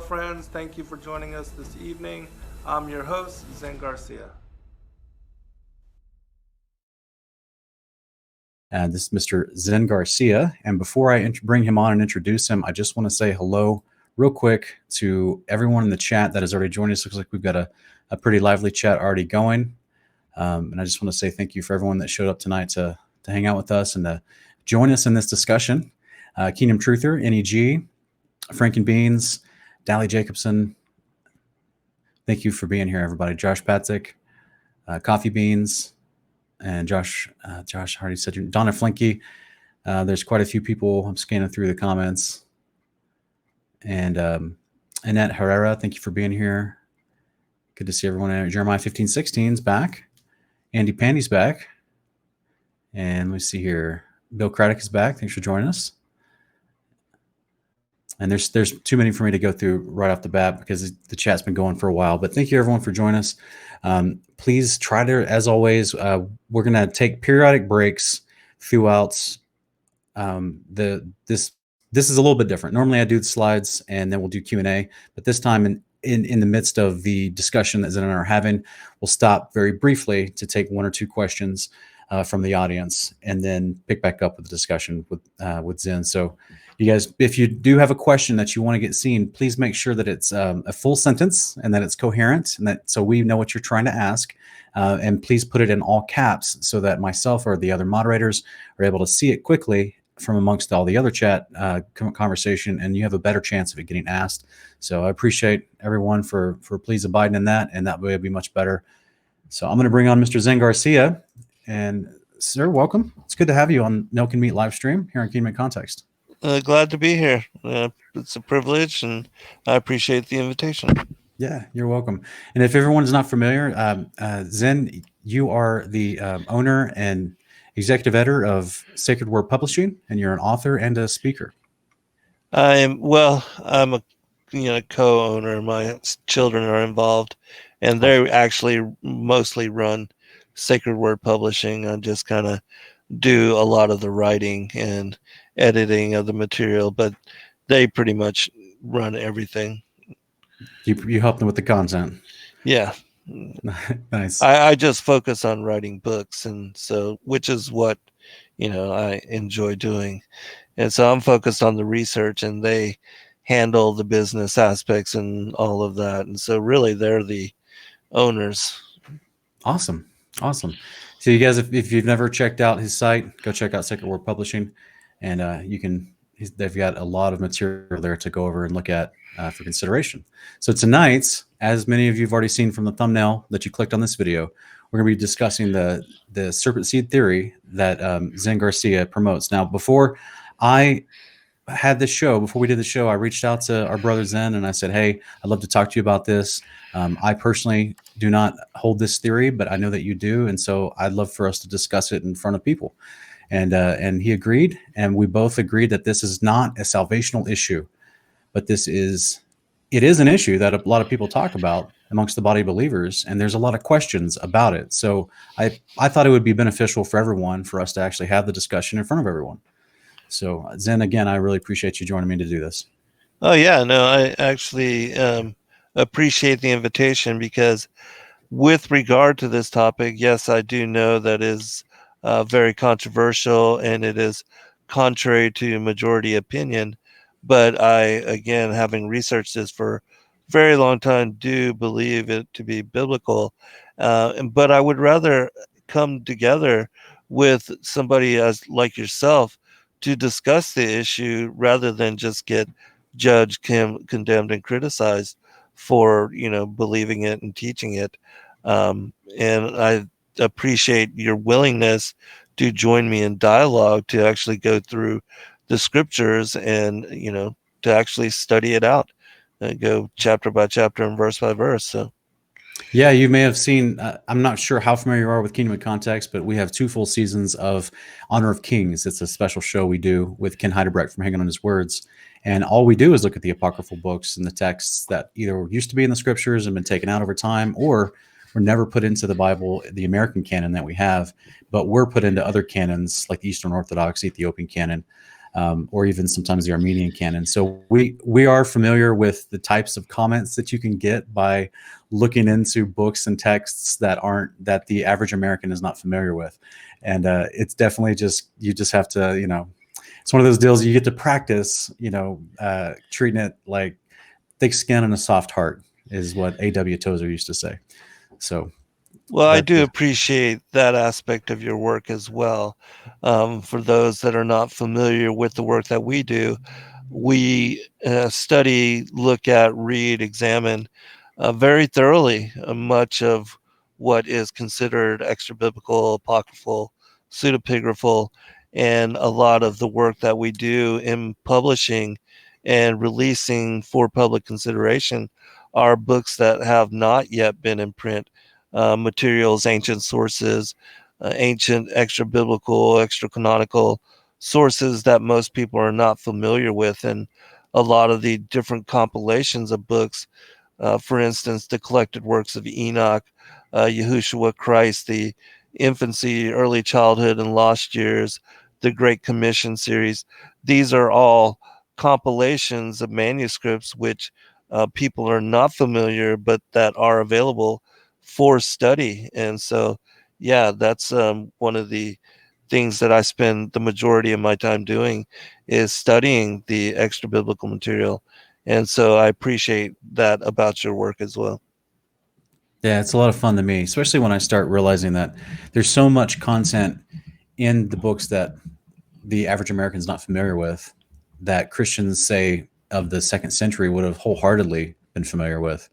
friends. Thank you for joining us this evening. I'm your host, Zen Garcia. This is Mr. Zen Garcia. And before I bring him on and introduce him, I just want to say hello real quick to everyone in the chat that has already joined us. Looks like we've got a pretty lively chat already going. And I just want to say thank you for everyone that showed up tonight to hang out with us and to join us in this discussion. Kingdom Truther, NEG, Franken Beans, Dally Jacobson. Thank you for being here, everybody. Josh Patzek, Coffee Beans, and Josh Hardy said, Donna Flinky. There's quite a few people. I'm scanning through the comments. And Annette Herrera, thank you for being here. Good to see everyone. Jeremiah 1516's back. Andy Pandy's back. And let me see here. Bill Craddock is back. Thanks for joining us. And there's too many for me to go through right off the bat because the chat's been going for a while. But thank you, everyone, for joining us. Please try to, as always, we're going to take periodic breaks throughout. This is a little bit different. Normally, I do the slides and then we'll do Q&A. But this time, in the midst of the discussion that Zen and I are having, we'll stop very briefly to take one or two questions from the audience and then pick back up with the discussion with Zen. So you guys, if you do have a question that you want to get seen, please make sure that it's a full sentence and that it's coherent and that so we know what you're trying to ask. And please put it in all caps so that myself or the other moderators are able to see it quickly from amongst all the other chat conversation, and you have a better chance of it getting asked. So I appreciate everyone for please abiding in that, and that way it'll be much better. So I'm going to bring on Mr. Zen Garcia. And sir, welcome. It's good to have you on Milk and Meat live stream here on Kingdom in Context. Glad to be here. It's a privilege, and I appreciate the invitation. Yeah, you're welcome. And if everyone's not familiar, Zen, you are the owner and executive editor of Sacred Word Publishing, and you're an author and a speaker. I'm a co-owner. My children are involved, and they actually mostly run Sacred Word Publishing. I just kind of do a lot of the writing and editing of the material, but they pretty much run everything. You help them with the content. Yeah. Nice. I just focus on writing books, and so which is what I enjoy doing. And so I'm focused on the research, and they handle the business aspects and all of that. And so really they're the owners. Awesome. So you guys, if you've never checked out his site, go check out Sacred Word Publishing, and they've got a lot of material there to go over and look at for consideration. So tonight, as many of you have already seen from the thumbnail that you clicked on this video, we're going to be discussing the serpent seed theory that Zen Garcia promotes. Now, before we did the show, I reached out to our brother Zen and I said, hey, I'd love to talk to you about this. I personally do not hold this theory, but I know that you do. And so I'd love for us to discuss it in front of people. And he agreed. And we both agreed that this is not a salvational issue, but it is an issue that a lot of people talk about amongst the body of believers. And there's a lot of questions about it. So I thought it would be beneficial for everyone for us to actually have the discussion in front of everyone. So Zen, again, I really appreciate you joining me to do this. Oh yeah, no, I actually appreciate the invitation because with regard to this topic, yes, I do know that is very controversial and it is contrary to majority opinion. But I, again, having researched this for a very long time, do believe it to be biblical. But I would rather come together with somebody like yourself to discuss the issue rather than just get judged, condemned, and criticized for believing it and teaching it. And I appreciate your willingness to join me in dialogue to actually go through the scriptures and to actually study it out and go chapter by chapter and verse by verse. So yeah, you may have seen, I'm not sure how familiar you are with Kingdom in Context, but we have 2 full seasons of Honor of Kings. It's a special show we do with Ken Heidebrecht from Hanging on His Words. And all we do is look at the apocryphal books and the texts that either used to be in the scriptures and been taken out over time, or were never put into the Bible, the American canon that we have, but were put into other canons like the Eastern Orthodox, Ethiopian canon. or even sometimes the Armenian canon. So we are familiar with the types of comments that you can get by looking into books and texts that the average American is not familiar with, and it's definitely you just have to, it's one of those deals you get to practice, treating it like thick skin and a soft heart is what A.W. Tozer used to say. So. Well, I do appreciate that aspect of your work as well. For those that are not familiar with the work that we do, we study, look at, read, examine very thoroughly much of what is considered extra biblical, apocryphal, pseudepigraphal, and a lot of the work that we do in publishing and releasing for public consideration are books that have not yet been in print. Materials, ancient sources, ancient extra biblical, extra canonical sources that most people are not familiar with, and a lot of the different compilations of books. For instance, the collected works of Enoch, Yahushua Christ, the infancy, early childhood, and lost years, the Great Commission series. These are all compilations of manuscripts which people are not familiar, but that are available for study. And so, yeah, that's one of the things that I spend the majority of my time doing is studying the extra biblical material. And so I appreciate that about your work as well. Yeah, it's a lot of fun to me, especially when I start realizing that there's so much content in the books that the average American is not familiar with that Christians, say, of the second century would have wholeheartedly been familiar with,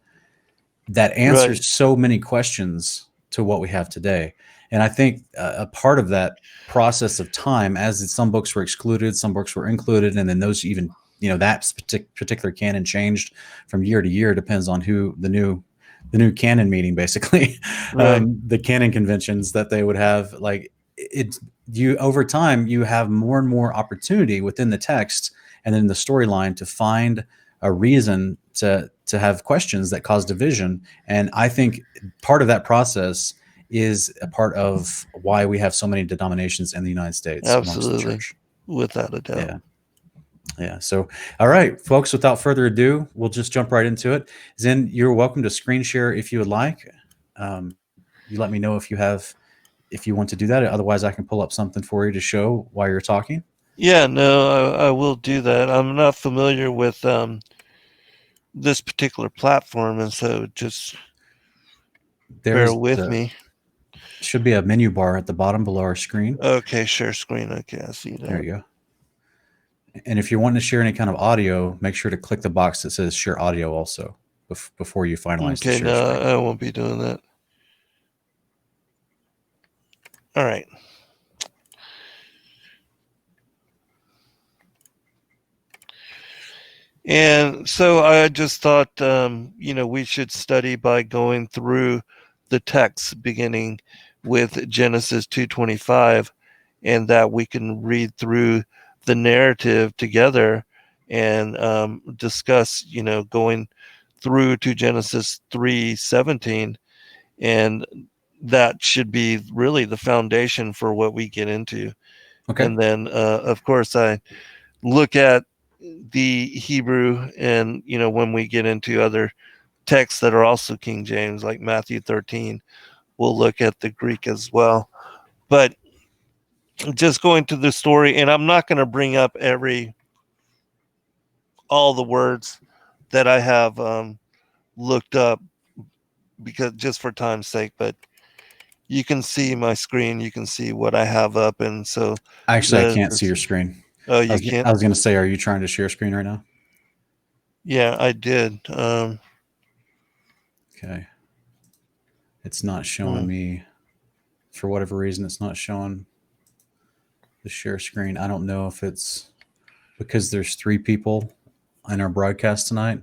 that answers Right. so many questions to what we have today. And I think a part of that process of time, as some books were excluded, some books were included, and then those even, that particular canon changed from year to year, depends on who the new canon meeting, basically, Right. the canon conventions that they would have. Like, you over time, you have more and more opportunity within the text and then the storyline to find a reason to have questions that cause division. And I think part of that process is a part of why we have so many denominations in the United States amongst the Absolutely. church. Without a doubt. Yeah. So, all right, folks, without further ado, we'll just jump right into it. Zen, you're welcome to screen share if you would like. You let me know if you want to do that. Otherwise, I can pull up something for you to show while you're talking. Yeah, no, I will do that. I'm not familiar with this particular platform, and so just bear with me. Should be a menu bar at the bottom below our screen. Okay, share screen. Okay, I see that. There you go. And if you're wanting to share any kind of audio, make sure to click the box that says share audio also before you finalize the share screen. I won't be doing that. All right. And so I just thought, we should study by going through the text beginning with Genesis 2:25, and that we can read through the narrative together and discuss, going through to Genesis 3:17, and that should be really the foundation for what we get into. Okay. And then, of course, I look at the Hebrew, and when we get into other texts that are also King James, like Matthew 13, we'll look at the Greek as well. But just going to the story, and I'm not going to bring up all the words that I have looked up, because just for time's sake, but you can see my screen, you can see what I have up. And so actually, I can't see your screen. Oh, you can't? I was going to say, are you trying to share screen right now? Yeah, I did. Okay. It's not showing me. For whatever reason, it's not showing the share screen. I don't know if it's because there's 3 people in our broadcast tonight.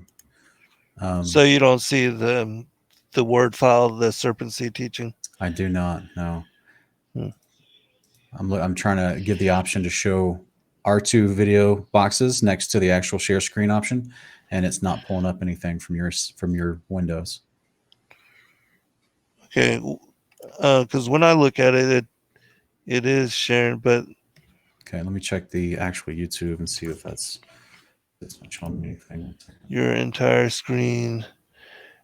So you don't see the word file, the Serpent Seed teaching? I do not, no. I'm trying to give the option to show our 2 video boxes next to the actual share screen option, and it's not pulling up anything from your Windows. Okay, because when I look at it, it is sharing, but Okay, let me check the actual YouTube and see if that's not showing me anything. Your entire screen,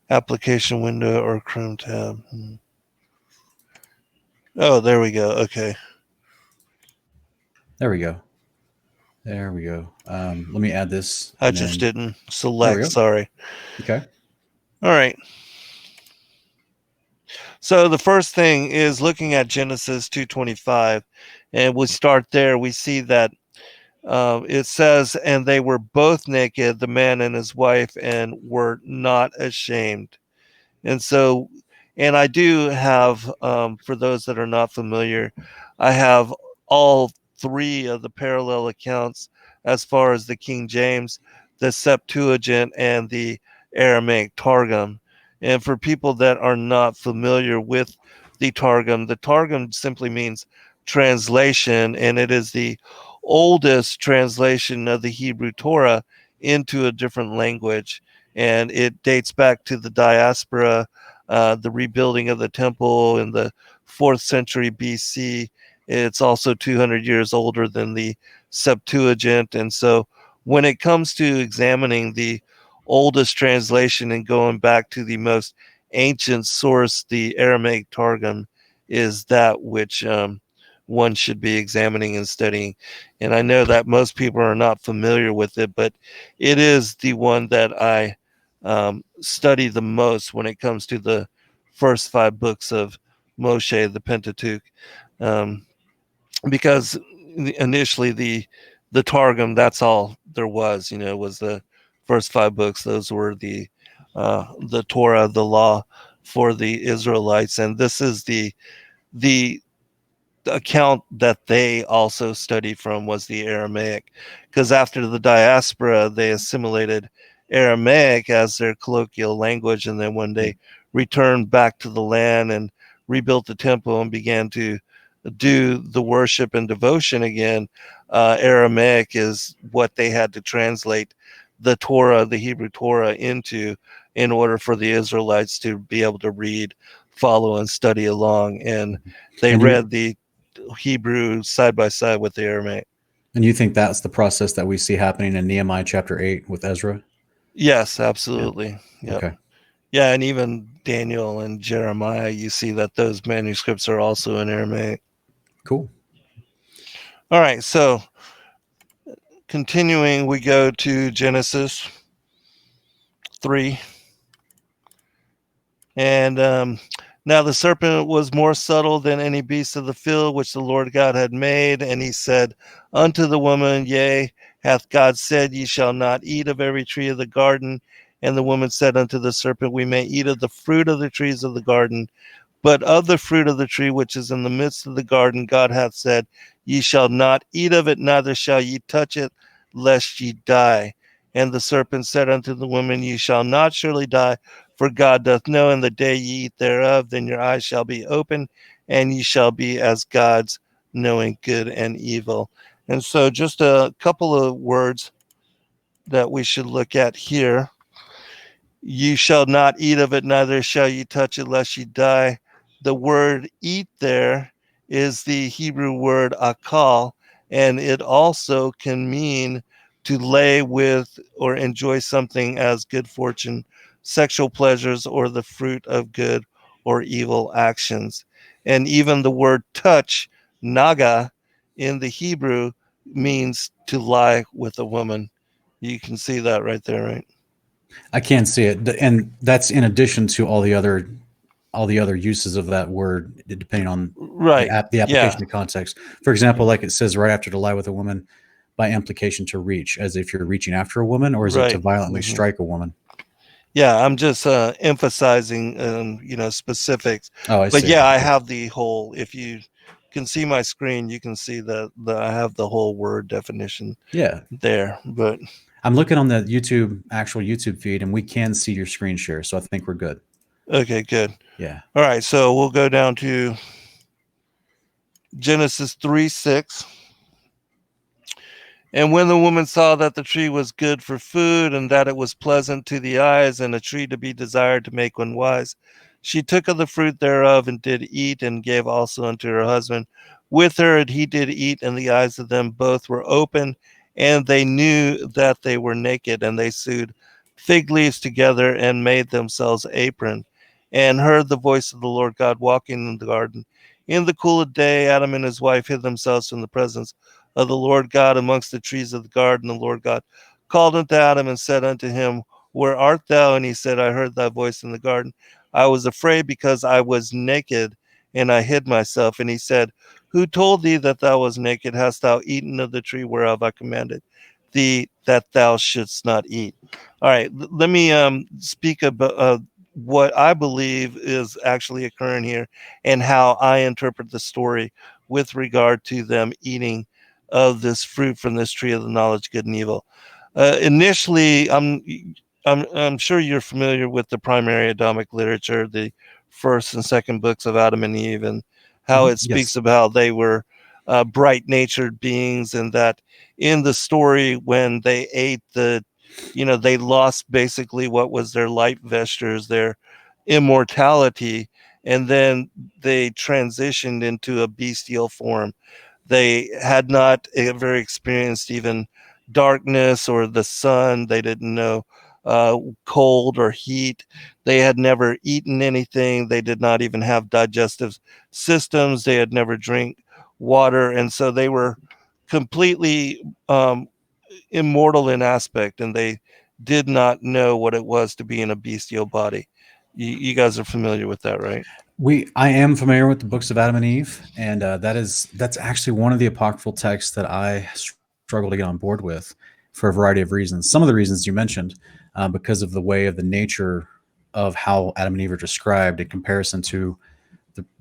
application window, or Chrome tab. Oh, there we go. Okay. There we go. There we go. Let me add this. I and just then- didn't There we select. go. Sorry. Okay. All right. So the first thing is looking at Genesis 2:25, and we start there. We see that it says, "And they were both naked, the man and his wife, and were not ashamed." And so, and I do have, for those that are not familiar, I have all three of the parallel accounts as far as the King James, the Septuagint, and the Aramaic Targum. And for people that are not familiar with the Targum simply means translation, and it is the oldest translation of the Hebrew Torah into a different language. And it dates back to the diaspora, the rebuilding of the temple in the 4th century BC. It's also 200 years older than the Septuagint. And so when it comes to examining the oldest translation and going back to the most ancient source, the Aramaic Targum is that which one should be examining and studying. And I know that most people are not familiar with it, but it is the one that I study the most when it comes to the first 5 books of Moshe, the Pentateuch, because initially the Targum, that's all there was, was the first 5 books. Those were the Torah, the law for the Israelites, and this is the account that they also studied from was the Aramaic, because after the diaspora, they assimilated Aramaic as their colloquial language, and then when they returned back to the land and rebuilt the temple and began to do the worship and devotion again, Aramaic is what they had to translate the Torah, the Hebrew Torah, into in order for the Israelites to be able to read, follow, and study along. And they read the Hebrew side by side with the Aramaic. And you think that's the process that we see happening in Nehemiah chapter 8 with Ezra? Yes, absolutely. Yeah. Yep. Okay. Yeah, and even Daniel and Jeremiah, you see that those manuscripts are also in Aramaic. Cool. All right, so continuing, we go to Genesis 3. And now the serpent was more subtle than any beast of the field which the Lord God had made. And he said unto the woman, Yea, hath God said, Ye shall not eat of every tree of the garden? And the woman said unto the serpent, We may eat of the fruit of the trees of the garden, but of the fruit of the tree which is in the midst of the garden, God hath said, Ye shall not eat of it, neither shall ye touch it, lest ye die. And the serpent said unto the woman, Ye shall not surely die, for God doth know in the day ye eat thereof, then your eyes shall be open, and ye shall be as gods, knowing good and evil. And so just a couple of words that we should look at here. You shall not eat of it, neither shall ye touch it, lest ye die. The word eat there is the Hebrew word akal, and it also can mean to lay with or enjoy something as good fortune, sexual pleasures, or the fruit of good or evil actions. And even the word touch, naga, in the Hebrew means to lie with a woman. You can see that right there, right? I can see it, and that's in addition to all the other uses of that word, depending on Right. the application to context. For example, like it says right after to lie with a woman, by implication to reach, as if you're reaching after a woman, or is it to violently strike a woman? Yeah, I'm just emphasizing, specifics. Oh, I But see. yeah, I have the whole. If you can see my screen, you can see that I have the whole word definition. Yeah, there. But I'm looking on the actual YouTube feed, and we can see your screen share, so I think we're good. Okay, good. Yeah. All right, so we'll go down to Genesis 3:6. And when the woman saw that the tree was good for food, and that it was pleasant to the eyes, and a tree to be desired to make one wise, she took of the fruit thereof and did eat, and gave also unto her husband, with her, and he did eat, and the eyes of them both were open, and they knew that they were naked, and they sewed fig leaves together and made themselves apron, and heard the voice of the Lord God walking in the garden. In the cool of day, Adam and his wife hid themselves from the presence of the Lord God amongst the trees of the garden. The Lord God called unto Adam and said unto him, Where art thou? And he said, I heard thy voice in the garden. I was afraid because I was naked, and I hid myself. And he said, Who told thee that thou was naked? Hast thou eaten of the tree whereof I commanded thee that thou shouldst not eat? All right, let me speak about what I believe is actually occurring here and how I interpret the story with regard to them eating of this fruit from this tree of the knowledge of good and evil. Initially, I'm sure you're familiar with the primary Adamic literature, the first and second books of Adam and Eve, and how it speaks Yes. about how they were bright-natured beings, and that in the story when they ate they lost basically what was their light vestures, their immortality, and then they transitioned into a bestial form. They had not ever experienced even darkness or the sun. They didn't know cold or heat. They had never eaten anything. They did not even have digestive systems. They had never drank water. And so they were completely immortal in aspect, and they did not know what it was to be in a bestial body. You guys are familiar with that, right? I am familiar with the books of Adam and Eve, and that's actually one of the apocryphal texts that I struggle to get on board with for a variety of reasons. Some of the reasons you mentioned, because of the way of the nature of how Adam and Eve are described in comparison to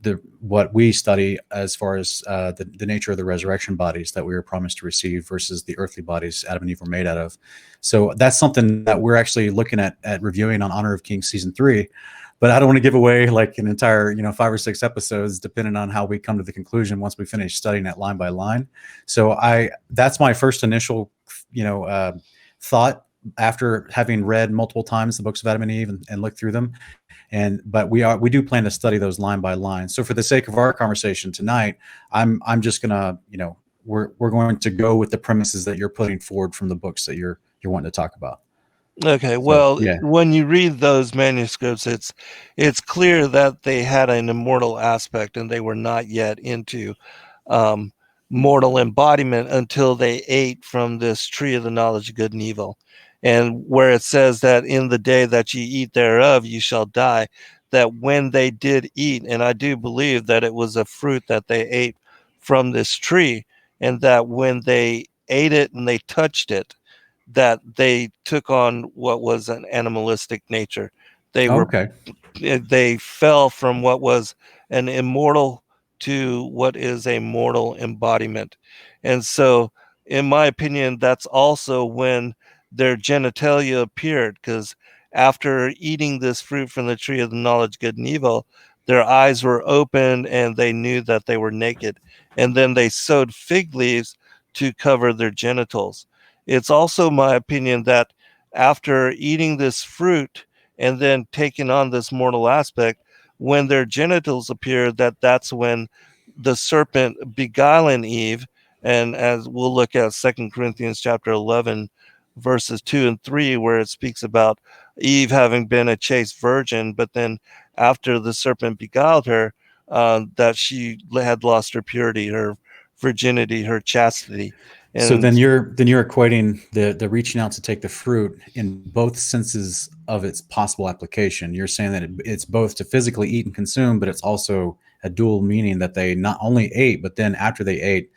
the what we study as far as the nature of the resurrection bodies that we were promised to receive versus the earthly bodies Adam and Eve were made out of. So that's something that we're actually looking at reviewing on Honor of Kings season 3. But I don't want to give away like an entire 5 or 6 episodes, depending on how we come to the conclusion once we finish studying it line by line. So that's my first initial thought after having read multiple times the books of Adam and Eve and looked through them. But we do plan to study those line by line. So for the sake of our conversation tonight, I'm just gonna, we're going to go with the premises that you're putting forward from the books that you're wanting to talk about. Okay, So, well, yeah. when you read those manuscripts, it's clear that they had an immortal aspect, and they were not yet into um, mortal embodiment until they ate from this tree of the knowledge of good and evil. And where it says that in the day that ye eat thereof, you shall die, that when they did eat, and I do believe that it was a fruit that they ate from this tree, and that when they ate it and they touched it, that they took on what was an animalistic nature. They were Okay. they fell from what was an immortal to what is a mortal embodiment. And so, in my opinion, that's also when their genitalia appeared, because after eating this fruit from the tree of the knowledge of good and evil, their eyes were opened and they knew that they were naked. And then they sewed fig leaves to cover their genitals. It's also my opinion that after eating this fruit and then taking on this mortal aspect, when their genitals appear, that's when the serpent beguiling Eve, and as we'll look at 2 Corinthians chapter 11 verses 2 and 3, where it speaks about Eve having been a chaste virgin, but then after the serpent beguiled her, that she had lost her purity, her virginity, her chastity. So And then you're equating the reaching out to take the fruit in both senses of its possible application. You're saying that it's both to physically eat and consume, but it's also a dual meaning that they not only ate, but then after they ate,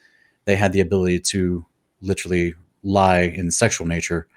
they had the ability to literally lie in sexual nature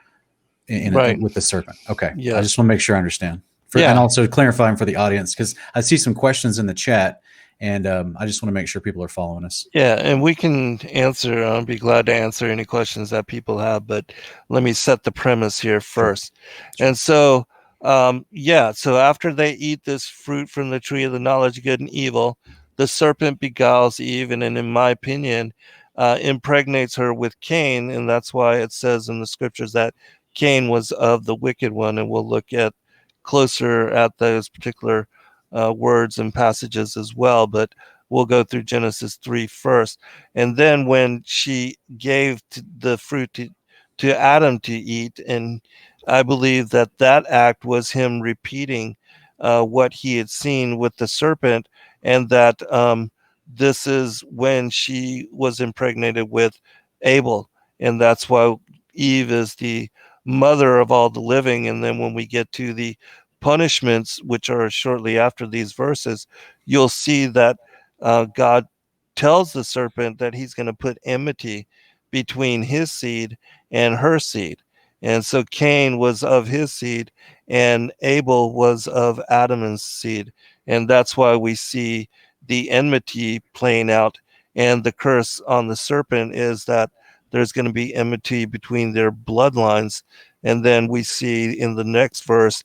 right, with the serpent. Okay, I just yes, want to make sure I understand. And yeah. also clarifying for the audience, because I see some questions in the chat, and I just want to make sure people are following us. Yeah, and we can answer. I'll be glad to answer any questions that people have, but let me set the premise here Sure. first. And so, so after they eat this fruit from the tree of the knowledge of good and evil, the serpent beguiles Eve, and in my opinion, impregnates her with Cain, and that's why it says in the scriptures that Cain was of the wicked one, and we'll look at closer at those particular words and passages as well. But we'll go through Genesis 3 first. And then when she gave the fruit to Adam to eat, and I believe that act was him repeating what he had seen with the serpent, and that this is when she was impregnated with Abel, and that's why Eve is the mother of all the living. And then when we get to the punishments, which are shortly after these verses, you'll see that God tells the serpent that he's going to put enmity between his seed and her seed. And so Cain was of his seed and Abel was of Adam's seed. And that's why we see the enmity playing out. And the curse on the serpent is that there's going to be enmity between their bloodlines. And then we see in the next verse,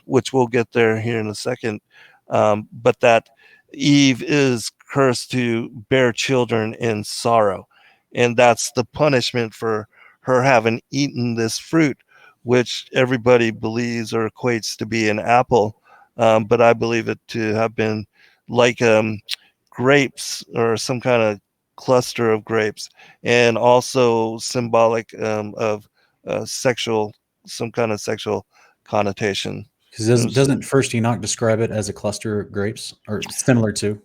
which we'll get there here in a second, but that Eve is cursed to bear children in sorrow. And that's the punishment for her having eaten this fruit, which everybody believes or equates to be an apple. But I believe it to have been like grapes or some kind of cluster of grapes, and also symbolic of some kind of sexual connotation. Because doesn't First Enoch describe it as a cluster of grapes or similar to?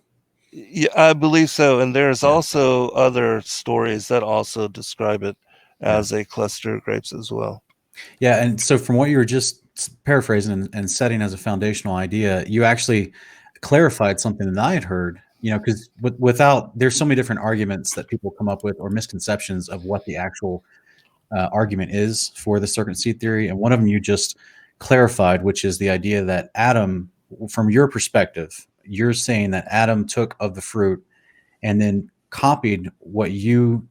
Yeah, I believe so. And there's Yeah. also other stories that also describe it as a cluster of grapes as well. Yeah, and so from what you were just paraphrasing and setting as a foundational idea, you actually clarified something that I had heard. Because without, there's so many different arguments that people come up with or misconceptions of what the actual argument is for the serpent seed theory, and one of them you just clarified, which is the idea that Adam, from your perspective, you're saying that Adam took of the fruit and then copied what you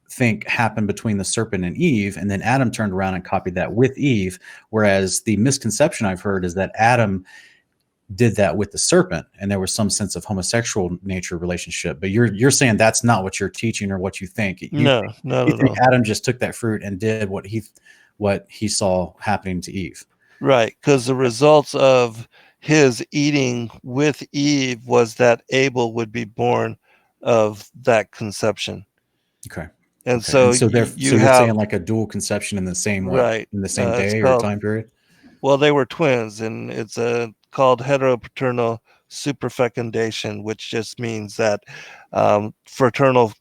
think happened between the serpent and Eve, and then Adam turned around and copied that with Eve. Whereas the misconception I've heard is that Adam did that with the serpent, and there was some sense of homosexual nature relationship. But you're saying that's not what you're teaching or what you think. No, not at all. Adam just took that fruit and did what he saw happening to Eve. Right, because the results of his eating with Eve was that Abel would be born of that conception. Okay. And okay. so, so you're saying like a dual conception in the same right in the same day called, or time period. Well, they were twins, and it's called heteropaternal superfecundation, which just means that fraternal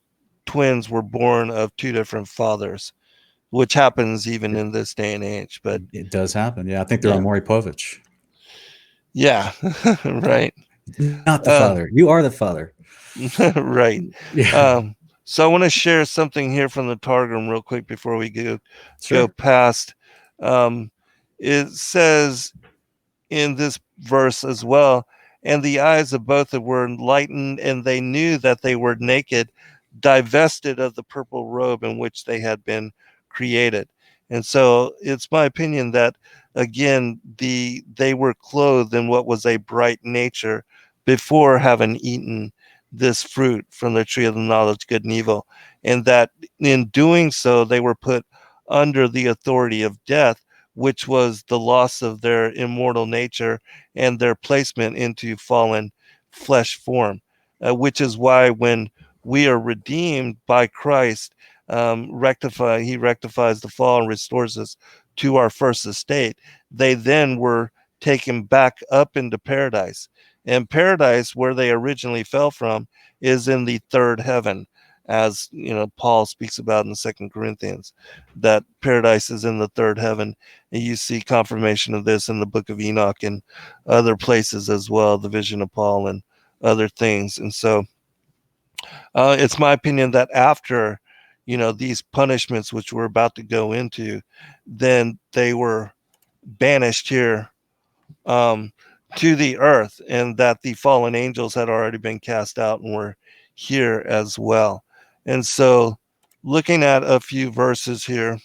twins were born of two different fathers, which happens even in this day and age. But it does happen. Yeah, I think they're on Maury Povich. Yeah, right. Not the father. You are the father. Right. Yeah. So I want to share something here from the Targum real quick before we go past. It says in this verse as well, and the eyes of both were enlightened, and they knew that they were naked, divested of the purple robe in which they had been created. And so it's my opinion that, again, they were clothed in what was a bright nature before having eaten this fruit from the tree of the knowledge, good and evil, and that in doing so, they were put under the authority of death, which was the loss of their immortal nature and their placement into fallen flesh form, which is why when we are redeemed by Christ, he rectifies the fall and restores us to our first estate. They then were taken back up into paradise. And paradise, where they originally fell from, is in the third heaven, as Paul speaks about in 2 Corinthians, that paradise is in the third heaven. And you see confirmation of this in the book of Enoch and other places as well, the vision of Paul and other things. And so it's my opinion that after these punishments, which we're about to go into, then they were banished here to the earth, and that the fallen angels had already been cast out and were here as well. And so looking at a few verses here,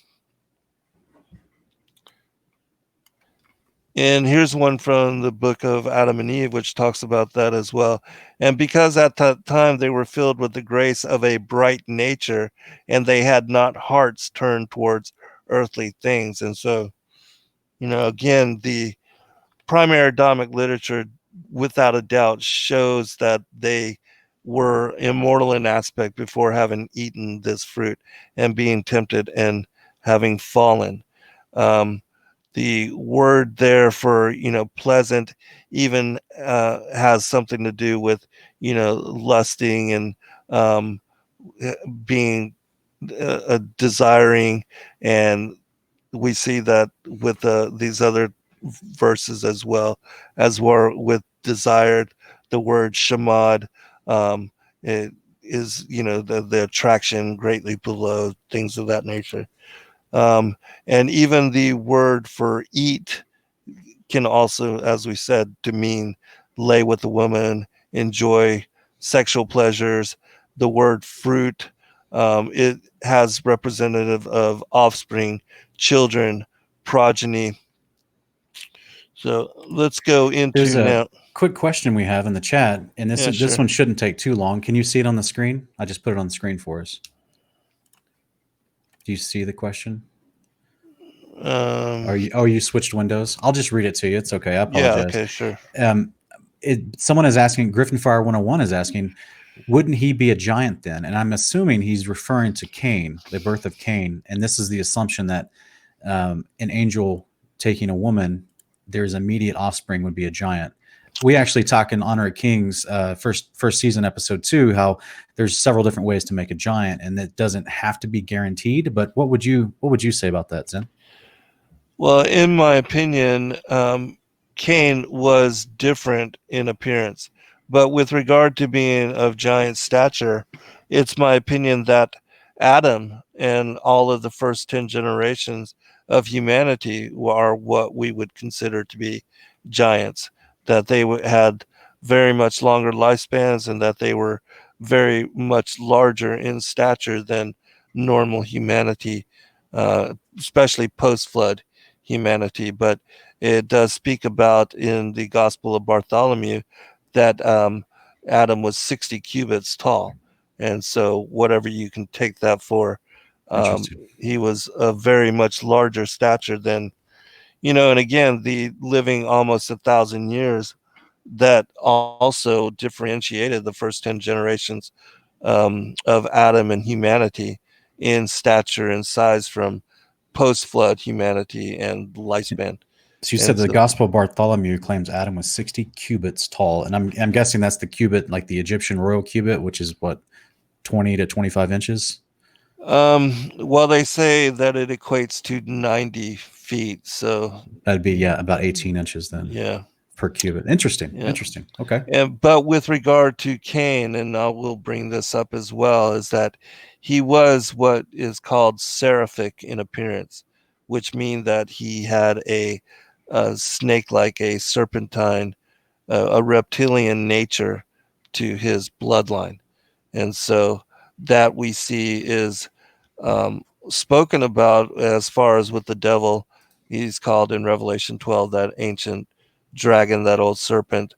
and here's one from the book of Adam and Eve, which talks about that as well. And because at that time they were filled with the grace of a bright nature, and they had not hearts turned towards earthly things. And so, again, the primary Adamic literature, without a doubt, shows that they were immortal in aspect before having eaten this fruit and being tempted and having fallen. The word there for, pleasant even has something to do with, lusting and being desiring. And we see that with these other verses as well, as were with desired. The word shamad, it is, the attraction greatly below, things of that nature. And even the word for eat can also, as we said, to mean lay with a woman, enjoy sexual pleasures. The word fruit, it has representative of offspring, children, progeny. So let's go There's into a now. quick question we have in the chat, and this Yeah, this sure. one shouldn't take too long. Can you see it on the screen? I just put it on the screen for us. Do you see the question? You switched windows? I'll just read it to you. It's okay. I Yeah, apologize. okay, sure. Someone is asking, Griffinfire 101 is asking, wouldn't he be a giant then? And I'm assuming he's referring to Cain, the birth of Cain. And this is the assumption that an angel taking a woman, there's immediate offspring would be a giant. We actually talk in Honor of Kings, first season, episode 2, how there's several different ways to make a giant, and it doesn't have to be guaranteed. But what would you say about that, Zen? Well, in my opinion, Cain was different in appearance. But with regard to being of giant stature, it's my opinion that Adam and all of the first 10 generations of humanity are what we would consider to be giants, that they had very much longer lifespans and that they were very much larger in stature than normal humanity, especially post-flood humanity. But it does speak about in the Gospel of Bartholomew that Adam was 60 cubits tall. And so, whatever you can take that for, he was a very much larger stature than, and again, the living almost 1,000 years that also differentiated the first 10 generations of Adam and humanity in stature and size from post-flood humanity and lifespan. So you said the Gospel of Bartholomew claims Adam was 60 cubits tall, and I'm guessing that's the cubit, like the Egyptian royal cubit, which is what, 20 to 25 inches. Well, they say that it equates to 90 feet, so that'd be about 18 inches then. Yeah, per cubit. Interesting. Yeah. Interesting. Okay. But with regard to Cain, and I will bring this up as well, is that he was what is called seraphic in appearance, which means that he had a snake-like, a serpentine, a reptilian nature to his bloodline. And so that we see is spoken about as far as with the devil. He's called in Revelation 12 that ancient dragon, that old serpent,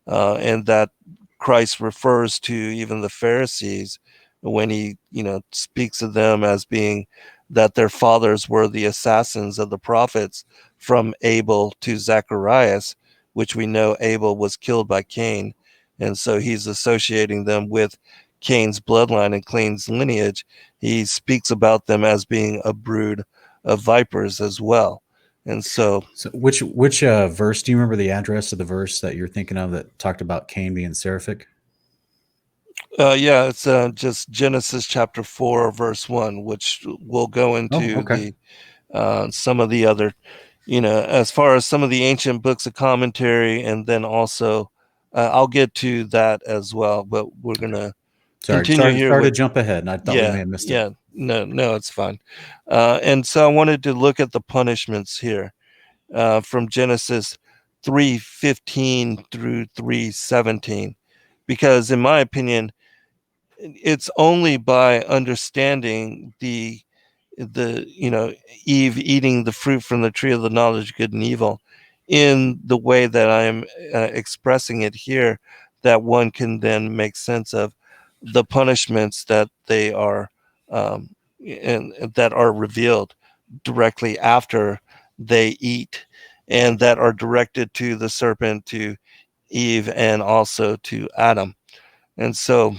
and that Christ refers to even the Pharisees when he, speaks of them as being that their fathers were the assassins of the prophets from Abel to Zacharias, which we know Abel was killed by Cain. And so he's associating them with Cain's bloodline and Cain's lineage. He speaks about them as being a brood of vipers as well. And so which verse, do you remember the address of the verse that you're thinking of that talked about Cain being seraphic? Yeah, it's just Genesis chapter 4, verse 1, which will go into the some of the other, as far as some of the ancient books of commentary, and then also I'll get to that as well. But we're gonna continue here. Sorry to jump ahead, and I thought we may have missed it. Yeah, no, it's fine. And so I wanted to look at the punishments here from Genesis 3:15 through 3:17, because in my opinion, it's only by understanding the Eve eating the fruit from the tree of the knowledge of good and evil in the way that I'm expressing it here that one can then make sense of the punishments that they are and that are revealed directly after they eat, and that are directed to the serpent, to Eve, and also to Adam. And so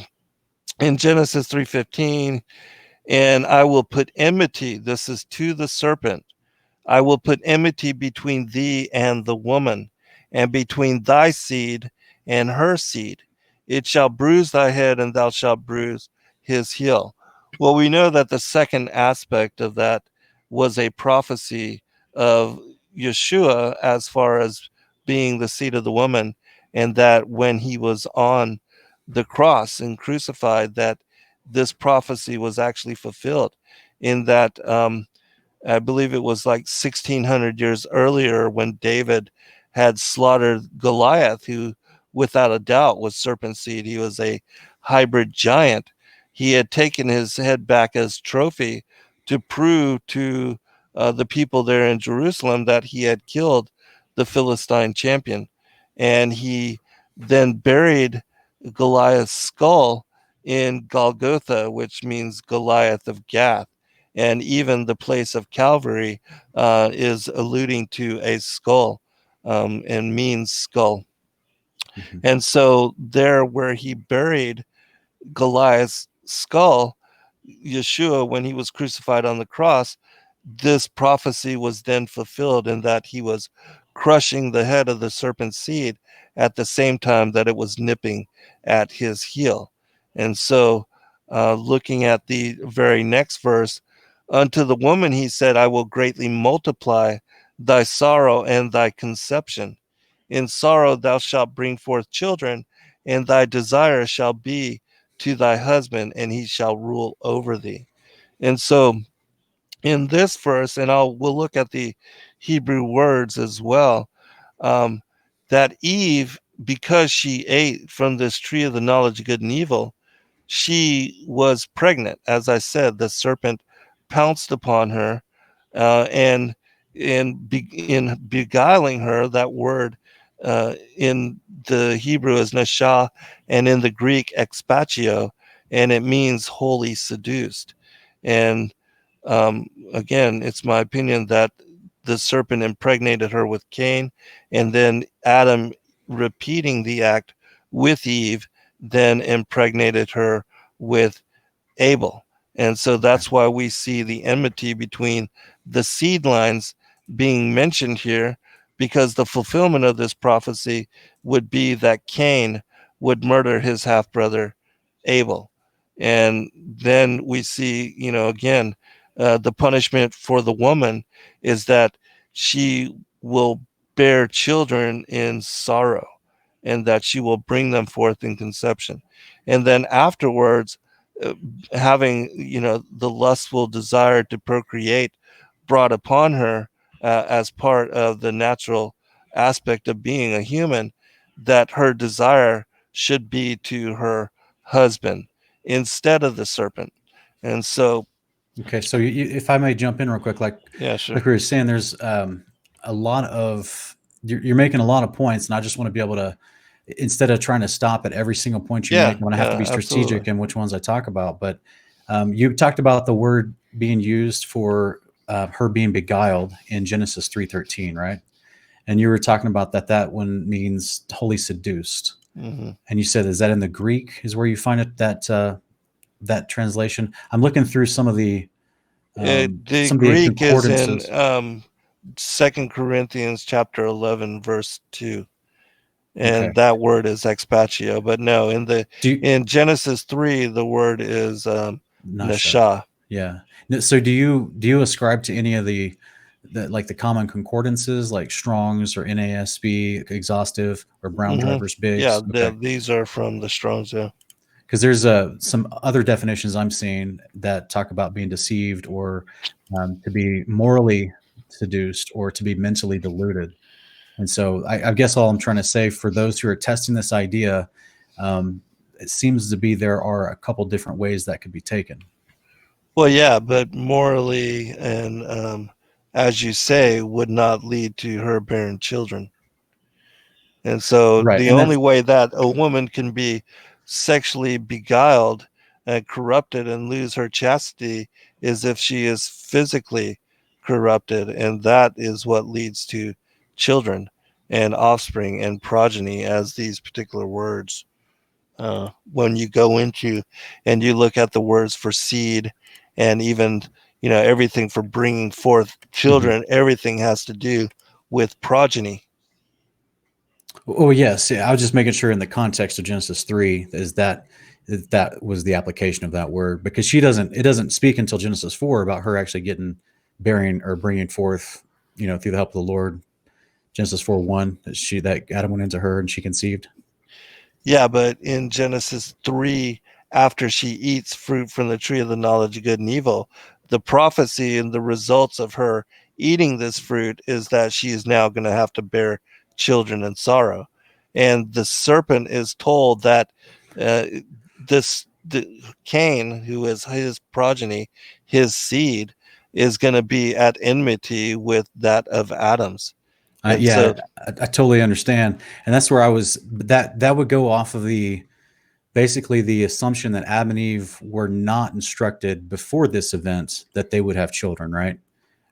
in Genesis 3:15, and I will put enmity, this is to the serpent, I will put enmity between thee and the woman, and between thy seed and her seed. It shall bruise thy head, and thou shalt bruise his heel. Well, we know that the second aspect of that was a prophecy of Yeshua as far as being the seed of the woman, and that when he was on the cross and crucified, that this prophecy was actually fulfilled in that I believe it was like 1600 years earlier when David had slaughtered Goliath, who without a doubt was serpent seed. He was a hybrid giant. He had taken his head back as trophy to prove to the people there in Jerusalem that he had killed the Philistine champion. And he then buried Goliath's skull in Golgotha, which means Goliath of Gath, and even the place of Calvary is alluding to a skull and means skull. Mm-hmm. And so there where he buried Goliath's skull, Yeshua, when he was crucified on the cross, this prophecy was then fulfilled in that he was crushing the head of the serpent seed at the same time that it was nipping at his heel. And so, looking at the very next verse, unto the woman he said, I will greatly multiply thy sorrow and thy conception. In sorrow thou shalt bring forth children, and thy desire shall be to thy husband, and he shall rule over thee. And so, in this verse, and we'll look at the Hebrew words as well, um, that Eve, because she ate from this tree of the knowledge of good and evil, she was pregnant. As I said, the serpent pounced upon her, and in beguiling her, that word in the Hebrew is nashah, and in the Greek expatio, and it means wholly seduced. And again, it's my opinion that the serpent impregnated her with Cain, and then Adam, repeating the act with Eve, then impregnated her with Abel. And so that's why we see the enmity between the seed lines being mentioned here, because the fulfillment of this prophecy would be that Cain would murder his half brother Abel. And then we see, again, the punishment for the woman is that she will bear children in sorrow, and that she will bring them forth in conception. And then afterwards, uh, having the lustful desire to procreate brought upon her as part of the natural aspect of being a human, that her desire should be to her husband instead of the serpent. And so, Okay, so if I may jump in real quick, yeah, sure. like we were saying, there's a lot of you're making a lot of points, and I just want to be able to, instead of trying to stop at every single point you Yeah, make, I'm going to have to be strategic absolutely. in which ones I talk about. But you talked about the word being used for her being beguiled in Genesis 3:13, right? And you were talking about that one means wholly seduced. Mm-hmm. And you said, is that in the Greek? Is where you find it that translation? I'm looking through some of the The Greek is in concordances. 2 Corinthians chapter 11, verse 2. Okay. And that word is expatio. But no, Do you, in Genesis 3, the word is Nasha. nasha. Yeah. So do you ascribe to any of the like the common concordances like Strong's or NASB, exhaustive, or Brown Mm-hmm. Drivers Yeah, Biggs? Okay. these are from the Strong's. Yeah. Because there's some other definitions I'm seeing that talk about being deceived, or to be morally seduced, or to be mentally deluded. And so I guess all I'm trying to say for those who are testing this idea, it seems to be there are a couple different ways that could be taken. Well, yeah, but morally and as you say, would not lead to her bearing children. And so Right. the And only that's way that a woman can be sexually beguiled and corrupted and lose her chastity is if she is physically corrupted. And that is what leads to children and offspring and progeny, as these particular words when you go into and you look at the words for seed, and even everything for bringing forth children, everything has to do with progeny. Oh yes, yeah. I was just making sure in the context of Genesis 3 that was the application of that word, because it doesn't speak until Genesis 4 about her actually bearing or bringing forth, through the help of the Lord. Genesis 4:1 that Adam went into her and she conceived. Yeah, but in Genesis 3, after she eats fruit from the tree of the knowledge of good and evil, the prophecy and the results of her eating this fruit is that she is now going to have to bear children in sorrow. And the serpent is told that Cain, who is his progeny, his seed, is going to be at enmity with that of Adam's. And I totally understand, and that's where I was. That would go off of basically the assumption that Adam and Eve were not instructed before this event that they would have children, right?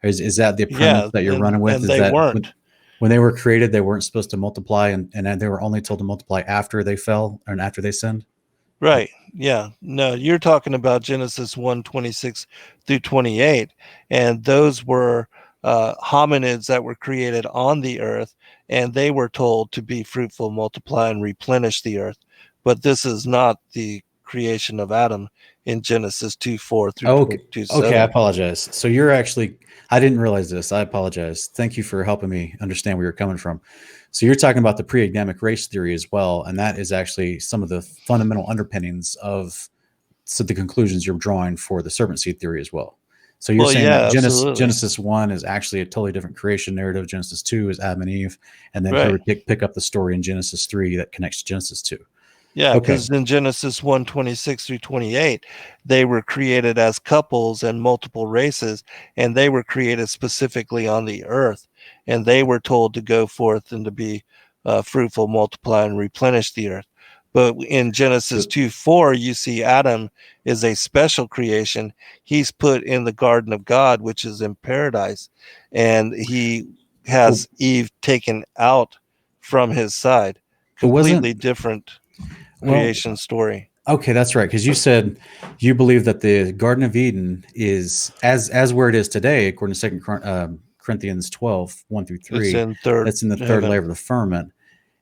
Is that the premise that you're running with? And is they that weren't. When they were created, they weren't supposed to multiply, and they were only told to multiply after they fell and after they sinned? Right. Yeah. No, you're talking about Genesis 1:26 through 28. And those were hominids that were created on the earth, and they were told to be fruitful, multiply, and replenish the earth. But this is not the creation of Adam in Genesis 2:4 through 2:7. Okay, I apologize. So you're actually, I didn't realize this. I apologize. Thank you for helping me understand where you're coming from. So you're talking about the pre-Adamic race theory as well, and that is actually some of the fundamental underpinnings of the conclusions you're drawing for the serpent seed theory as well. So you're saying that Genesis 1 is actually a totally different creation narrative. Genesis 2 is Adam and Eve, and then here we pick up the story in Genesis 3 that connects to Genesis 2. Yeah, because in Genesis 1:26 through 28, they were created as couples and multiple races, and they were created specifically on the earth, and they were told to go forth and to be fruitful, multiply, and replenish the earth. But in Genesis 2:4, you see Adam is a special creation. He's put in the garden of God, which is in paradise, and he has Eve taken out from his side. Completely different creation story. Okay, that's right. Because you said you believe that the Garden of Eden is as where it is today, according to 2 Corinthians 12, 1 through 3. That's in the third layer of the firmament.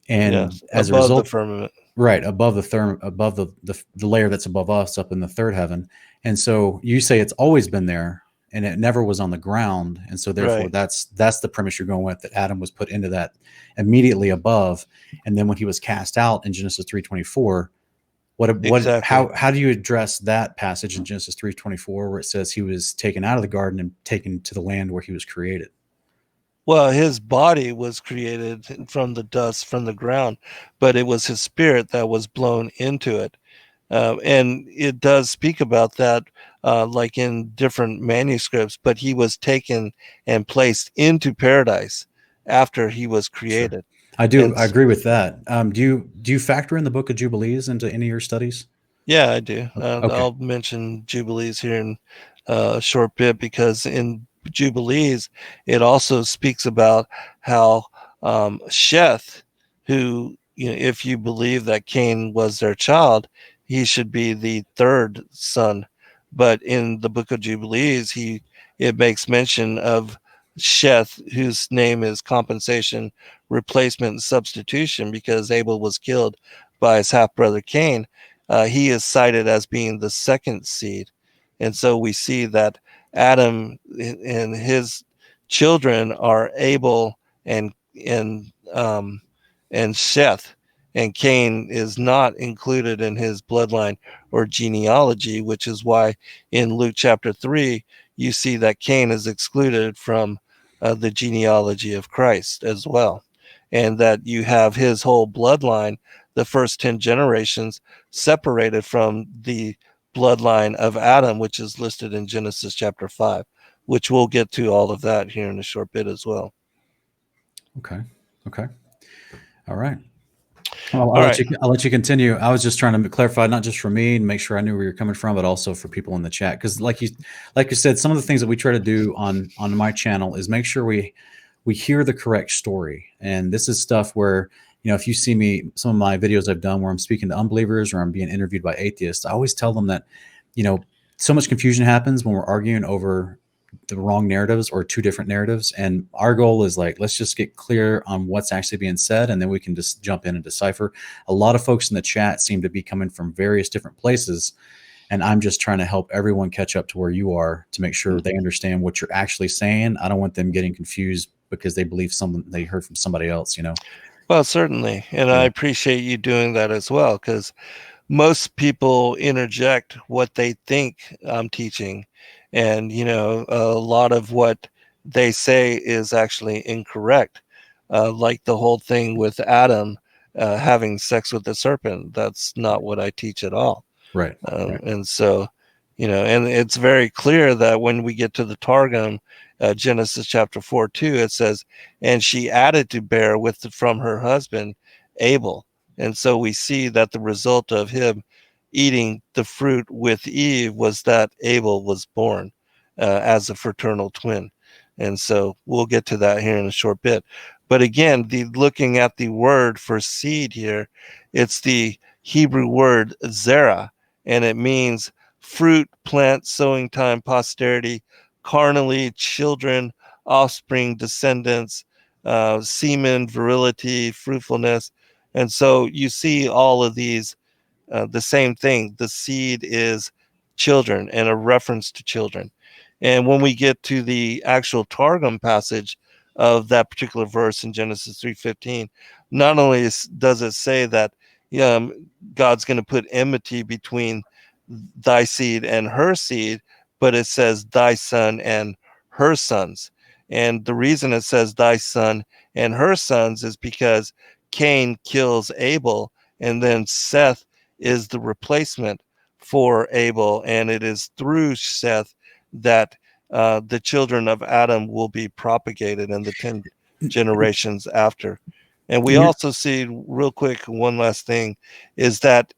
And as a result, the firmament. Right, above the layer that's above us, up in the third heaven. And so you say it's always been there and it never was on the ground. And so therefore that's the premise you're going with, that Adam was put into that immediately above. And then when he was cast out in Genesis 3:24, how do you address that passage in Genesis 3:24 where it says he was taken out of the garden and taken to the land where he was created? Well, his body was created from the dust from the ground, but it was his spirit that was blown into it. And it does speak about that, like in different manuscripts, but he was taken and placed into paradise after he was created. Sure. I agree with that. Do you factor in the Book of Jubilees into any of your studies? Yeah, I do. I'll mention Jubilees here in a short bit, because in Jubilees, it also speaks about how Sheth, who, if you believe that Cain was their child, he should be the third son. But in the Book of Jubilees, it makes mention of Sheth, whose name is compensation, replacement, and substitution, because Abel was killed by his half brother Cain. He is cited as being the second seed. And so we see that Adam and his children are Abel and Seth, and Cain is not included in his bloodline or genealogy, which is why in Luke chapter 3 you see that Cain is excluded from the genealogy of Christ as well, and that you have his whole bloodline, the first 10 generations, separated from the bloodline of Adam, which is listed in Genesis chapter 5, which we'll get to all of that here in a short bit as well. Okay. All right. Well, I'll let you continue. I was just trying to clarify, not just for me and make sure I knew where you're coming from, but also for people in the chat. Because like you said, some of the things that we try to do on my channel is make sure we hear the correct story. And this is stuff where, if you see me, some of my videos I've done where I'm speaking to unbelievers or I'm being interviewed by atheists, I always tell them that, so much confusion happens when we're arguing over the wrong narratives or two different narratives. And our goal is like, let's just get clear on what's actually being said. And then we can just jump in and decipher. A lot of folks in the chat seem to be coming from various different places. And I'm just trying to help everyone catch up to where you are to make sure they understand what you're actually saying. I don't want them getting confused because they believe something they heard from somebody else, Well, certainly. And I appreciate you doing that as well, because most people interject what they think I'm teaching. And, a lot of what they say is actually incorrect. Like the whole thing with Adam having sex with the serpent. That's not what I teach at all. Right. And so, and it's very clear that when we get to the Targum, Genesis chapter 4:2, it says, and she added to bear from her husband, Abel. And so we see that the result of him eating the fruit with Eve was that Abel was born as a fraternal twin. And so we'll get to that here in a short bit. But again, looking at the word for seed here, it's the Hebrew word zerah, and it means fruit, plant, sowing time, posterity, carnally, children, offspring, descendants, semen, virility, fruitfulness. And so you see all of these, the same thing. The seed is children and a reference to children. And when we get to the actual Targum passage of that particular verse in Genesis 3:15, not only does it say that God's going to put enmity between thy seed and her seed, but it says thy son and her sons. And the reason it says thy son and her sons is because Cain kills Abel, and then Seth is the replacement for Abel, and it is through Seth that the children of Adam will be propagated in the 10 generations after. And we also see, real quick, one last thing, is that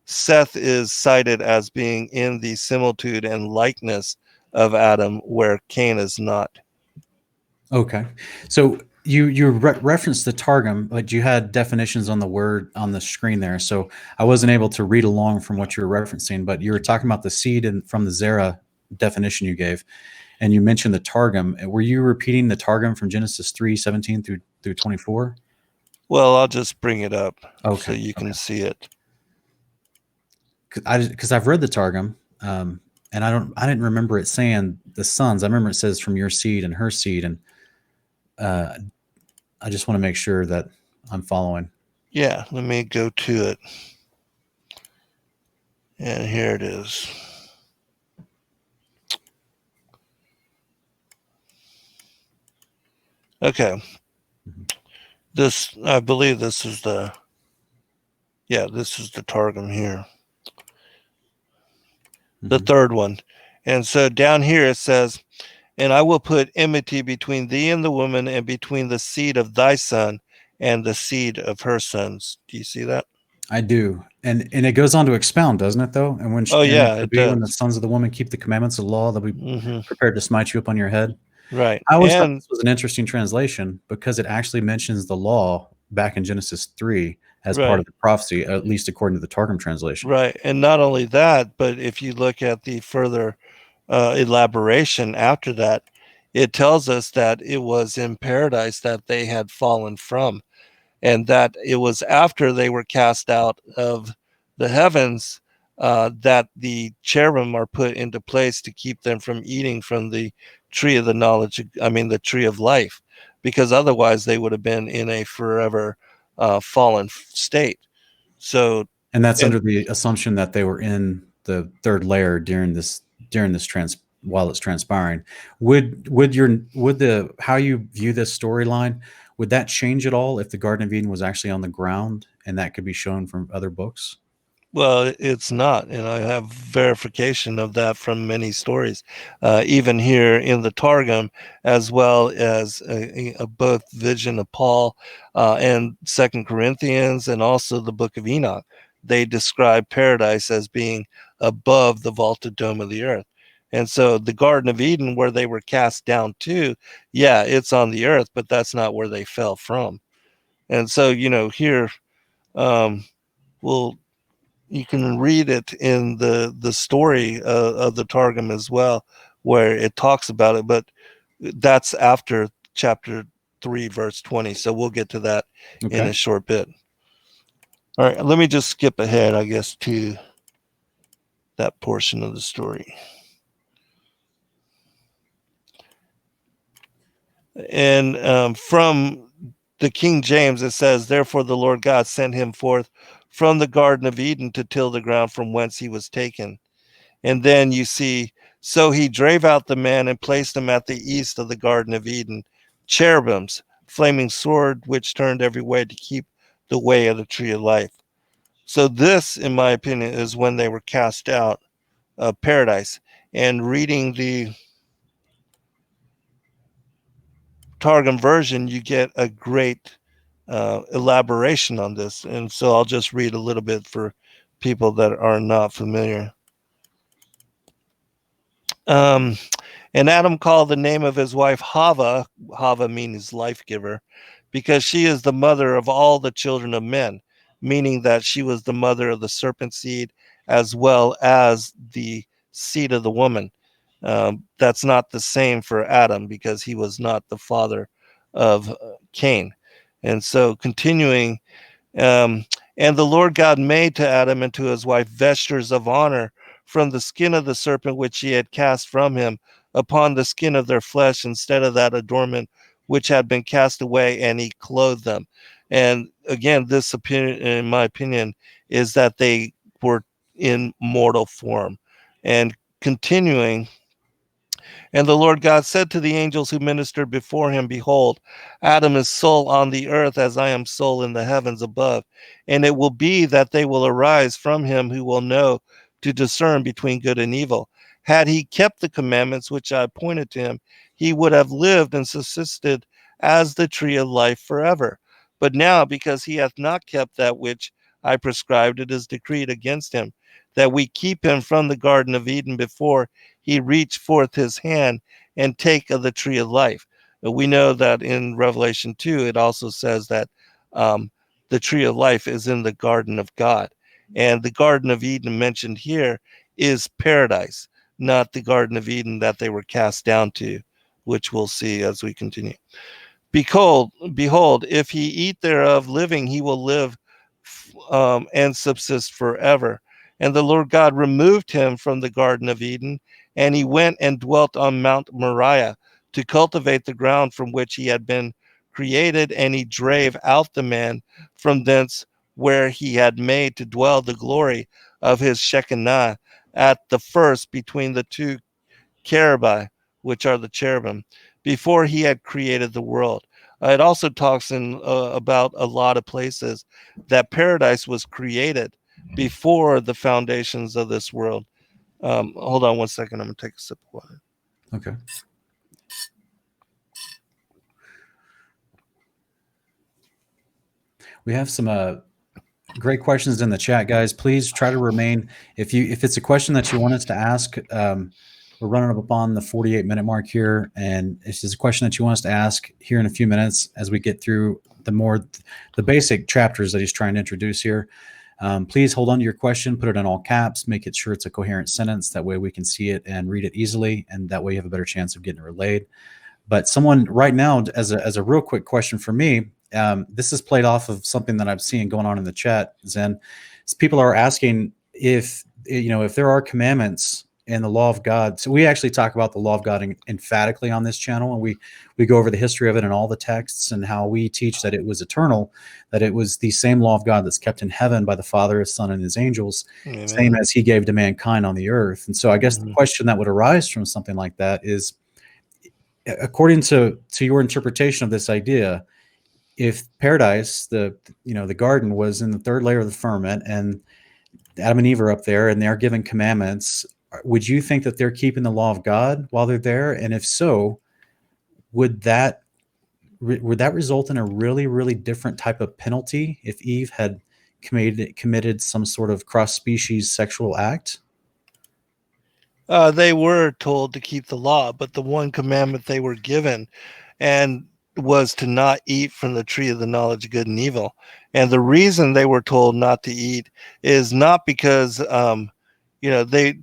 Seth is cited as being in the similitude and likeness of Adam, where Cain is not. Okay. So you referenced the Targum, but you had definitions on the word on the screen there. So I wasn't able to read along from what you were referencing, but you were talking about the seed and from the Zerah definition you gave, and you mentioned the Targum. Were you repeating the Targum from Genesis 3:17 through 24? Well, I'll just bring it up so you can see it. Because I've read the Targum, and I didn't remember it saying the sons. I remember it says from your seed and her seed, and I just want to make sure that I'm following. Yeah, let me go to it. And here it is. Okay. This, I believe this is the Targum here. The third one. And so down here it says, and I will put enmity between thee and the woman, and between the seed of thy son and the seed of her sons. Do you see that? I do. And it goes on to expound, doesn't it, though? And when it does. When the sons of the woman keep the commandments of the law, they'll be prepared to smite you upon your head. Right. I always thought this was an interesting translation because it actually mentions the law back in Genesis 3 as part of the prophecy, at least according to the Targum translation. Right. And not only that, but if you look at the further elaboration after that, it tells us that it was in paradise that they had fallen from, and that it was after they were cast out of the heavens that the cherubim are put into place to keep them from eating from the tree of the tree of life, because otherwise they would have been in a forever fallen state. So, and that's under the assumption that they were in the third layer during this while it's transpiring. Would the how you view this storyline, would that change at all if the Garden of Eden was actually on the ground and that could be shown from other books? Well, it's not, and I have verification of that from many stories, even here in the Targum, as well as both Vision of Paul and Second Corinthians, and also the Book of Enoch. They describe paradise as being above the vaulted dome of the earth. And so the Garden of Eden, where they were cast down to, it's on the earth, but that's not where they fell from. And so, here, well, you can read it in the story of the Targum as well, where it talks about it, but that's after chapter 3, verse 20. So we'll get to that in a short bit. All right, let me just skip ahead, I guess, to that portion of the story. And from the King James, it says, "Therefore the Lord God sent him forth from the Garden of Eden to till the ground from whence he was taken." And then you see, "So he drave out the man and placed him at the east of the Garden of Eden, cherubims, flaming sword, which turned every way to keep the way of the tree of life." So this, in my opinion, is when they were cast out of paradise. And reading the Targum version, you get a great elaboration on this. And so I'll just read a little bit for people that are not familiar. And Adam called the name of his wife Hava. Hava means life giver, because she is the mother of all the children of men, meaning that she was the mother of the serpent seed as well as the seed of the woman. That's not the same for Adam, because he was not the father of Cain. And so continuing, and the Lord God made to Adam and to his wife vestures of honor from the skin of the serpent which he had cast from him upon the skin of their flesh, instead of that adornment which had been cast away, and he clothed them. And again, this opinion, in my opinion, is that they were in mortal form. And continuing, "And the Lord God said to the angels who ministered before him, Behold, Adam is soul on the earth, as I am soul in the heavens above. And it will be that they will arise from him who will know to discern between good and evil. Had he kept the commandments which I appointed to him, he would have lived and subsisted as the tree of life forever. But now, because he hath not kept that which I prescribed, it is decreed against him, that we keep him from the Garden of Eden before he reached forth his hand and take of the tree of life." We know that in Revelation 2, it also says that the tree of life is in the garden of God. And the Garden of Eden mentioned here is paradise, not the Garden of Eden that they were cast down to, which we'll see as we continue. Behold, if he eat thereof living, he will live and subsist forever. And the Lord God removed him from the Garden of Eden, and he went and dwelt on Mount Moriah to cultivate the ground from which he had been created, and he drave out the man from thence where he had made to dwell the glory of his Shekinah at the first between the two cherubi, which are the cherubim, before he had created the world. It also talks in about a lot of places that paradise was created before the foundations of this world. Hold on one second. I'm going to take a sip of water. Okay. We have some great questions in the chat, guys. Please try to remain. If it's a question that you want us to ask, we're running up on the 48-minute mark here, and if it's a question that you want us to ask here in a few minutes as we get through the basic chapters that he's trying to introduce here, please hold on to your question, put it in all caps, make it sure it's a coherent sentence. That way we can see it and read it easily, and that way you have a better chance of getting it relayed. But someone right now, as a real quick question for me, this is played off of something that I'm seeing going on in the chat, Zen. People are asking if there are commandments in the law of God. So we actually talk about the law of God emphatically on this channel, and we go over the history of it and all the texts and how we teach that it was eternal, that it was the same law of God that's kept in heaven by the Father, His Son, and His angels, Amen. Same as He gave to mankind on the earth. And so I guess the question that would arise from something like that is, according to your interpretation of this idea, if paradise, the garden, was in the third layer of the firmament, and Adam and Eve are up there and they're given commandments, would you think that they're keeping the law of God while they're there? And if so, would that result in a really, really different type of penalty if Eve had committed some sort of cross-species sexual act? They were told to keep the law, but the one commandment they were given, and was to not eat from the tree of the knowledge of good and evil. And the reason they were told not to eat is not because they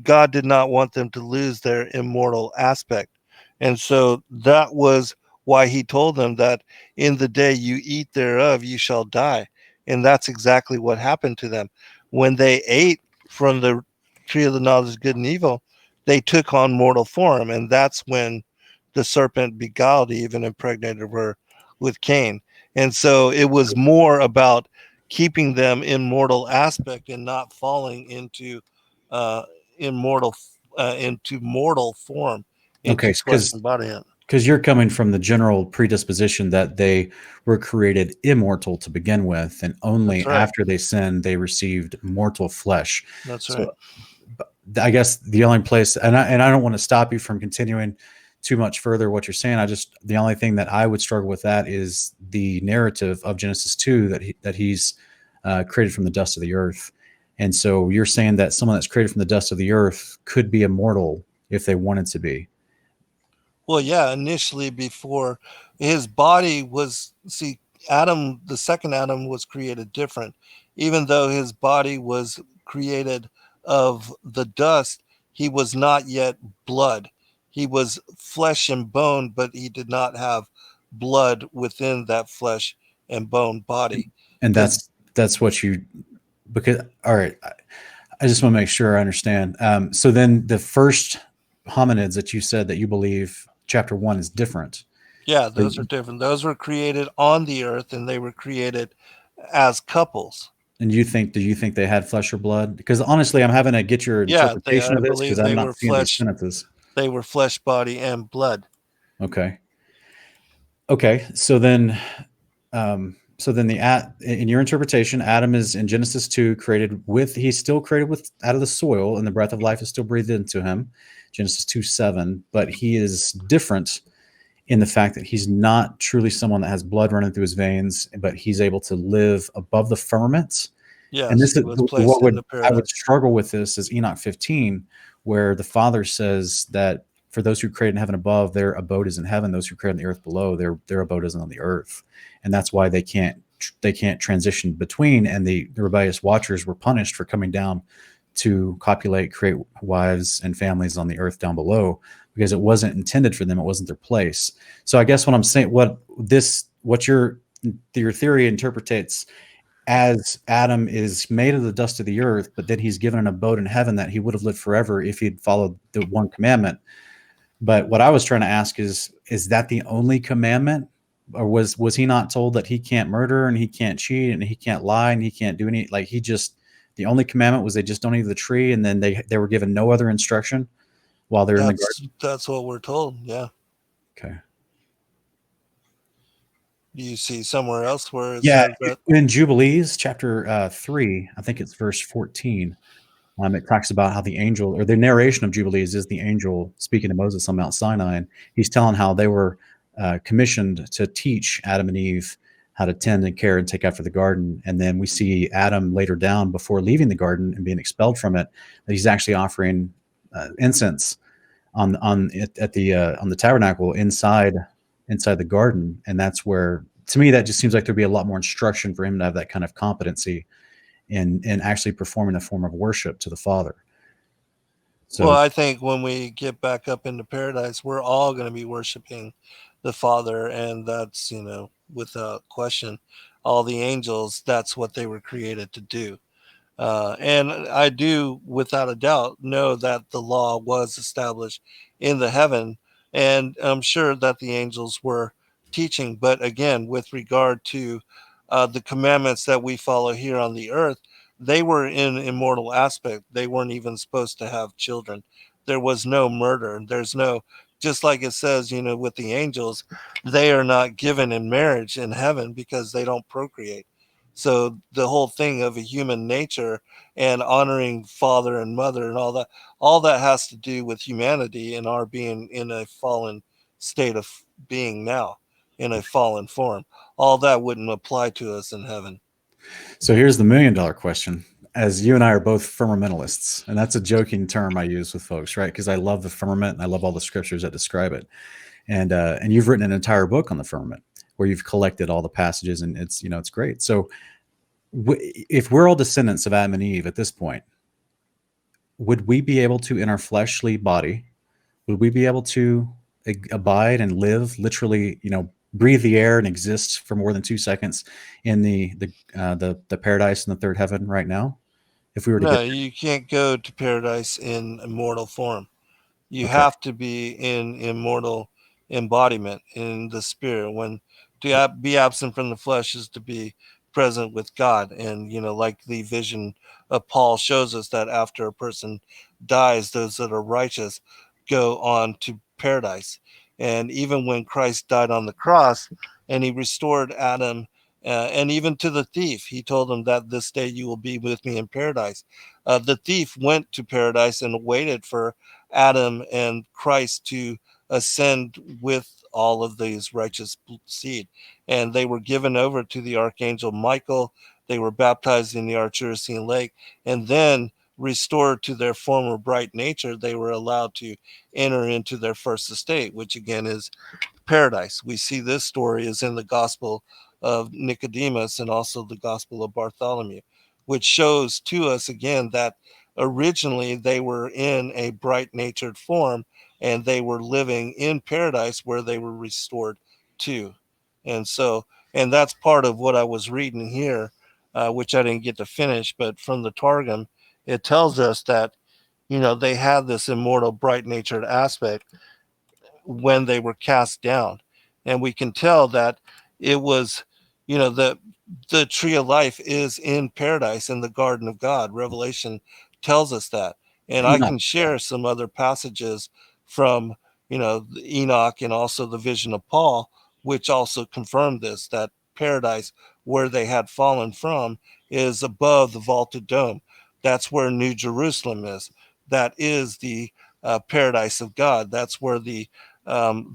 God did not want them to lose their immortal aspect. And so that was why he told them that in the day you eat thereof you shall die. And that's exactly what happened to them. When they ate from the tree of the knowledge of good and evil, they took on mortal form, and that's when the serpent beguiled Eve and impregnated her with Cain. And so it was more about keeping them in mortal aspect and not falling into uh, immortal into mortal form, Okay, into flesh and body. because you're coming from the general predisposition that they were created immortal to begin with, and only That's right. after they sinned they received mortal flesh. That's So right. I guess the only place, and I don't want to stop you from continuing too much further what you're saying. The only thing that I would struggle with that is the narrative of Genesis 2 that he's created from the dust of the earth. And so you're saying that someone that's created from the dust of the earth could be immortal if they wanted to be. Well, yeah, initially before his body was, see, Adam, the second Adam was created different. Even though his body was created of the dust, he was not yet blood. He was flesh and bone, but he did not have blood within that flesh and bone body. And that's what you, because, all right, I just want to make sure I understand. So then the first hominids that you said that you believe chapter 1 is different. Yeah, those are different. Those were created on the earth, and they were created as couples. And do you think they had flesh or blood? Because honestly, I'm having to get your interpretation of this because I'm not seeing these sentences. They were flesh, body, and blood. Okay. So then, in your interpretation, Adam is in Genesis 2 he's still created with out of the soil, and the breath of life is still breathed into him. Genesis 2:7, but he is different in the fact that he's not truly someone that has blood running through his veins, but he's able to live above the firmament. Yes, and this is what I would struggle with this is Enoch 15, where the Father says that for those who create in heaven above, their abode is in heaven. Those who create on the earth below, their abode isn't on the earth, and that's why they can't transition between. And the rebellious watchers were punished for coming down to copulate, create wives and families on the earth down below, because it wasn't intended for them. It wasn't their place. So I guess what I'm saying, what your theory interprets as Adam is made of the dust of the earth, but then he's given an abode in heaven that he would have lived forever if he'd followed the one commandment. But what I was trying to ask is that the only commandment, or was he not told that he can't murder and he can't cheat and he can't lie and he can't do any, like, the only commandment was they just don't eat the tree, and then they were given no other instruction while they're in the garden? That's what we're told. Yeah. Okay. Do you see somewhere else where it Yeah, says that? in Jubilees chapter 3, I think it's verse 14. It talks about how the angel, or the narration of Jubilees is the angel speaking to Moses on Mount Sinai, and he's telling how they were commissioned to teach Adam and Eve how to tend and care and take after the garden. And then we see Adam later down, before leaving the garden and being expelled from it, that he's actually offering incense on the tabernacle inside the garden. And that's where, to me, that just seems like there'd be a lot more instruction for him to have that kind of competency in actually performing a form of worship to the Father. So, well, I think when we get back up into paradise, we're all going to be worshiping the Father, and that's, without question, all the angels, that's what they were created to do. And I do, without a doubt, know that the law was established in the heaven, and I'm sure that the angels were teaching. But again, with regard to the commandments that we follow here on the earth, they were in immortal aspect. They weren't even supposed to have children. There was no murder. There's no, just like it says, with the angels, they are not given in marriage in heaven because they don't procreate. So the whole thing of a human nature and honoring father and mother and all that has to do with humanity and our being in a fallen state of being now, in a fallen form. All that wouldn't apply to us in heaven. So here's the $1 million question. As you and I are both firmamentalists, and that's a joking term I use with folks, right? Because I love the firmament and I love all the scriptures that describe it. and you've written an entire book on the firmament where you've collected all the passages, and it's great. So if we're all descendants of Adam and Eve at this point, would we be able to, in our fleshly body, would we be able to abide and live, literally, breathe the air and exist for more than 2 seconds in the paradise in the third heaven right now, if we were to No, get you can't go to paradise in immortal form. You okay? have to be in immortal embodiment in the spirit. When be absent from the flesh is to be present with God. And, like the vision of Paul shows us, that after a person dies, those that are righteous go on to paradise. And even when Christ died on the cross and he restored Adam, and even to the thief, he told him that this day you will be with me in paradise. The thief went to paradise and waited for Adam and Christ to ascend with all of these righteous seed. And they were given over to the archangel Michael. They were baptized in the Archursian lake, and then restored to their former bright nature, they were allowed to enter into their first estate, which again is paradise. We see this story is in the Gospel of Nicodemus and also the Gospel of Bartholomew, which shows to us again that originally they were in a bright natured form and they were living in paradise where they were restored to. And so, and that's part of what I was reading here, which I didn't get to finish, but from the Targum, it tells us that, they had this immortal, bright natured aspect when they were cast down. And we can tell that it was, the tree of life is in paradise in the garden of God. Revelation tells us that. And I No. can share some other passages from, Enoch and also the vision of Paul, which also confirm this, that paradise where they had fallen from is above the vaulted dome. That's where New Jerusalem is. That is the paradise of God. That's where the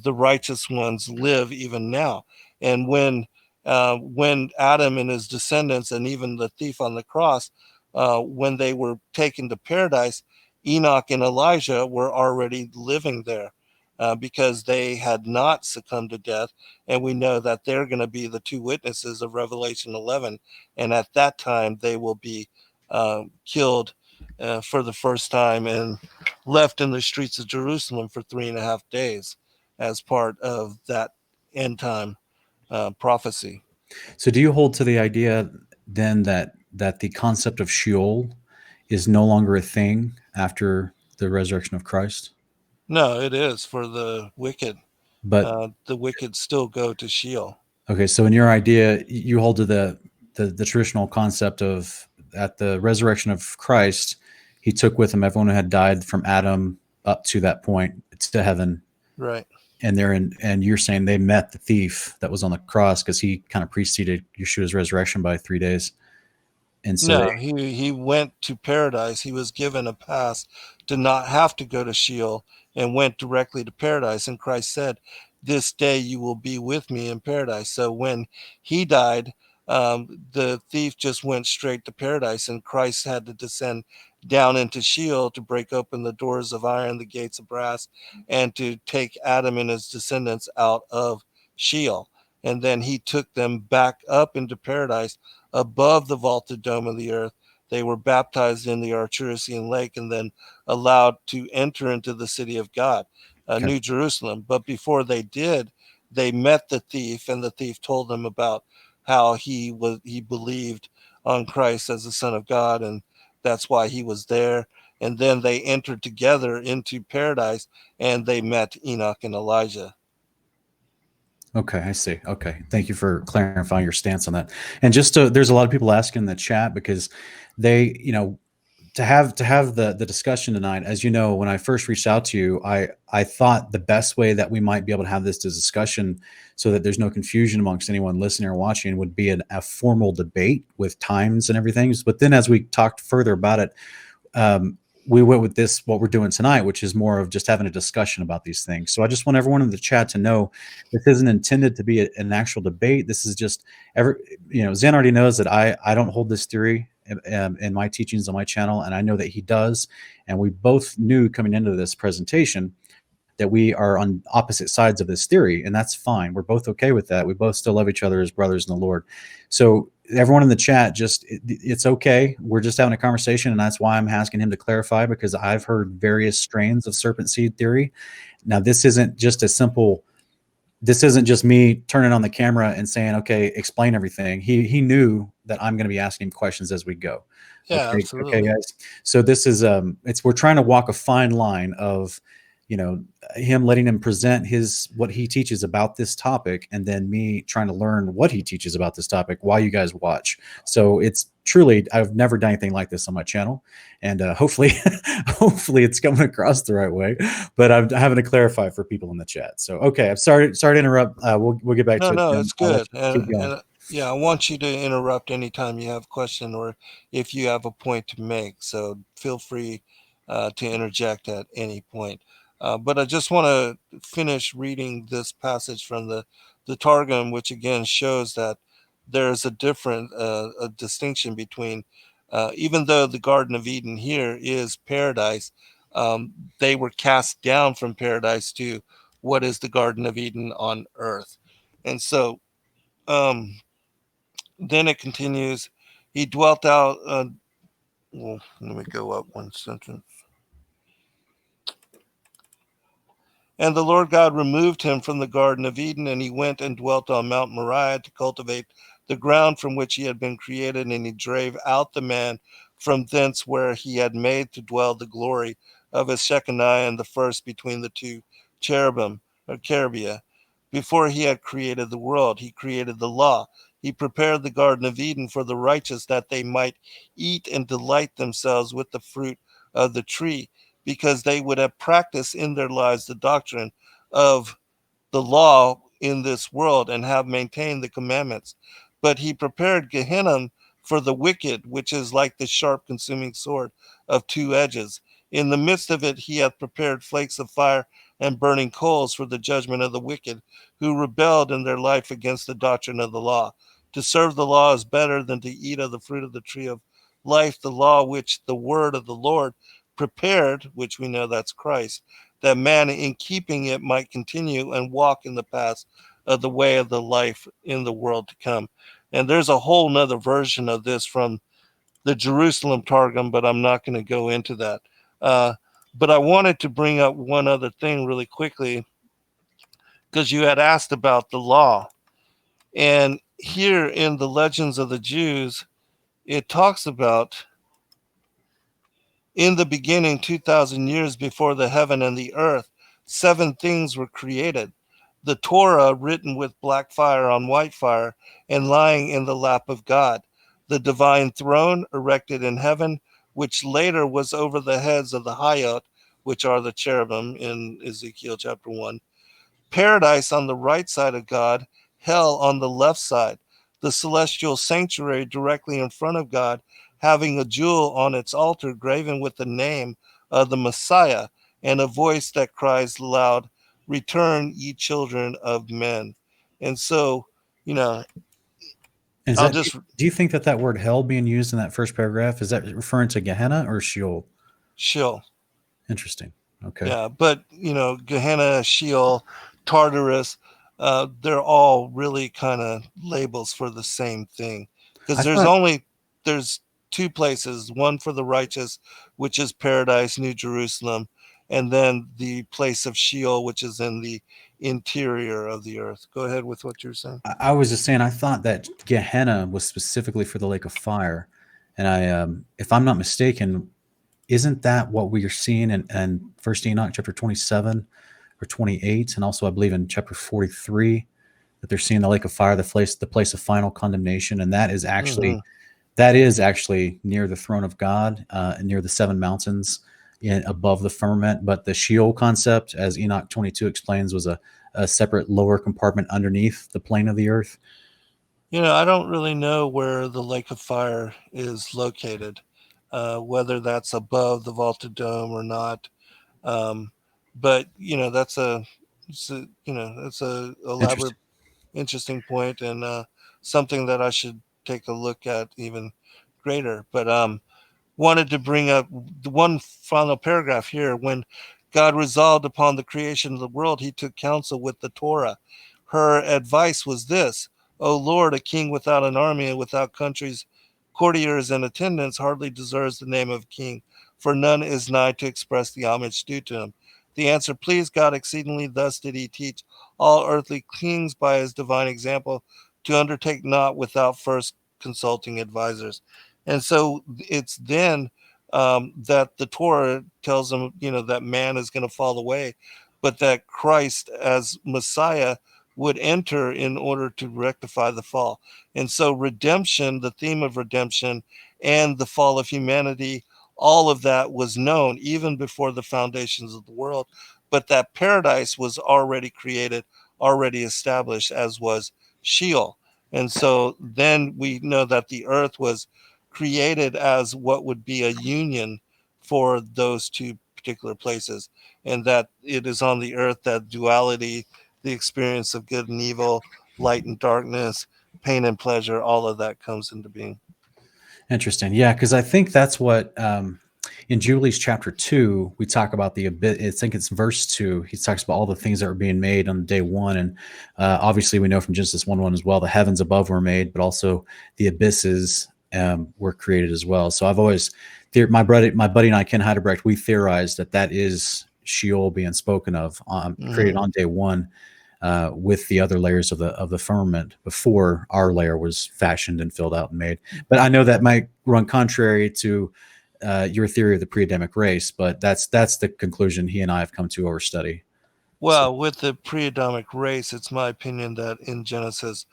righteous ones live even now. And when Adam and his descendants, and even the thief on the cross, when they were taken to paradise, Enoch and Elijah were already living there, because they had not succumbed to death. And we know that they're going to be the two witnesses of Revelation 11. And at that time, they will be killed for the first time and left in the streets of Jerusalem for 3.5 days as part of that end time prophecy. So do you hold to the idea then that the concept of Sheol is no longer a thing after the resurrection of Christ? No, it is for the wicked. But The wicked still go to Sheol. okay, so in your idea, you hold to the traditional concept of, at the resurrection of Christ, he took with him everyone who had died from Adam up to that point to heaven. Right. And and you're saying they met the thief that was on the cross because he kind of preceded Yeshua's resurrection by 3 days. And so No, he went to paradise. He was given a pass to not have to go to Sheol and went directly to paradise. And Christ said, "This day you will be with me in paradise." So when he died, the thief just went straight to paradise, and Christ had to descend down into Sheol to break open the doors of iron, the gates of brass, and to take Adam and his descendants out of Sheol. And then he took them back up into paradise above the vaulted dome of the earth. They were baptized in the Archursian lake and then allowed to enter into the city of God, okay. New Jerusalem. But before they did, they met the thief, and the thief told them about how he believed on Christ as the Son of God, and that's why he was there. And then they entered together into paradise, and they met Enoch and Elijah. Okay, I see. Okay, thank you for clarifying your stance on that. And just there's a lot of people asking in the chat because they, to have the discussion tonight. As you know, when I first reached out to you, I thought the best way that we might be able to have this discussion, so that there's no confusion amongst anyone listening or watching, would be a formal debate with times and everything. But then, as we talked further about it, we went with this, what we're doing tonight, which is more of just having a discussion about these things. So I just want everyone in the chat to know this isn't intended to be an actual debate. This is just Zen already knows that I don't hold this theory in my teachings on my channel, and I know that he does. And we both knew coming into this presentation that we are on opposite sides of this theory, and that's fine. We're both okay with that. We both still love each other as brothers in the Lord. So everyone in the chat, it's okay. We're just having a conversation, and that's why I'm asking him to clarify, because I've heard various strains of serpent seed theory. Now, this isn't just me turning on the camera and saying, okay, explain everything. He knew that I'm going to be asking him questions as we go. Yeah, Okay, absolutely. okay, guys. So this is we're trying to walk a fine line of, him letting him present what he teaches about this topic, and then me trying to learn what he teaches about this topic while you guys watch. So it's truly, I've never done anything like this on my channel, and hopefully it's coming across the right way. But I'm having to clarify for people in the chat. So okay, I'm sorry to interrupt. We'll get back to it. No, Jim. it's I'll let good. you keep going. And yeah, I want you to interrupt anytime you have a question or if you have a point to make. So feel free to interject at any point. But I just want to finish reading this passage from the Targum, which again shows that there's a distinction between, even though the Garden of Eden here is paradise, they were cast down from paradise to what is the Garden of Eden on earth. And so then it continues. He dwelt out. Well, let me go up one sentence. And the Lord God removed him from the Garden of Eden, and he went and dwelt on Mount Moriah to cultivate the ground from which he had been created. And he drave out the man from thence where he had made to dwell the glory of his Shekinah and the first between the two cherubim or cherubia. Before he had created the world, he created the law. He prepared the Garden of Eden for the righteous, that they might eat and delight themselves with the fruit of the tree, because they would have practiced in their lives the doctrine of the law in this world and have maintained the commandments. But he prepared Gehenna for the wicked, which is like the sharp consuming sword of two edges. In the midst of it, he hath prepared flakes of fire and burning coals for the judgment of the wicked, who rebelled in their life against the doctrine of the law. To serve the law is better than to eat of the fruit of the tree of life, the law which the word of the Lord prepared, which we know that's Christ, that man in keeping it might continue and walk in the paths of the way of the life in the world to come. And there's a whole nother version of this from the Jerusalem Targum, but I'm not going to go into that. But I wanted to bring up one other thing really quickly, because you had asked about the law. And here in the Legends of the Jews, it talks about, in the beginning, 2,000 years before the heaven and the earth, 7 things were created. The Torah written with black fire on white fire and lying in the lap of God. The divine throne erected in heaven, which later was over the heads of the Hayot, which are the cherubim in Ezekiel chapter 1. Paradise on the right side of God, hell on the left side. The celestial sanctuary directly in front of God, having a jewel on its altar graven with the name of the Messiah, and a voice that cries loud, "Return, ye children of men." And so, you know, I'll just Do you think that word hell being used in that first paragraph, is that referring to Gehenna or Sheol? Sheol. Interesting. Okay. Yeah, but Gehenna, Sheol, Tartarus, they're all really kind of labels for the same thing, because there's 2 places, one for the righteous, which is paradise, New Jerusalem, and then the place of Sheol, which is in the interior of the earth. Go ahead with what you're saying. I was just saying, I thought that Gehenna was specifically for the lake of fire, and if I'm not mistaken, isn't that what we are seeing in First Enoch chapter 27 or 28, and also I believe in chapter 43 that they're seeing the lake of fire, the place of final condemnation, and that is actually near the throne of God, near the 7 mountains above the firmament. But the Sheol concept, as Enoch 22 explains, was a separate lower compartment underneath the plane of the earth. I don't really know where the lake of fire is located, whether that's above the vaulted dome or not. But that's a elaborate, interesting point, and something that I should take a look at even greater. But wanted to bring up the one final paragraph here. When God resolved upon the creation of the world. He took counsel with the Torah. Her advice was this: O Lord, a king without an army and without countries, courtiers, and attendants hardly deserves the name of king, for none is nigh to express the homage due to him. The answer pleased God exceedingly. Thus did he teach all earthly kings by his divine example to undertake naught without first consulting advisors. And so it's then that the Torah tells them, that man is going to fall away, but that Christ as Messiah would enter in order to rectify the fall. And so redemption, the theme of redemption and the fall of humanity, all of that was known even before the foundations of the world, but that paradise was already created, already established, as was Sheol. And so then we know that the earth was created as what would be a union for those two particular places, and that it is on the earth that duality, the experience of good and evil, light and darkness, pain and pleasure, all of that comes into being. Interesting. Yeah, because I think that's what in Julie's chapter 2, we talk about the abyss. I think it's verse 2. He talks about all the things that were being made on day 1. And obviously, we know from Genesis 1:1 as well, the heavens above were made, but also the abysses were created as well. So I've always, my buddy and I, Ken Heidebrecht, we theorized that is Sheol being spoken of, created on day 1. With the other layers of the firmament before our layer was fashioned and filled out and made. But I know that might run contrary to your theory of the pre-Adamic race, but that's the conclusion he and I have come to over study. Well, with the pre-Adamic race, it's my opinion that in Genesis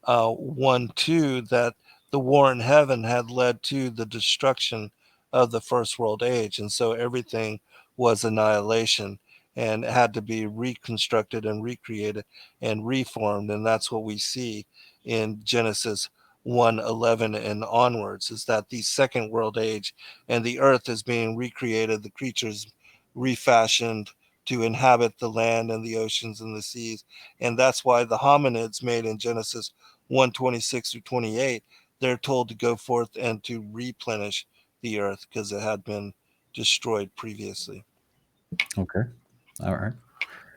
1:2, that the war in heaven had led to the destruction of the first world age. And so everything was annihilation and had to be reconstructed and recreated and reformed. And that's what we see in Genesis 1:11 and onwards, is that the second world age and the earth is being recreated, the creatures refashioned to inhabit the land and the oceans and the seas. And that's why the hominids made in Genesis 1:26 through 28, they're told to go forth and to replenish the earth because it had been destroyed previously. Okay. All right.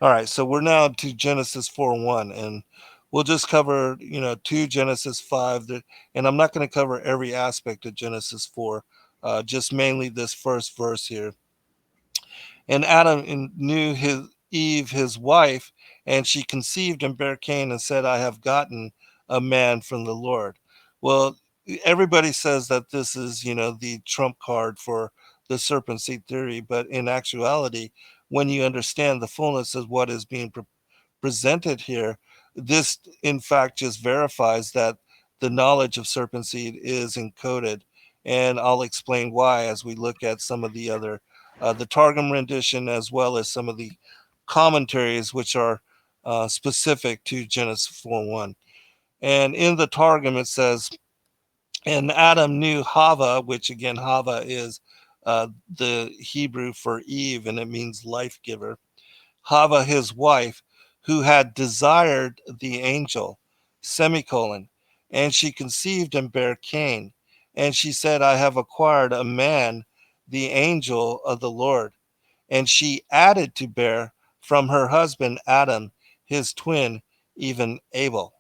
All right, so we're now to Genesis 4:1, and we'll just cover, 2 Genesis 5, and I'm not going to cover every aspect of Genesis 4, just mainly this first verse here. And Adam knew Eve, his wife, and she conceived and bare Cain and said, I have gotten a man from the Lord. Well, everybody says that this is, the trump card for the serpent seed theory. But in actuality, when you understand the fullness of what is being presented here, this in fact just verifies that the knowledge of serpent seed is encoded. And I'll explain why as we look at some of the other, the Targum rendition, as well as some of the commentaries which are specific to Genesis 4:1. And in the Targum it says, and Adam knew Hava, which again, Hava is the Hebrew for Eve, and it means life giver. Hava, his wife, who had desired the angel, semicolon, and she conceived and bare Cain. And she said, I have acquired a man, the angel of the Lord. And she added to bear from her husband Adam, his twin, even Abel.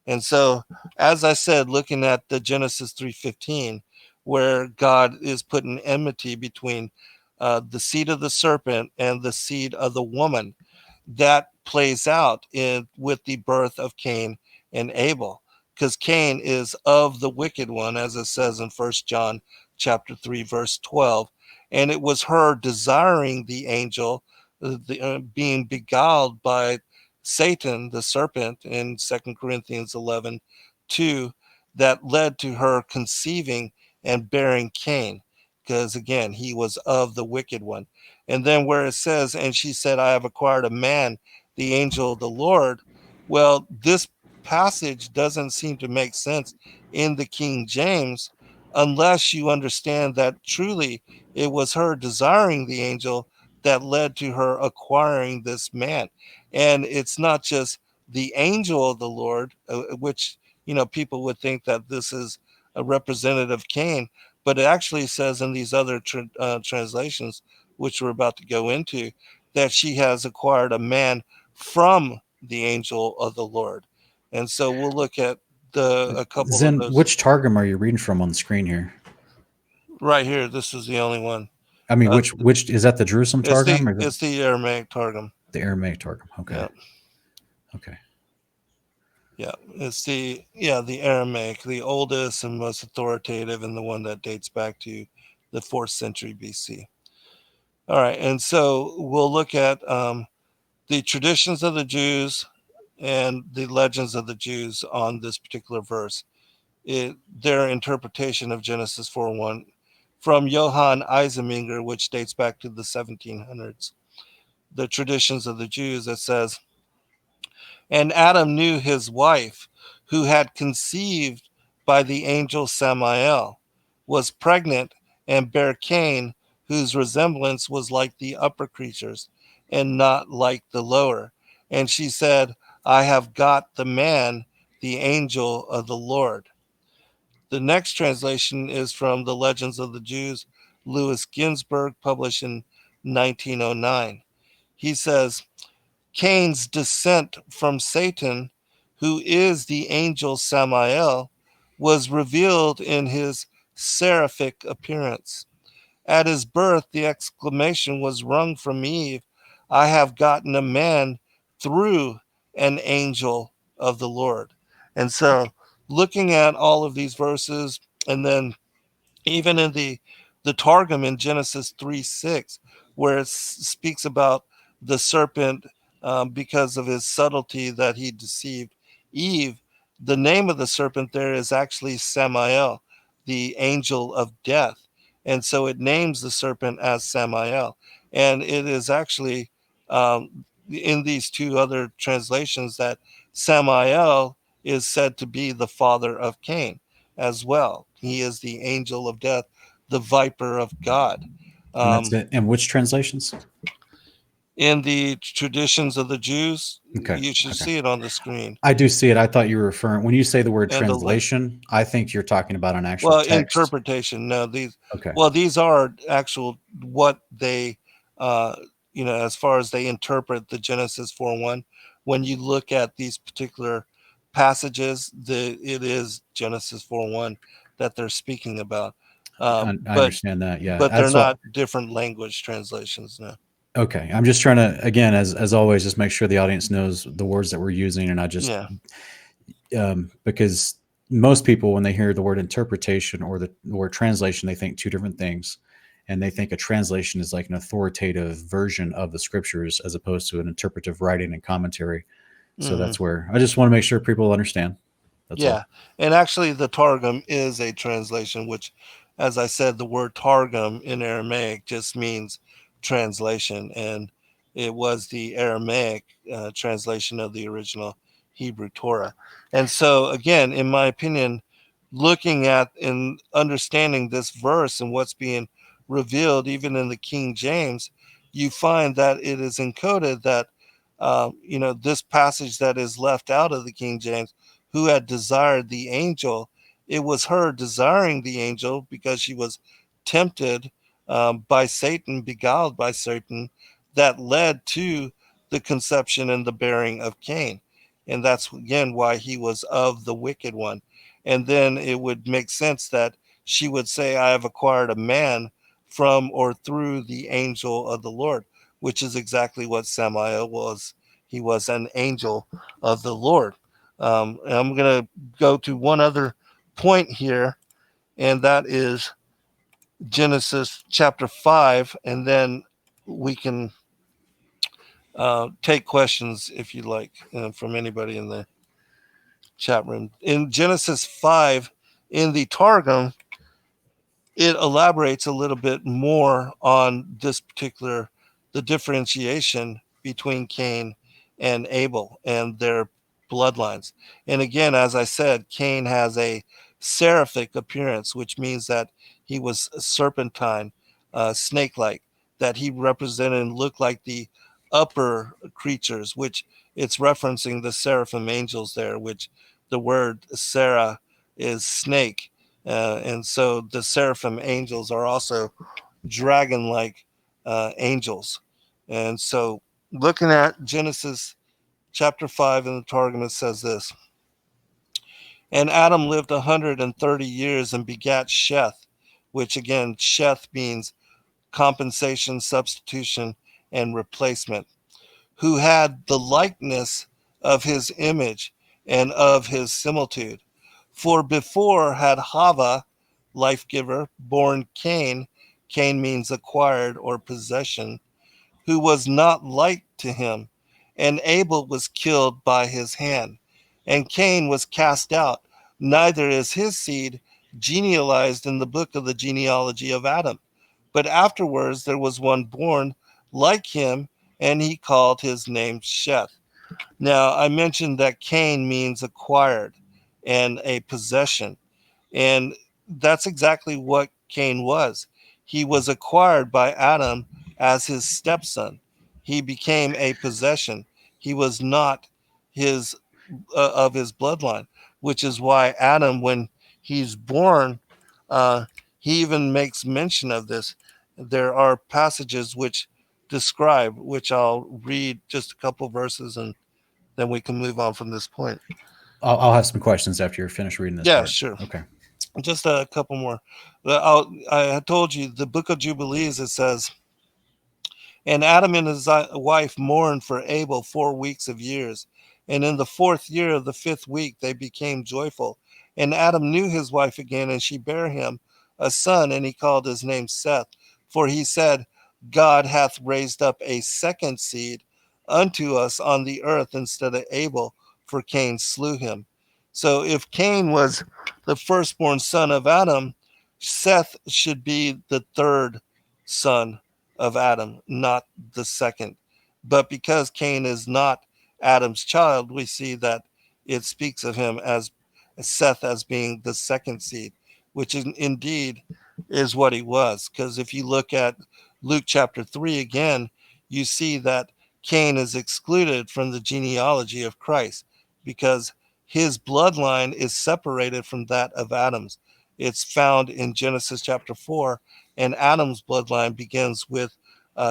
And so, as I said, looking at the Genesis 3:15, where God is putting enmity between the seed of the serpent and the seed of the woman, that plays out with the birth of Cain and Abel, because Cain is of the wicked one, as it says in 1 John chapter 3, verse 12. And it was her desiring the angel, being beguiled by Satan, the serpent, in 2 Corinthians 11:2, that led to her conceiving and bearing Cain, because again, he was of the wicked one. And then where it says, and she said, I have acquired a man, the angel of the Lord. Well, this passage doesn't seem to make sense in the King James unless you understand that truly it was her desiring the angel that led to her acquiring this man. And it's not just the angel of the Lord, which, people would think that this is a representative of Cain, but it actually says in these other translations, which we're about to go into, that she has acquired a man from the angel of the Lord. And so we'll look at a couple of Zen, those which Targum are you reading from on the screen here? right here. This is the only one. I mean, which is that the Jerusalem Targum or It's the Aramaic Targum. the Aramaic Targum? Okay. Yeah. Okay. Yeah, it's the Aramaic, the oldest and most authoritative, and the one that dates back to the 4th century BC. All right, and so we'll look at the traditions of the Jews and the legends of the Jews on this particular verse. Their interpretation of Genesis 4:1 from Johann Eiseminger, which dates back to the 1700s. The traditions of the Jews, that says, and Adam knew his wife, who had conceived by the angel Samael, was pregnant, and bare Cain, whose resemblance was like the upper creatures, and not like the lower. And she said, I have got the man, the angel of the Lord. The next translation is from the Legends of the Jews, Louis Ginsburg, published in 1909. He says, Cain's descent from Satan, who is the angel Samael, was revealed in his seraphic appearance. At his birth, the exclamation was wrung from Eve, I have gotten a man through an angel of the Lord. And so, looking at all of these verses, and then even in the Targum in Genesis 3:6, where it speaks about the serpent because of his subtlety that he deceived Eve. The name of the serpent there is actually Samael, the angel of death. And so it names the serpent as Samael. And it is actually in these two other translations that Samael is said to be the father of Cain as well. He is the angel of death, the viper of God. And that's it. And which translations? In the traditions of the Jews, Okay. you should Okay. see it on the screen. I do see it. I thought you were referring when you say the word And translation. I think you're talking about an actual text. interpretation. No, Okay. these are actual what they, as far as they interpret the Genesis 4:1. When you look at these particular passages, it is Genesis 4:1 that they're speaking about. I understand that. Yeah. But they're That's not different language translations. No. Okay. I'm just trying to, again, as always, just make sure the audience knows the words that we're using. And I just, because most people, when they hear the word interpretation or the word translation, they think two different things. And they think a translation is like an authoritative version of the scriptures as opposed to an interpretive writing and commentary. So that's where I just want to make sure people understand. That's all. And actually the Targum is a translation, which, as I said, the word Targum in Aramaic just means translation, and it was the Aramaic translation of the original Hebrew Torah. And so, again, in my opinion, looking at and understanding this verse and what's being revealed, even in the King James, you find that it is encoded that, this passage that is left out of the King James, who had desired the angel, it was her desiring the angel because she was tempted by Satan, beguiled by Satan, that led to the conception and the bearing of Cain. And that's, again, why he was of the wicked one. And then it would make sense that she would say, I have acquired a man from or through the angel of the Lord, which is exactly what Samael was. He was an angel of the Lord. And I'm going to go to one other point here, and that is Genesis chapter 5, and then we can take questions if you like from anybody in the chat room. In Genesis 5, in the Targum, it elaborates a little bit more on this particular, the differentiation between Cain and Abel and their bloodlines. And again, as I said, Cain has a seraphic appearance, which means that he was serpentine, snake-like, that he represented and looked like the upper creatures, which it's referencing the seraphim angels there, which the word Sarah is snake. And so the seraphim angels are also dragon-like angels. And so looking at Genesis chapter 5 in the Targum, it says this. And Adam lived 130 years and begat Sheth, which again, Sheth means compensation, substitution, and replacement, who had the likeness of his image and of his similitude. For before had Hava, life giver, born Cain. Cain means acquired or possession, who was not like to him. And Abel was killed by his hand. And Cain was cast out, neither is his seed genealized in the book of the genealogy of Adam. But afterwards there was one born like him, and he called his name Sheth. Now, I mentioned that Cain means acquired and a possession. And that's exactly what Cain was. He was acquired by Adam as his stepson. He became a possession. He was not his of his bloodline, which is why Adam, when he's born, uh, he even makes mention of this. There are passages which describe, which I'll read just a couple verses, and then we can move on from this point. I'll have some questions after you're finished reading this Yeah, part. sure. Okay. Just a couple more. I told you the book of Jubilees, it says, and Adam and his wife mourned for Abel 4 weeks of years. And in the 4th year of the 5th week, they became joyful. And Adam knew his wife again, and she bare him a son, and he called his name Seth. For he said, God hath raised up a second seed unto us on the earth instead of Abel, for Cain slew him. So if Cain was the firstborn son of Adam, Seth should be the third son of Adam, not the second. But because Cain is not Adam's child, we see that it speaks of him as Seth as being the second seed, which indeed is what he was. Because if you look at Luke chapter 3 again, you see that Cain is excluded from the genealogy of Christ because his bloodline is separated from that of Adam's. It's found in Genesis chapter 4, and Adam's bloodline begins with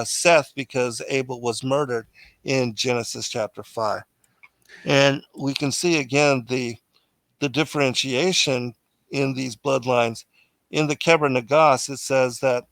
Seth because Abel was murdered in Genesis chapter 5. And we can see again the differentiation in these bloodlines. In the Keber Nagas, it says that,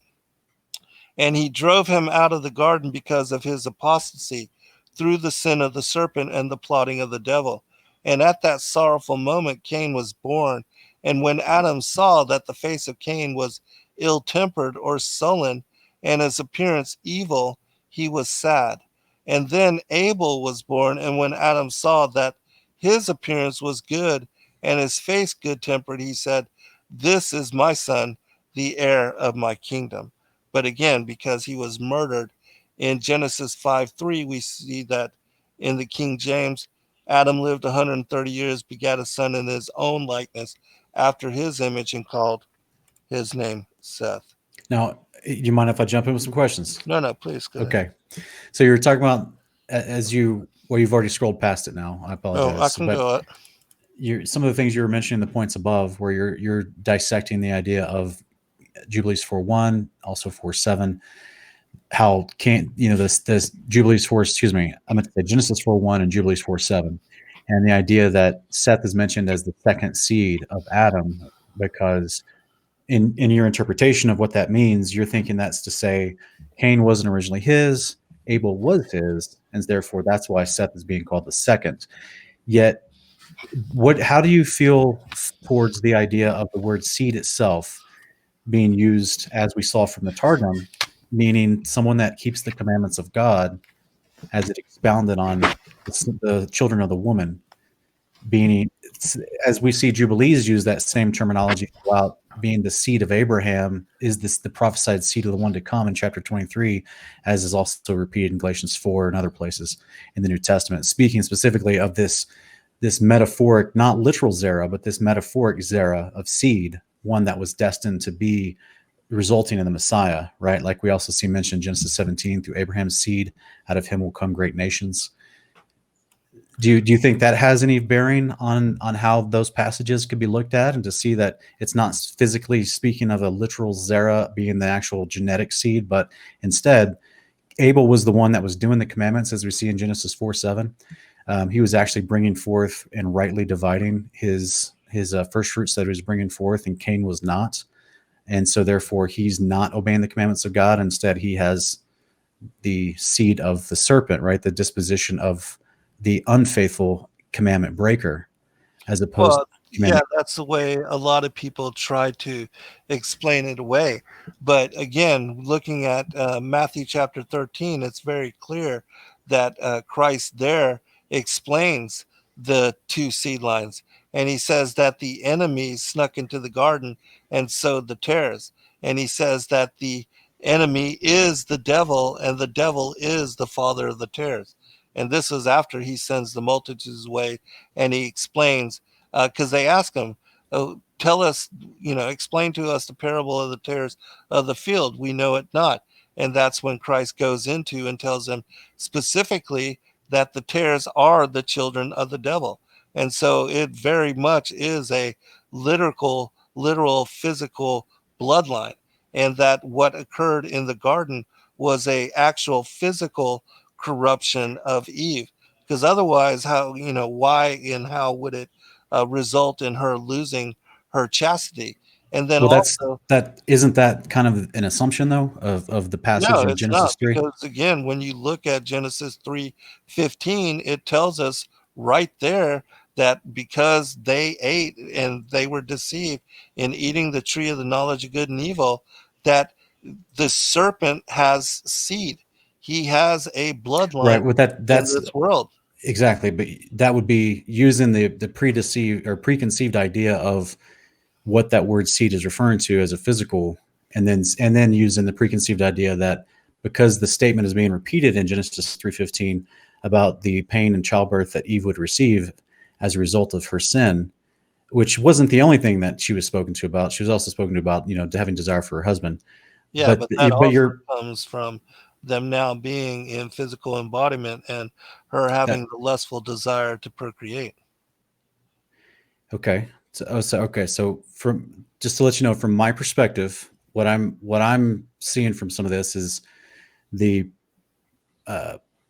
and he drove him out of the garden because of his apostasy, through the sin of the serpent and the plotting of the devil. And at that sorrowful moment, Cain was born. And when Adam saw that the face of Cain was ill-tempered or sullen, and his appearance evil, he was sad. And then Abel was born, and when Adam saw that his appearance was good, and his face good-tempered, he said, this is my son, the heir of my kingdom. But again, because he was murdered in Genesis 5:3, we see that in the King James, Adam lived 130 years, begat a son in his own likeness, after his image, and called his name Seth. Now, you mind if I jump in with some questions? No, please. Go ahead. Okay. So you were talking about you've already scrolled past it now. I apologize. No, I can go it. Some of the things you were mentioning, the points above, where you're dissecting the idea of Jubilees 4:1, also 4:7, how this Jubilees 4, I'm going to say Genesis 4:1 and Jubilees 4:7, and the idea that Seth is mentioned as the second seed of Adam, because in your interpretation of what that means, you're thinking that's to say Cain wasn't originally his, Abel was his, and therefore that's why Seth is being called the second. Yet, how do you feel towards the idea of the word seed itself being used, as we saw from the Targum, meaning someone that keeps the commandments of God, as it expounded on the children of the woman, being, as we see Jubilees use that same terminology about being the seed of Abraham, is this the prophesied seed of the one to come in chapter 23, as is also repeated in Galatians 4 and other places in the New Testament, speaking specifically of this metaphoric, not literal zera, but this metaphoric zera of seed, one that was destined to be resulting in the Messiah, right? Like we also see mentioned in Genesis 17, through Abraham's seed, out of him will come great nations. Do you think that has any bearing on how those passages could be looked at, and to see that it's not physically speaking of a literal zera being the actual genetic seed, but instead Abel was the one that was doing the commandments, as we see in Genesis 4:7. He was actually bringing forth and rightly dividing his first fruits that he was bringing forth, and Cain was not. And so therefore he's not obeying the commandments of God. Instead, he has the seed of the serpent, right? The disposition of the unfaithful commandment breaker, as opposed Well, to yeah, commandment. that's the way a lot of people try to explain it away. But again, looking at Matthew chapter 13, it's very clear that Christ there explains the two seed lines. And he says that the enemy snuck into the garden and sowed the tares. And he says that the enemy is the devil, and the devil is the father of the tares. And this is after he sends the multitudes away, and he explains, because they ask him, oh, tell us, explain to us the parable of the tares of the field. We know it not. And that's when Christ goes into and tells them specifically that the tares are the children of the devil. And so it very much is a literal physical bloodline. And that what occurred in the garden was a actual physical corruption of Eve. Because otherwise, why and how would it result in her losing her chastity? And then Well, also, that isn't that kind of an assumption though of the passage no, in it's not, Genesis 3? because again, when you look at Genesis 3:15, it tells us right there that because they ate and they were deceived in eating the tree of the knowledge of good and evil, that the serpent has seed. He has a bloodline Right. Well, in that's this world. exactly, but that would be using the predeceived or preconceived idea of what that word seed is referring to as a physical, and then using the preconceived idea that because the statement is being repeated in Genesis 3:15 about the pain and childbirth that Eve would receive as a result of her sin, which wasn't the only thing that she was spoken to about. She was also spoken to about, having desire for her husband. Yeah, but that But also you're comes from them now being in physical embodiment and her having that the lustful desire to procreate. okay. So from just to let you know, from my perspective, what I'm seeing from some of this is the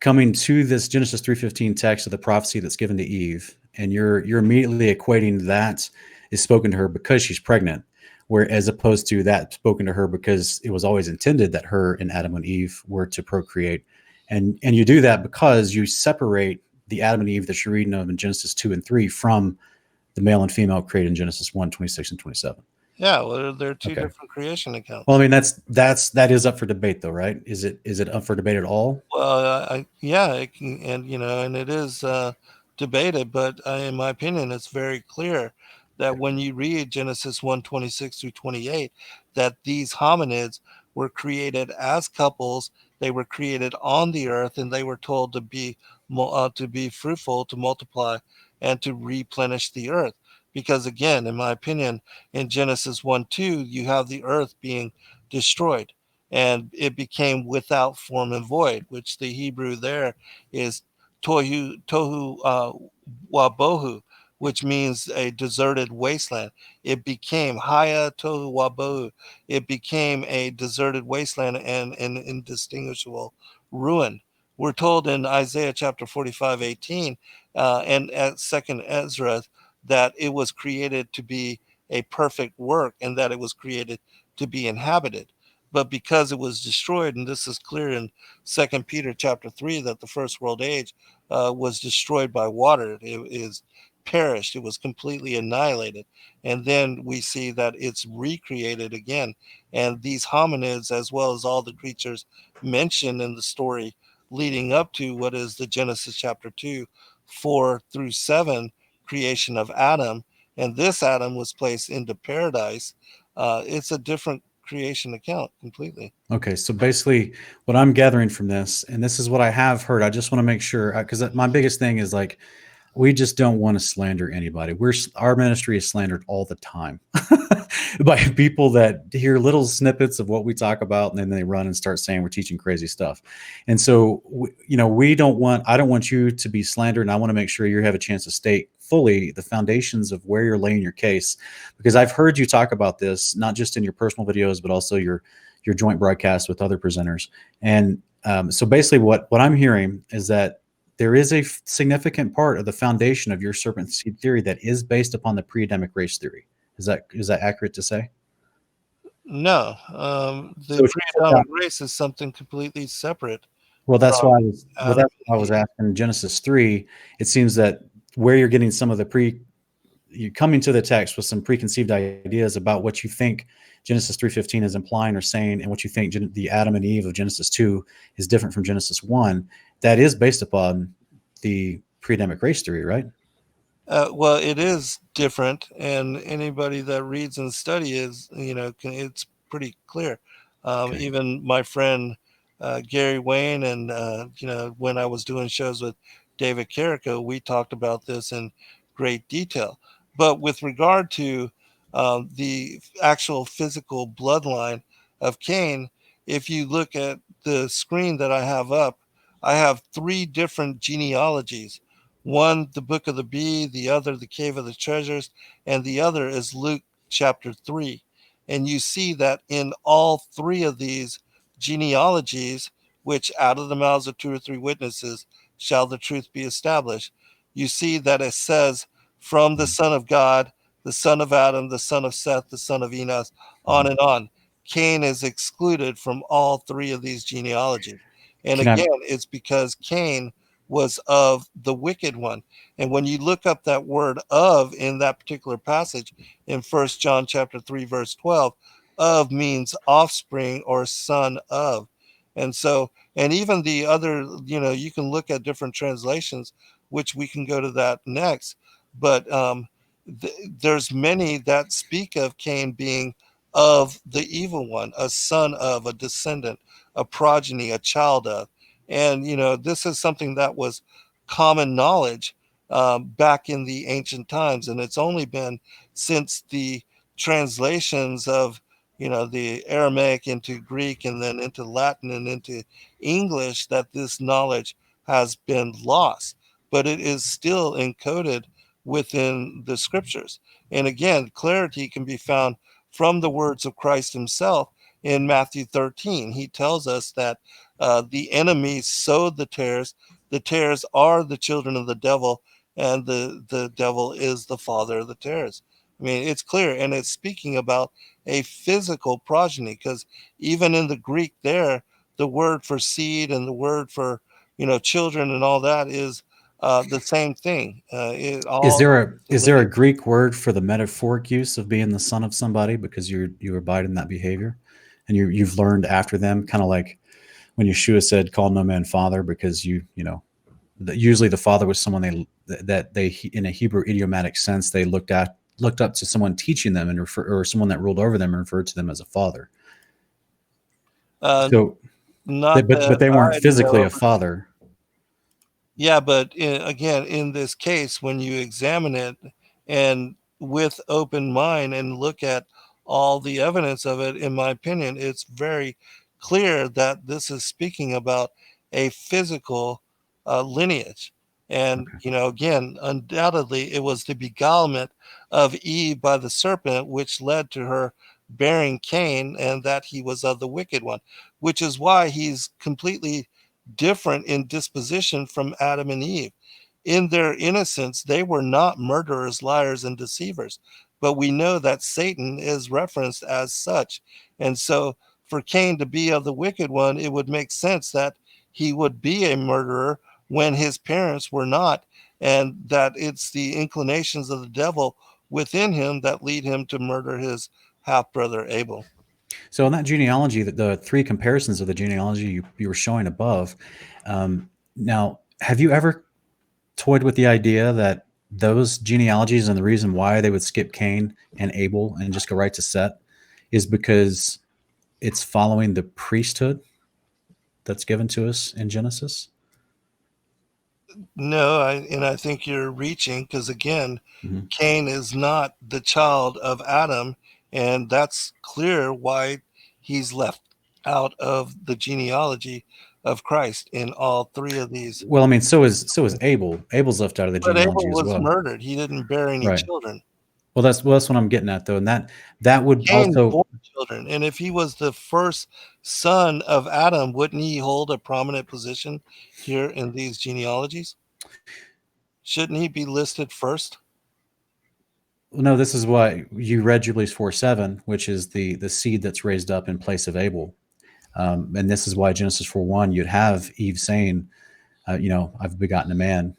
coming to this Genesis 3:15 text of the prophecy that's given to Eve, and you're immediately equating that is spoken to her because she's pregnant, where as opposed to that spoken to her because it was always intended that her and Adam and Eve were to procreate, and you do that because you separate the Adam and Eve that you're reading of in Genesis 2 and 3 from the male and female created in Genesis 1:26 and 27. Yeah, well, they're two Okay. different creation Well, I accounts. mean that is up for debate though, right? Is it up for debate at all? Well, yeah, it can, and it is debated, but in my opinion, it's very clear that when you read Genesis 1:26 through 28, that these hominids were created as couples. They were created on the earth, and they were told to be fruitful, to multiply, and to replenish the earth. Because again, in my opinion, in Genesis 1:2, you have the earth being destroyed and it became without form and void, which the Hebrew there is tohu wabohu, which means a deserted wasteland. It became haya tohu wabohu. It became a deserted wasteland and an indistinguishable ruin. We're told in Isaiah chapter 45:18 and at Second Ezra that it was created to be a perfect work and that it was created to be inhabited, but because it was destroyed, and this is clear in Second Peter chapter 3, that the first world age was destroyed by water. It is perished. It was completely annihilated. And then we see that it's recreated again. And these hominids, as well as all the creatures mentioned in the story leading up to what is the Genesis chapter 2, 4 through 7 creation of Adam, and this Adam was placed into paradise. It's a different creation account completely. Okay, so basically, what I'm gathering from this, and this is what I have heard, I just want to make sure because my biggest thing is like we just don't want to slander anybody. Our ministry is slandered all the time by people that hear little snippets of what we talk about, and then they run and start saying we're teaching crazy stuff. And so, I don't want you to be slandered, and I want to make sure you have a chance to state fully the foundations of where you're laying your case, because I've heard you talk about this not just in your personal videos, but also your joint broadcasts with other presenters. And So basically, what I'm hearing is that there is a significant part of the foundation of your serpent seed theory that is based upon the pre-Adamic race theory. Is that accurate to say? No, So the if you took out, pre-Adamic race is something completely separate well, that's from why Adam I and was Eve. asking Genesis 3. It seems that where you're getting some of the you're coming to the text with some preconceived ideas about what you think Genesis 3:15 is implying or saying, and what you think the Adam and Eve of Genesis 2 is different from Genesis 1. That is based upon the pre-Adamic race theory, right? Well, it is different, and anybody that reads and studies, it's pretty clear. Okay. Even my friend Gary Wayne, and when I was doing shows with David Carrico, we talked about this in great detail. But with regard to the actual physical bloodline of Cain, if you look at the screen that I have up, I have three different genealogies. One, the book of the bee, the other, the cave of the treasures, and the other is Luke chapter 3. And you see that in all three of these genealogies, which out of the mouths of two or three witnesses shall the truth be established, you see that it says, from the Son of God, the son of Adam, the son of Seth, the son of Enos, on and on. Cain is excluded from all three of these genealogies. And Can I? again, it's because Cain was of the wicked one. And when you look up that word of in that particular passage in First John chapter 3 verse 12, of means offspring or son of. And so, and even the other, you can look at different translations, which we can go to that next. But there's many that speak of Cain being of the evil one, a son of, a descendant, a progeny, a child of. And, this is something that was common knowledge back in the ancient times. And it's only been since the translations of, the Aramaic into Greek and then into Latin and into English that this knowledge has been lost. But it is still encoded within the scriptures. And again, clarity can be found from the words of Christ himself in Matthew 13. He tells us that the enemy sowed the tares. The tares are the children of the devil, and the devil is the father of the tares. I mean, it's clear, and it's speaking about a physical progeny, because even in the Greek there, the word for seed and the word for, children and all that is the same thing. It Is all there a the is there a lineage. Greek word for the metaphoric use of being the son of somebody because you abide in that behavior, and you've learned after them, kind of like when Yeshua said, "Call no man father," because usually the father was someone they in a Hebrew idiomatic sense they looked up to someone teaching them or someone that ruled over them and referred to them as a father. Uh, So, Not but that they weren't I physically know. a father. Yeah, but again, in this case, when you examine it and with open mind and look at all the evidence of it, in my opinion, it's very clear that this is speaking about a physical lineage. And, Okay. again, undoubtedly, it was the beguilement of Eve by the serpent, which led to her bearing Cain, and that he was of the wicked one, which is why he's completely different in disposition from Adam and Eve. In their innocence, they were not murderers, liars, and deceivers. But we know that Satan is referenced as such. And so for Cain to be of the wicked one, it would make sense that he would be a murderer when his parents were not, and that it's the inclinations of the devil within him that lead him to murder his half brother Abel. So in that genealogy, the three comparisons of the genealogy you were showing above, now have you ever toyed with the idea that those genealogies and the reason why they would skip Cain and Abel and just go right to Seth is because it's following the priesthood that's given to us in Genesis? No, I think you're reaching, because again, Mhm. Cain is not the child of Adam, and that's clear why he's left out of the genealogy of Christ in all three of these. Well, I mean, so is Abel. Abel's left out of the But Abel genealogy as was well, murdered. He didn't bear any right? children. That's what I'm getting at, though, and that would Cain also. bore children, and if he was the first son of Adam, wouldn't he hold a prominent position here in these genealogies? Shouldn't he be listed first? No, this is why you read Jubilees 4:7, which is the seed that's raised up in place of Abel, and this is why Genesis 4:1 you'd have Eve saying, I've begotten a man,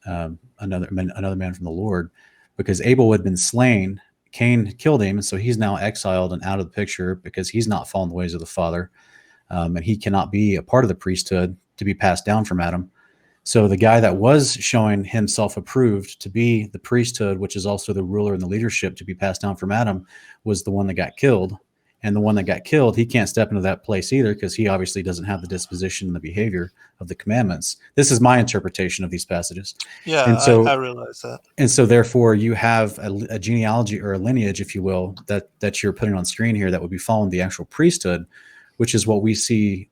another man from the Lord, because Abel had been slain. Cain killed him, and so he's now exiled and out of the picture because he's not following the ways of the Father, and he cannot be a part of the priesthood to be passed down from Adam. So the guy that was showing himself approved to be the priesthood, which is also the ruler and the leadership to be passed down from Adam, was the one that got killed. And the one that got killed, he can't step into that place either because he obviously doesn't have the disposition and the behavior of the commandments. This is my interpretation of these passages. Yeah, And so, I realize that. And so therefore you have a genealogy or a lineage, if you will, that you're putting on screen here that would be following the actual priesthood, which is what we see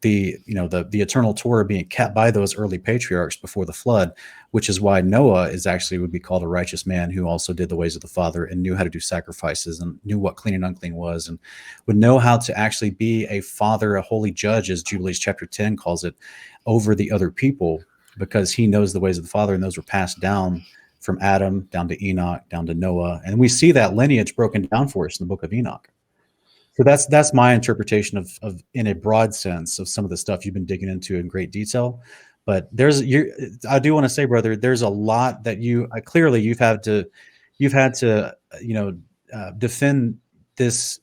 the eternal Torah being kept by those early patriarchs before the flood, which is why Noah would be called a righteous man who also did the ways of the Father and knew how to do sacrifices and knew what clean and unclean was and would know how to actually be a father, a holy judge, as Jubilees chapter 10 calls it, over the other people, because he knows the ways of the Father, and those were passed down from Adam down to Enoch, down to Noah. And we see that lineage broken down for us in the book of Enoch. So that's my interpretation of in a broad sense of some of the stuff you've been digging into in great detail. But I do want to say, brother, there's a lot that clearly you've had to defend this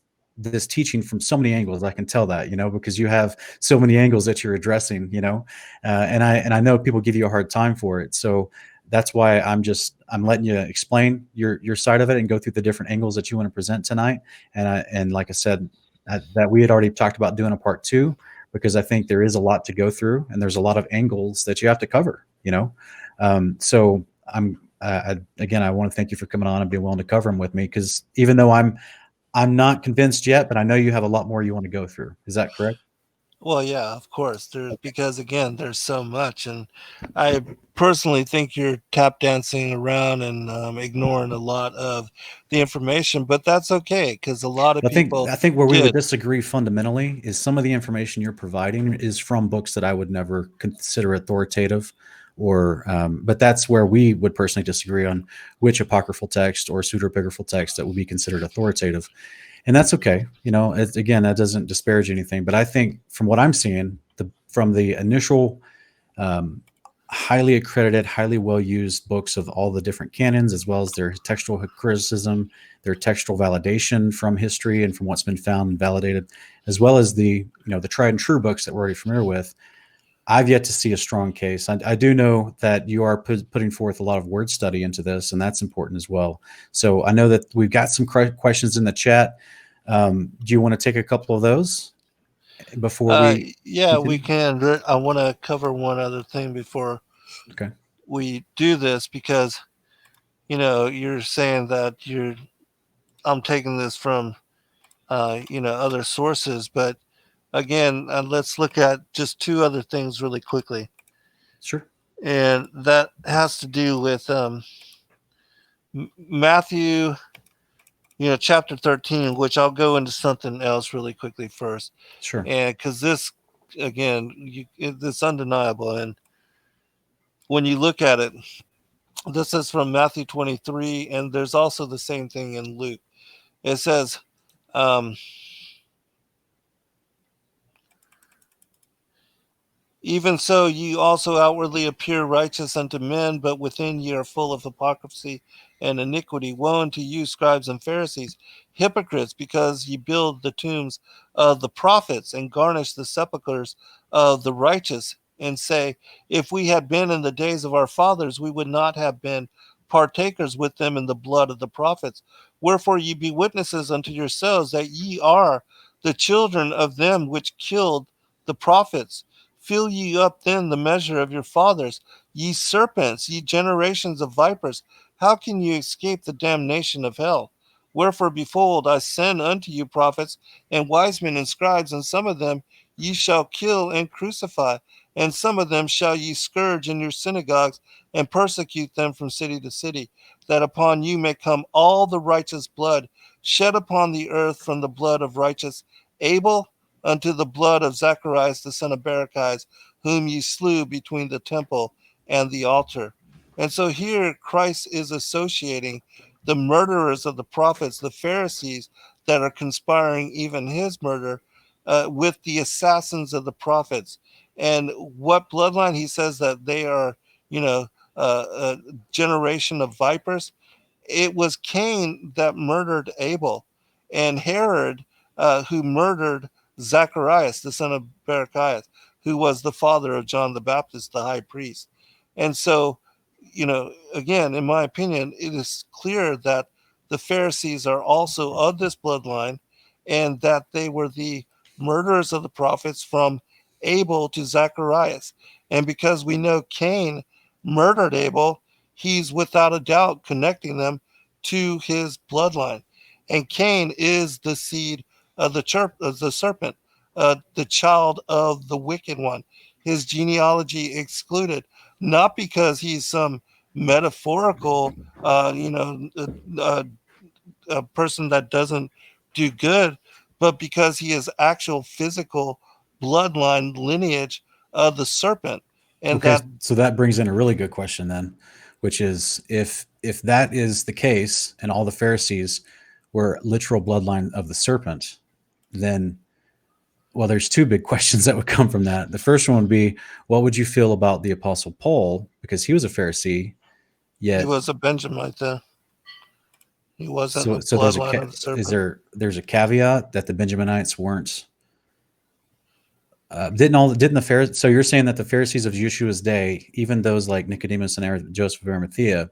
teaching from so many angles. I can tell that, because you have so many angles that you're addressing, and I know people give you a hard time for it. So that's why I'm letting you explain your side of it and go through the different angles that you want to present tonight. And like I said, that we had already talked about doing a part 2, because I think there is a lot to go through and there's a lot of angles that you have to cover, so again, I want to thank you for coming on and being willing to cover them with me, because even though I'm not convinced yet, but I know you have a lot more you want to go through. Is that correct? Well, yeah, of course. Because again, there's so much, and I personally think you're tap dancing around and ignoring a lot of the information. But that's okay, because a lot of people. I think where we would disagree fundamentally is some of the information you're providing is from books that I would never consider authoritative, but that's where we would personally disagree on which apocryphal text or pseudepigraphal text that would be considered authoritative. And that's okay. Again, that doesn't disparage anything. But I think from what I'm seeing, from the initial highly accredited, highly well-used books of all the different canons, as well as their textual criticism, their textual validation from history and from what's been found and validated, as well as the tried and true books that we're already familiar with, I've yet to see a strong case. I do know that you are putting forth a lot of word study into this, and that's important as well. So I know that we've got some questions in the chat. Do you want to take a couple of those before we? Yeah, continue? We can. I want to cover one other thing before we do this, because you're saying that I'm taking this from other sources, but again, let's look at just 2 other things really quickly. Sure. And that has to do with Matthew, chapter 13, which I'll go into something else really quickly first. Sure. And because this, again, it's undeniable. And when you look at it, this is from Matthew 23, and there's also the same thing in Luke. It says, even so, ye also outwardly appear righteous unto men, but within ye are full of hypocrisy and iniquity. Woe unto you, scribes and Pharisees, hypocrites, because ye build the tombs of the prophets and garnish the sepulchres of the righteous, and say, if we had been in the days of our fathers, we would not have been partakers with them in the blood of the prophets. Wherefore ye be witnesses unto yourselves that ye are the children of them which killed the prophets. Fill ye up then the measure of your fathers, ye serpents, ye generations of vipers. How can you escape the damnation of hell? Wherefore, behold, I send unto you prophets and wise men and scribes, and some of them ye shall kill and crucify, and some of them shall ye scourge in your synagogues, and persecute them from city to city, that upon you may come all the righteous blood shed upon the earth, from the blood of righteous Abel unto the blood of Zacharias the son of Barachias, whom ye slew between the temple and the altar. And so here Christ is associating the murderers of the prophets, the Pharisees that are conspiring even his murder, with the assassins of the prophets. And what bloodline? He says that they are, a generation of vipers. It was Cain that murdered Abel, and Herod, who murdered Zacharias, the son of Barachias, who was the father of John the Baptist, the high priest. And so, again, in my opinion, it is clear that the Pharisees are also of this bloodline, and that they were the murderers of the prophets from Abel to Zacharias. And because we know Cain murdered Abel, he's without a doubt connecting them to his bloodline. And Cain is the seed of the serpent, the child of the wicked one. His genealogy excluded, not because he's some metaphorical, a person that doesn't do good, but because he is actual physical bloodline lineage of the serpent. And Okay, that so that brings in a really good question then, which is if that is the case and all the Pharisees were literal bloodline of the serpent, then well, there's two big questions that would come from that. The first one would be, what would you feel about the Apostle Paul, because he was a Pharisee, he yet was a Benjamite, he wasn't a so there's bloodline of the serpent. there's a caveat that the Benjaminites weren't didn't the Pharisees? So you're saying that the Pharisees of Yeshua's day, even those like Nicodemus and Joseph of Arimathea,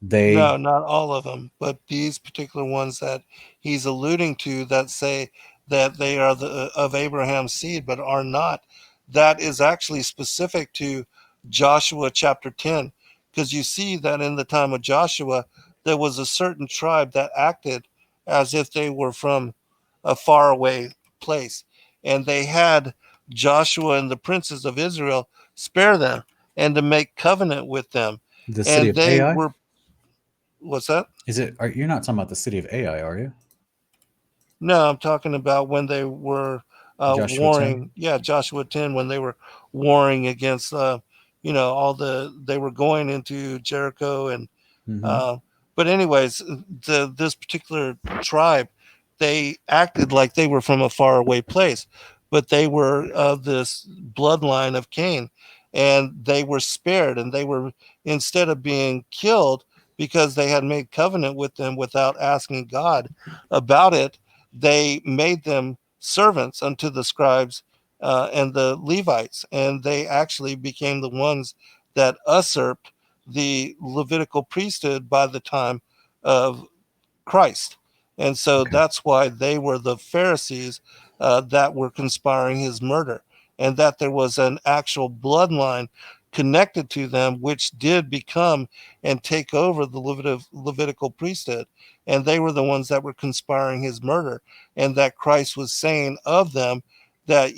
No, they not all of them, but these particular ones that he's alluding to that say that they are of Abraham's seed, but are not. That is actually specific to Joshua chapter 10, because you see that in the time of Joshua, there was a certain tribe that acted as if they were from a faraway place, and they had Joshua and the princes of Israel spare them and to make covenant with them, the city and of they Ai, were. What's that? you're not talking about the city of Ai, are you? No, I'm talking about when they were Joshua 10. warring. Yeah, Joshua 10, when they were warring against, they were going into Jericho. And Hmm. uh, but anyways, this particular tribe, they acted like they were from a faraway place, but they were of this bloodline of Cain, and they were spared, and they were, instead of being killed because they had made covenant with them without asking God about it, they made them servants unto the scribes and the Levites, and they actually became the ones that usurped the Levitical priesthood by the time of Christ. And so Okay. that's why they were the Pharisees that were conspiring his murder, and that there was an actual bloodline connected to them, which did become and take over the Levitical priesthood. And they were the ones that were conspiring his murder, and that Christ was saying of them that,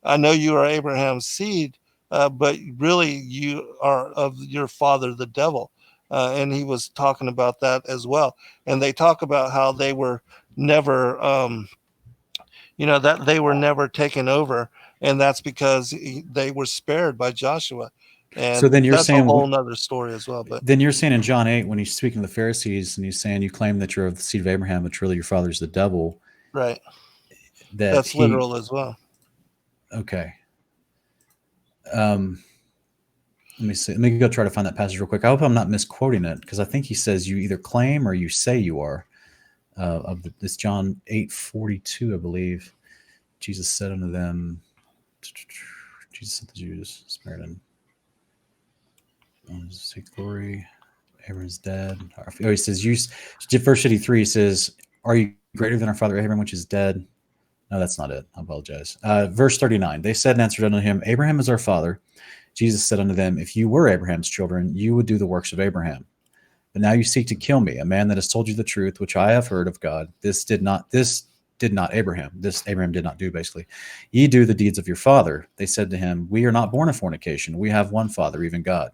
I know you are Abraham's seed, but really you are of your father, the devil. And he was talking about that as well. And they talk about how they were never, that they were never taken over, and that's because they were spared by Joshua. So And then you're that's a saying whole nother story as well. But in John 8, when he's speaking to the Pharisees and he's saying you claim that you're of the seed of Abraham, but really your father's the devil, right, that that's he literal as well. okay. Um let me see. Let me go try to find that passage real quick. I hope I'm not misquoting it, because I think he says you either claim or you say you are. This John 8:42, I believe. Jesus said unto them, Jesus sent the Jews, Samaritan, seek glory. Abraham's dead. Oh, he says, verse 83 says, are you greater than our father Abraham, which is dead? No, that's not it. I apologize. Verse 39, they said and answered unto him, Abraham is our father. Jesus said unto them, if you were Abraham's children, you would do the works of Abraham. But now you seek to kill me, a man that has told you the truth, which I have heard of God. This did not Abraham. This Abraham did not do, basically. Ye do the deeds of your father. They said to him, We are not born of fornication. We have one Father, even God.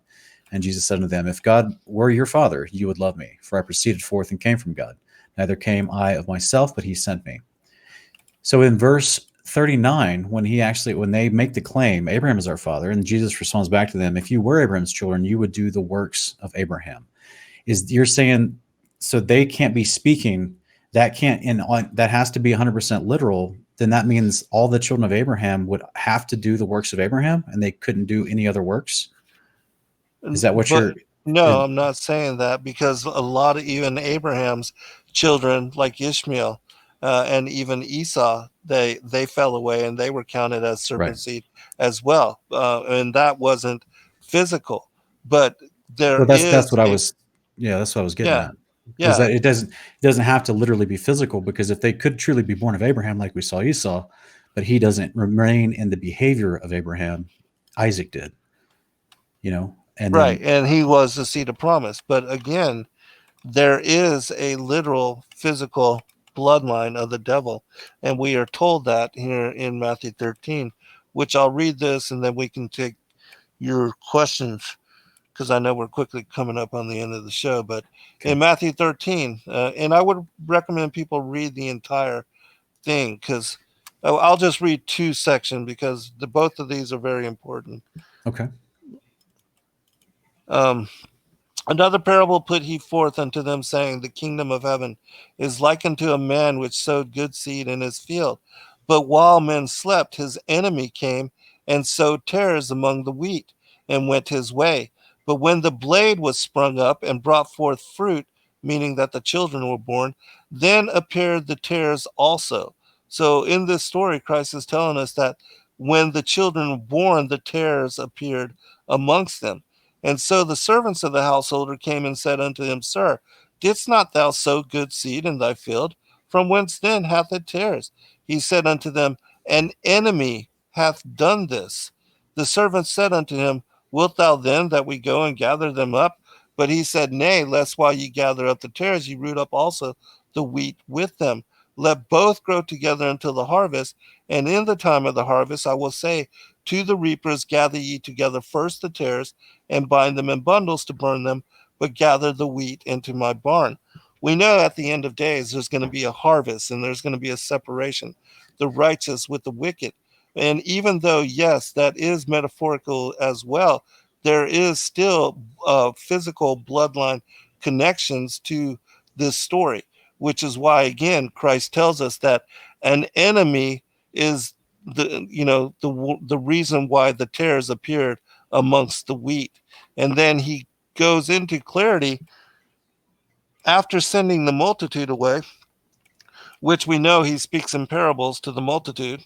And Jesus said unto them, If God were your Father, you would love me, for I proceeded forth and came from God. Neither came I of myself, but he sent me. So in verse 39, when they make the claim, Abraham is our father, and Jesus responds back to them, if you were Abraham's children, you would do the works of Abraham. You're saying, so they can't be speaking, that has to be 100% literal, then that means all the children of Abraham would have to do the works of Abraham, and they couldn't do any other works? Is that what No, I'm not saying that, because a lot of even Abraham's children, like Ishmael and even Esau, they fell away and they were counted as serpent seed as well, and that wasn't physical, but that's what I was getting at. Was yeah, that it doesn't have to literally be physical, because if they could truly be born of Abraham, like we saw Esau, but he doesn't remain in the behavior of Abraham, Isaac did, and right, then and he was the seed of promise. But again, there is a literal physical bloodline of the devil, and we are told that here in Matthew 13, which I'll read this and then we can take your questions, because I know we're quickly coming up on the end of the show. But in Matthew 13, and I would recommend people read the entire thing, because I'll just read two sections, because both of these are very important. Okay. Another parable put he forth unto them, saying, The kingdom of heaven is like unto a man which sowed good seed in his field. But while men slept, his enemy came and sowed tares among the wheat, and went his way. But when the blade was sprung up and brought forth fruit, meaning that the children were born, then appeared the tares also. So in this story, Christ is telling us that when the children were born, the tares appeared amongst them. And so the servants of the householder came and said unto him, Sir, didst not thou sow good seed in thy field? From whence then hath it tares? He said unto them, An enemy hath done this. The servants said unto him, Wilt thou then that we go and gather them up? But he said, Nay, lest while ye gather up the tares, ye root up also the wheat with them. Let both grow together until the harvest. And in the time of the harvest I will say to the reapers, Gather ye together first the tares, and bind them in bundles to burn them, but gather the wheat into my barn. We know at the end of days there's going to be a harvest, and there's going to be a separation, the righteous with the wicked. And even though, yes, that is metaphorical as well, there is still physical bloodline connections to this story, which is why, again, Christ tells us that an enemy is the reason why the tares appeared amongst the wheat. And then he goes into clarity after sending the multitude away, which we know he speaks in parables to the multitude.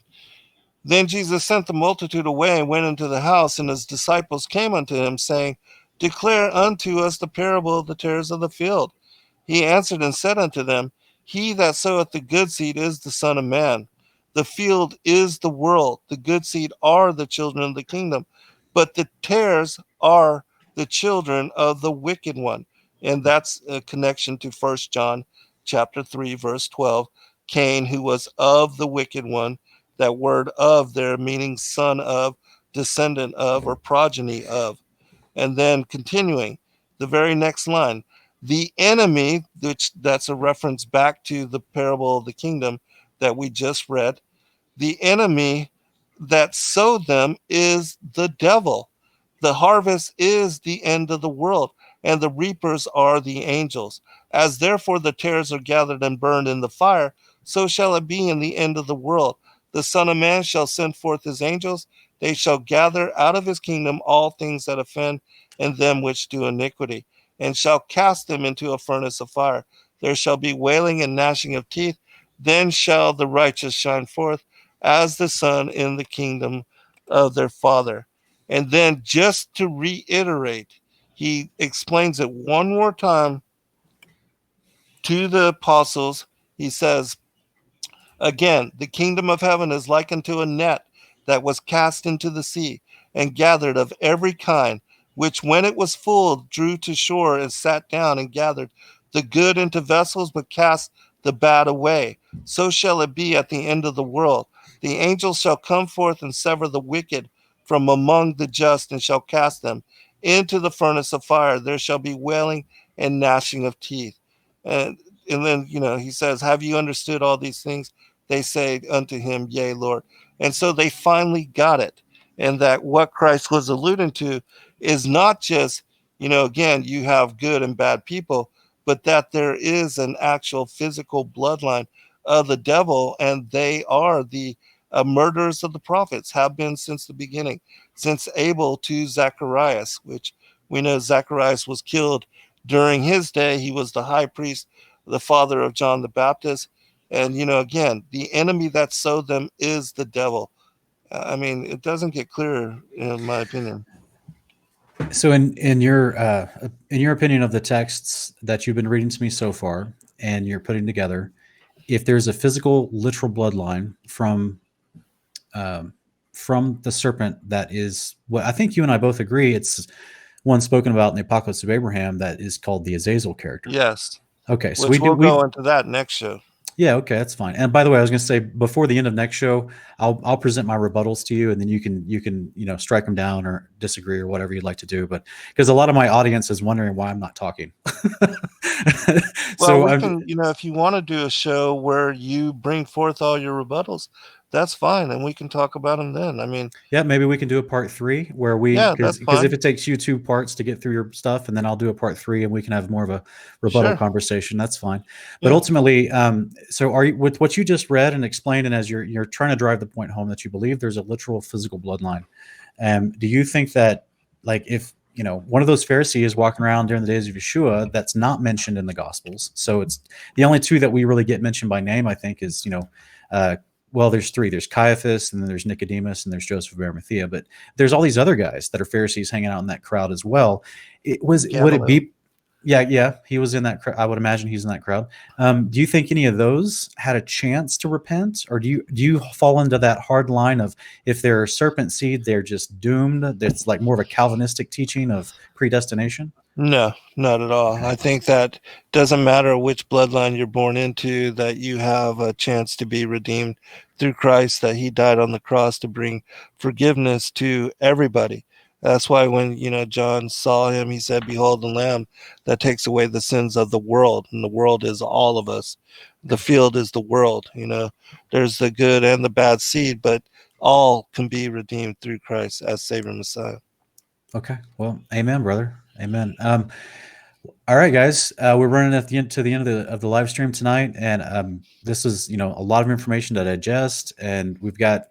Then Jesus sent the multitude away and went into the house, and his disciples came unto him, saying, Declare unto us the parable of the tares of the field. He answered and said unto them, He that soweth the good seed is the Son of Man. The field is the world. The good seed are the children of the kingdom, but the tares are the children of the wicked one. And that's a connection to 1 John chapter 3, verse 12. Cain, who was of the wicked one, that word of there meaning son of, descendant of, or progeny of. And then continuing, the very next line, the enemy, which that's a reference back to the parable of the kingdom that we just read, the enemy that sowed them is the devil. The harvest is the end of the world, and the reapers are the angels. As therefore the tares are gathered and burned in the fire, so shall it be in the end of the world. The Son of Man shall send forth his angels. They shall gather out of his kingdom all things that offend and them which do iniquity, and shall cast them into a furnace of fire. There shall be wailing and gnashing of teeth. Then shall the righteous shine forth as the sun in the kingdom of their Father. And then, just to reiterate, he explains it one more time to the apostles. He says, Again, the kingdom of heaven is like unto a net that was cast into the sea, and gathered of every kind, which when it was full drew to shore, and sat down and gathered the good into vessels, but cast the bad away. so shall it be at the end of the world. The angels shall come forth and sever the wicked from among the just, and shall cast them into the furnace of fire. There shall be wailing and gnashing of teeth. And and then, he says, have you understood all these things? They say unto him, yea, Lord. And so they finally got it. And that what Christ was alluding to is not just, again, you have good and bad people, but that there is an actual physical bloodline of the devil, and they are the murderers of the prophets, have been since the beginning, since Abel to Zacharias, which we know Zacharias was killed during his day. He was the high priest, the father of John the Baptist. And, again, the enemy that sowed them is the devil. I mean, it doesn't get clearer, in my opinion. So, in your opinion of the texts that you've been reading to me so far, and you're putting together, if there's a physical, literal bloodline from the serpent, that is what I think you and I both agree. It's one spoken about in the Apocalypse of Abraham that is called the Azazel character. Yes. Okay, so Which we'll go into that next show. Yeah, okay, that's fine. And by the way, I was going to say before the end of next show, I'll present my rebuttals to you, and then you can strike them down or disagree or whatever you'd like to do. But because a lot of my audience is wondering why I'm not talking. Well, we can, if you want to do a show where you bring forth all your rebuttals, that's fine, and we can talk about them then. I mean, yeah, maybe we can do a part 3 where because if it takes you 2 parts to get through your stuff, and then I'll do a part 3 and we can have more of a rebuttal conversation. That's fine. But ultimately, so are you, with what you just read and explained, and as you're trying to drive the point home that you believe there's a literal physical bloodline, do you think that, like, if one of those Pharisees walking around during the days of Yeshua that's not mentioned in the Gospels, so it's the only 2 that we really get mentioned by name, I think, is well, there's 3. There's Caiaphas, and then there's Nicodemus, and there's Joseph of Arimathea. But there's all these other guys that are Pharisees hanging out in that crowd as well. Would it be? Yeah, he was in that crowd. I would imagine he's in that crowd. Do you think any of those had a chance to repent, or do you fall into that hard line of, if they're serpent seed, they're just doomed? That's like more of a Calvinistic teaching of predestination. No, not at all. I think that doesn't matter which bloodline you're born into, that you have a chance to be redeemed through Christ, that he died on the cross to bring forgiveness to everybody. That's why when, John saw him, he said, behold the Lamb that takes away the sins of the world. And the world is all of us. The field is the world. There's the good and the bad seed, but all can be redeemed through Christ as Savior and Messiah. Okay. Well, amen, brother. Amen. All right, guys, we're running to the end of the live stream tonight, and this is a lot of information to digest, and we've got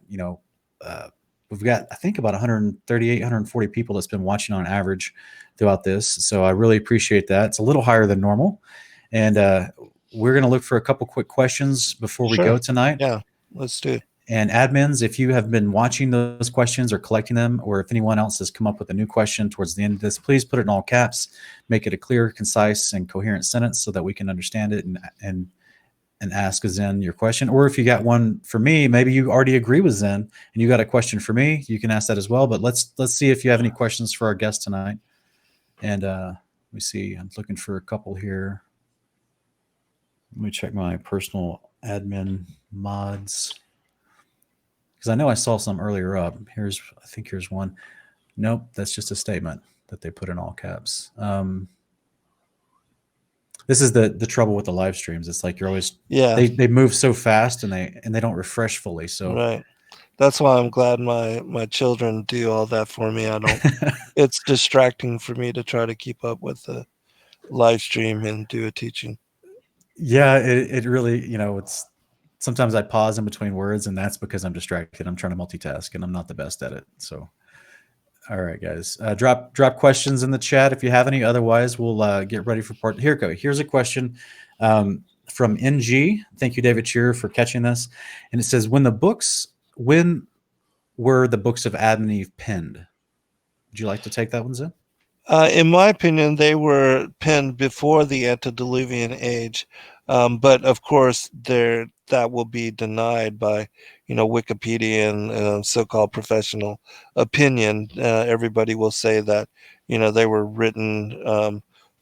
I think about 138, 140 people that's been watching on average throughout this. So I really appreciate that. It's a little higher than normal, and we're going to look for a couple quick questions before we go tonight. Yeah, let's do it. And admins, if you have been watching those questions or collecting them, or if anyone else has come up with a new question towards the end of this, please put it in all caps, make it a clear, concise, and coherent sentence so that we can understand it and ask Zen your question. Or if you got one for me, maybe you already agree with Zen and you got a question for me, you can ask that as well. But let's see if you have any questions for our guest tonight. And let me see, I'm looking for a couple here. Let me check my personal admin mods, because I know I saw some earlier up. Here's one. Nope, that's just a statement that they put in all caps. This is the trouble with the live streams. It's like you're always they move so fast and they don't refresh fully. So right. That's why I'm glad my children do all that for me. I don't. It's distracting for me to try to keep up with the live stream and do a teaching. Yeah, it really, it's sometimes I pause in between words, and that's because I'm distracted. I'm trying to multitask, and I'm not the best at it. So, all right, guys, drop questions in the chat if you have any. Otherwise, we'll get ready for part. Here we go. Here's a question from NG. Thank you, David Cheer, for catching this. And it says, when were the books of Adam and Eve penned? Would you like to take that one, Zen? In my opinion, they were penned before the antediluvian age, but of course, that will be denied by, Wikipedia and so-called professional opinion. Everybody will say that, they were written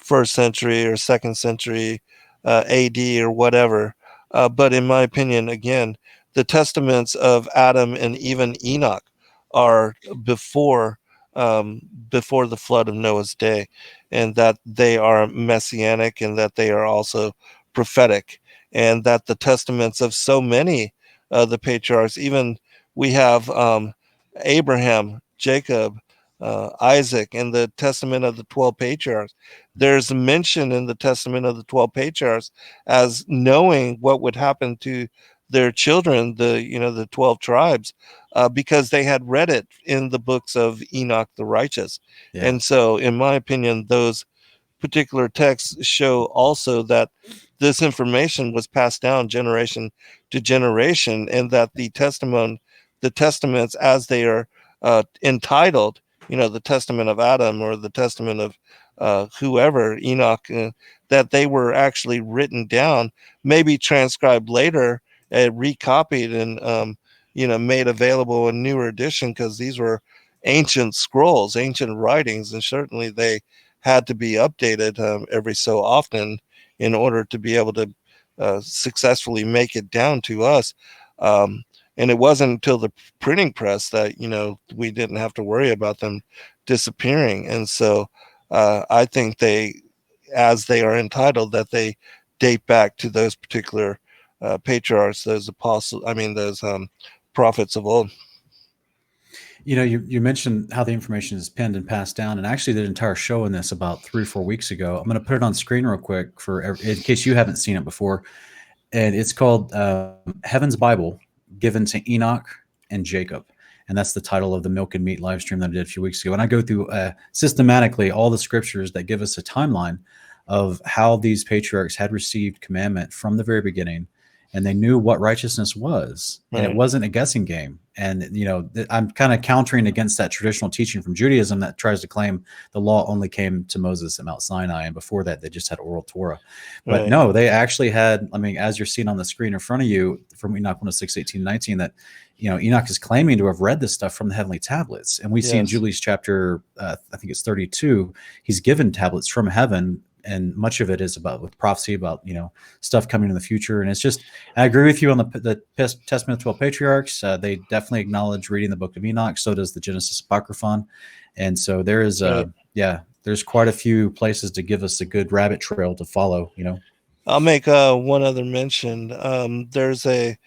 1st century or 2nd century AD or whatever. But in my opinion, again, the testaments of Adam and even Enoch are um, before the flood of Noah's day, and that they are messianic and that they are also prophetic, and that the testaments of so many of the patriarchs, even we have Abraham, Jacob, Isaac, and the testament of the 12 patriarchs. There's mention in the testament of the 12 patriarchs as knowing what would happen to their children, the 12 tribes, because they had read it in the books of Enoch the righteous. Yeah. And so, in my opinion, those particular texts show also that this information was passed down generation to generation, and that the testaments, as they are entitled, the Testament of Adam or the Testament of whoever, Enoch, that they were actually written down, maybe transcribed later, recopied, and made available in newer edition, because these were ancient scrolls, ancient writings, and certainly they had to be updated every so often in order to be able to successfully make it down to us. And it wasn't until the printing press that we didn't have to worry about them disappearing. And so I think as they are entitled, that they date back to those particular patriarchs, those apostles. I mean, those prophets of old. You mentioned how the information is penned and passed down, and I actually did an entire show on this about 3 or 4 weeks ago. I'm going to put it on screen real quick in case you haven't seen it before. And it's called Heaven's Bible, Given to Enoch and Jacob. And that's the title of the Milk and Meat live stream that I did a few weeks ago. And I go through systematically all the scriptures that give us a timeline of how these patriarchs had received commandment from the very beginning, and they knew what righteousness was. Right. And it wasn't a guessing game. And, I'm kind of countering against that traditional teaching from Judaism that tries to claim the law only came to Moses at Mount Sinai, and before that, they just had oral Torah. But right. No, they actually had, as you're seeing on the screen in front of you from Enoch 106, 18, 19, that, Enoch is claiming to have read this stuff from the heavenly tablets. And we see in Jubilees chapter, I think it's 32, he's given tablets from heaven, and much of it is with prophecy about stuff coming in the future. And it's just, I agree with you on the Testament of 12 Patriarchs. They definitely acknowledge reading the Book of Enoch. So does the Genesis Apocryphon. And so there is there's quite a few places to give us a good rabbit trail to follow. I'll make one other mention. There's the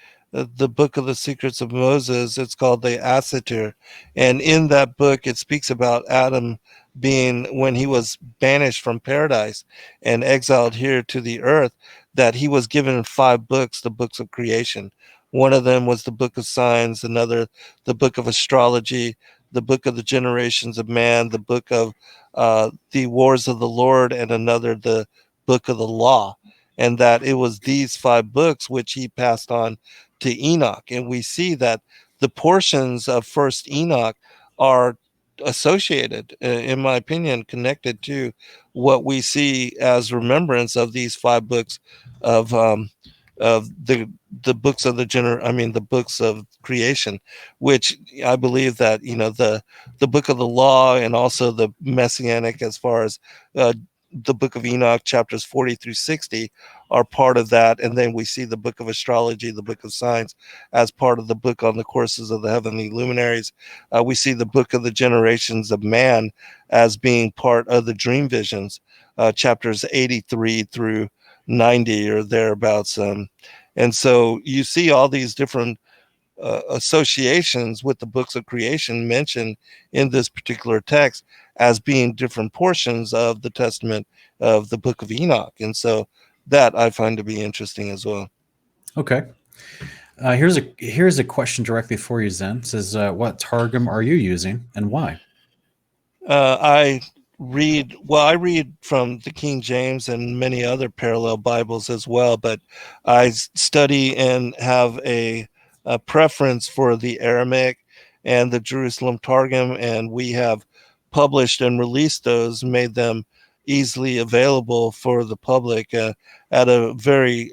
Book of the Secrets of Moses. It's called the Assatir, and in that book it speaks about Adam being, when he was banished from paradise and exiled here to the earth, that he was given 5 books, the books of creation. One of them was the Book of Signs, another the Book of Astrology, the Book of the Generations of Man, the Book of the Wars of the Lord, and another the Book of the Law. And that it was these 5 books which he passed on to Enoch. And we see that the portions of First Enoch are associated, in my opinion, connected to what we see as remembrance of these 5 books of the books of the books of creation, which I believe that the Book of the Law and also the Messianic, as far as the Book of Enoch, chapters 40 through 60, are part of that. And then we see the Book of Astrology, the Book of Signs, as part of the book on the courses of the heavenly luminaries. We see the Book of the Generations of Man as being part of the dream visions, chapters 83 through 90 or thereabouts. And so you see all these different associations with the books of creation mentioned in this particular text as being different portions of the testament of the Book of Enoch. And so that I find to be interesting as well. Okay. Here's a question directly for you, Zen. It says, what Targum are you using and why? I read from the King James and many other parallel Bibles as well, but I study and have a preference for the Aramaic and the Jerusalem Targum, and we have published and released those, made them easily available for the public at a very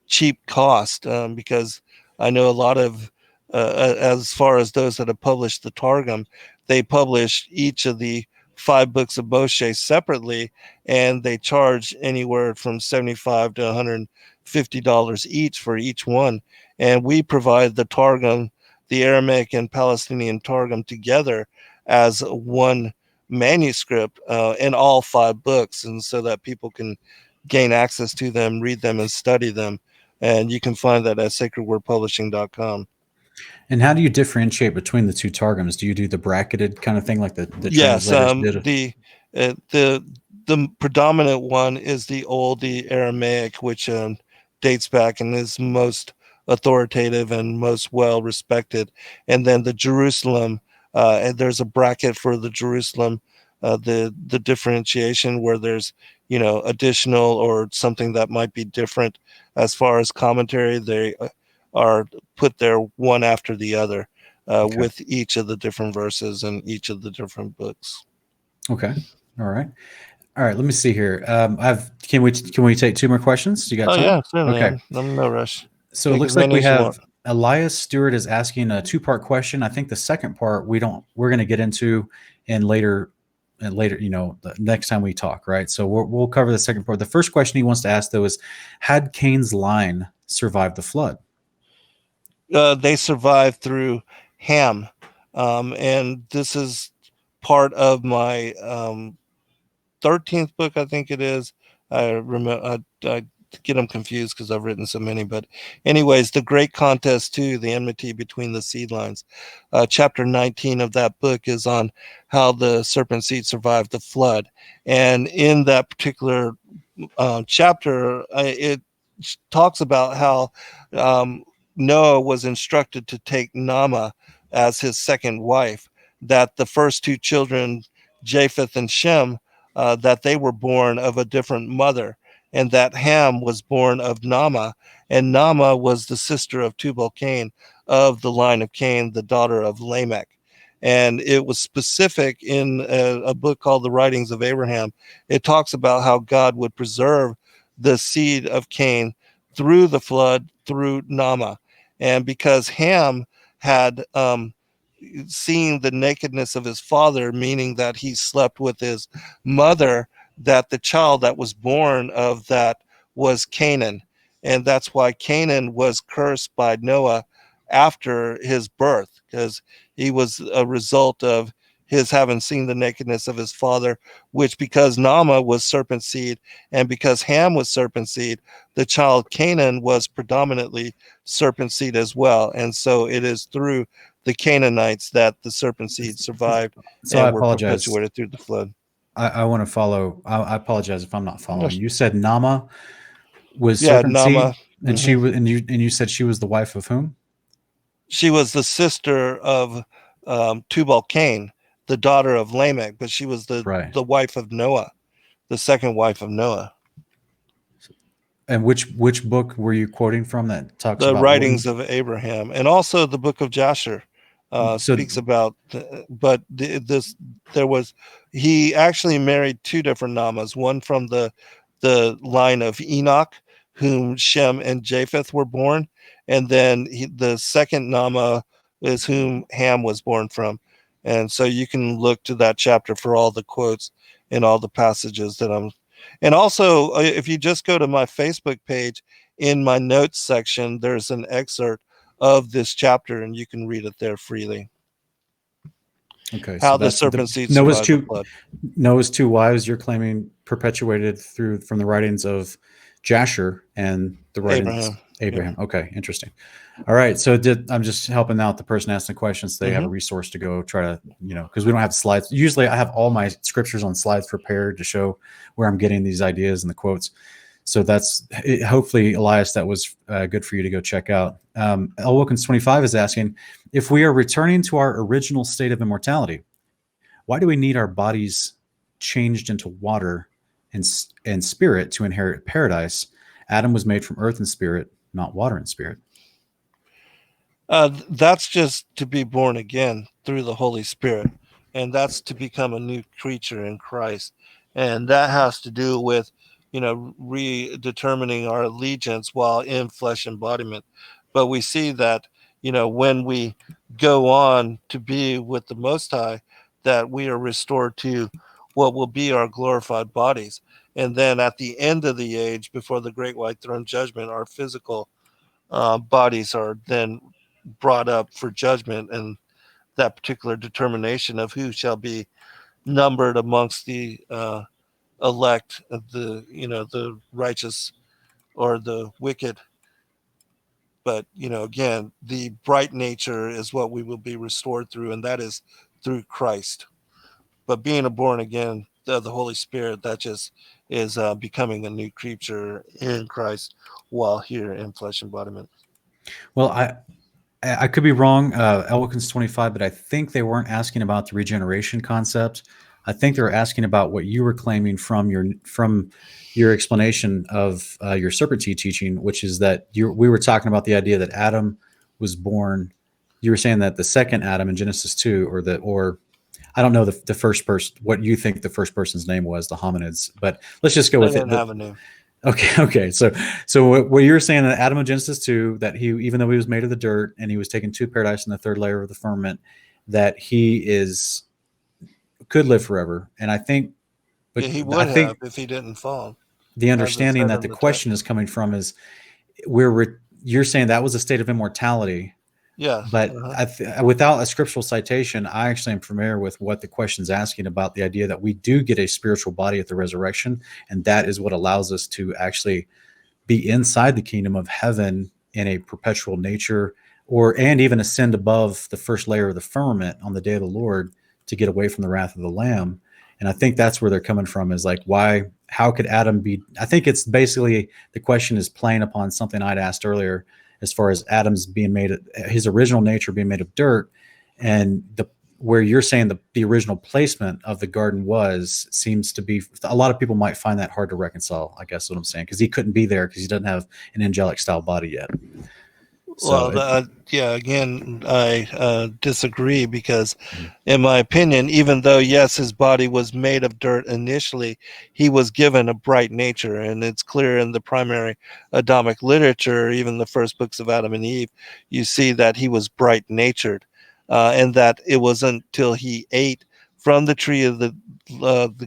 cheap cost, because I know a lot of as far as those that have published the Targum, they publish each of the 5 books of Moshe separately, and they charge anywhere from $75 to $50 each for each one. And we provide the Targum, the Aramaic and Palestinian Targum together as one manuscript in all 5 books, and so that people can gain access to them, read them, and study them. And you can find that at sacredwordpublishing.com. And how do you differentiate between the two targums? Do you do the bracketed kind of thing like the Yes, translators did? The predominant one is the Aramaic, which dates back and is most authoritative and most well respected. And then the Jerusalem, and there's a bracket for the Jerusalem, the differentiation where there's additional or something that might be different as far as commentary. They are put there one after the other. Okay. With each of the different verses and each of the different books. Okay. All right. Let me see here. Can we take 2 more questions? You got time? Yeah, certainly. Okay. I'm no rush. So Take it looks as like many we as you have want. Elias Stewart is asking a 2-part question. I think the second part we're going to get into in later, the next time we talk, right? So we'll cover the second part. The first question he wants to ask though is, had Cain's line survived the flood? They survived through Ham, and this is part of my 13th book, I think it is. I remember I get them confused because I've written so many. But anyways, the Great Contest 2, the enmity between the seed lines. Chapter 19 of that book is on how the serpent seed survived the flood. And in that particular chapter, it talks about how Noah was instructed to take Nama as his second wife, that the first 2 children, Japheth and Shem, that they were born of a different mother, and that Ham was born of Nama, and Nama was the sister of Tubal-Cain, of the line of Cain, the daughter of Lamech. And it was specific in a book called The Writings of Abraham. It talks about how God would preserve the seed of Cain through the flood, through Nama. And because Ham had seeing the nakedness of his father, meaning that he slept with his mother, that the child that was born of that was Canaan. And that's why Canaan was cursed by Noah after his birth, because he was a result of his having seen the nakedness of his father, which because Nama was serpent seed and because Ham was serpent seed, the child Canaan was predominantly serpent seed as well. And so it is through the Canaanites that the serpent seed survived So and I were apologize. perpetuated through the flood. I want to follow. I apologize if I'm not following. You said Nama was Yeah, serpent seed, Nama. and she was, and you said she was the wife of whom? She was the sister of Tubal-Cain, the daughter of Lamech, but she was Right. the wife of Noah, the second wife of Noah. And which book were you quoting from that talks The about Writings of Abraham, and also the book of Jasher speaks about. But there was, he actually married 2 different Namas, one from the line of Enoch, whom Shem and Japheth were born, and then the second Nama is whom Ham was born from. And so you can look to that chapter for all the quotes and all the passages that I'm. And also, if you just go to my Facebook page, in my notes section, there's an excerpt of this chapter, and you can read it there freely. Okay, How so the that's serpent seed survived the flood. Noah's 2 wives you're claiming perpetuated from the writings of Jasher and the writings Abraham. Yep. Okay, interesting. All right, so I'm just helping out the person asking the questions. So they have a resource to go try to, because we don't have slides. Usually I have all my scriptures on slides prepared to show where I'm getting these ideas and the quotes. So that's hopefully, Elias, that was good for you to go check out. L. Wilkins 25 is asking, if we are returning to our original state of immortality, why do we need our bodies changed into water and spirit to inherit paradise? Adam was made from earth and spirit, not water and spirit. That's just to be born again through the Holy Spirit, and that's to become a new creature in Christ. And that has to do with, redetermining our allegiance while in flesh embodiment. But we see that, when we go on to be with the Most High, that we are restored to what will be our glorified bodies. And then at the end of the age, before the great white throne judgment, our physical bodies are then brought up for judgment, and that particular determination of who shall be numbered amongst the elect, the righteous or the wicked. But again, the bright nature is what we will be restored through, and that is through Christ. But being a born again of the Holy Spirit, that just is becoming a new creature in Christ while here in flesh embodiment. Well, I could be wrong, Elkins 25, but I think they weren't asking about the regeneration concept. I think they were asking about what you were claiming from your explanation of your Serpent teaching, which is that we were talking about the idea that Adam was born. You were saying that the second Adam in Genesis 2, or I don't know the first person, what you think the first person's name was, the hominids, but let's just go with it. Didn't have a name. Okay. So what you were saying that Adam in Genesis 2, that he, even though he was made of the dirt and he was taken to paradise in the third layer of the firmament, that he could live forever. And I think, but he would have if he didn't fall. The understanding that the question is coming from is you're saying that was a state of immortality. Yeah. But without a scriptural citation, I actually am familiar with what the question's asking about, the idea that we do get a spiritual body at the resurrection, and that is what allows us to actually be inside the kingdom of heaven in a perpetual nature, and even ascend above the first layer of the firmament on the day of the Lord to get away from the wrath of the Lamb. And I think that's where they're coming from, is like, how could Adam be? I think it's basically, the question is playing upon something I'd asked earlier, as far as Adam's being made, his original nature being made of dirt, and where you're saying the original placement of the garden seems to be, a lot of people might find that hard to reconcile, I guess what I'm saying, because he couldn't be there because he doesn't have an angelic style body yet. Again, I disagree, because in my opinion, even though, yes, his body was made of dirt initially, he was given a bright nature. And it's clear in the primary Adamic literature, even the first books of Adam and Eve, you see that he was bright natured, and that it wasn't until he ate from the tree of the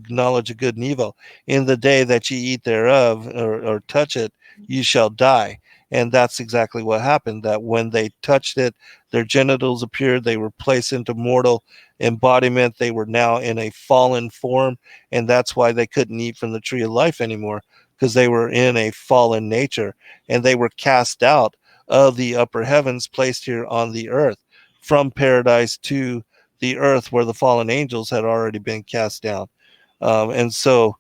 knowledge of good and evil, in the day that ye eat thereof, or touch it, you shall die. And that's exactly what happened, that when they touched it, their genitals appeared, they were placed into mortal embodiment, they were now in a fallen form, and that's why they couldn't eat from the tree of life anymore, because they were in a fallen nature, and they were cast out of the upper heavens, placed here on the earth, from paradise to the earth where the fallen angels had already been cast down. And so,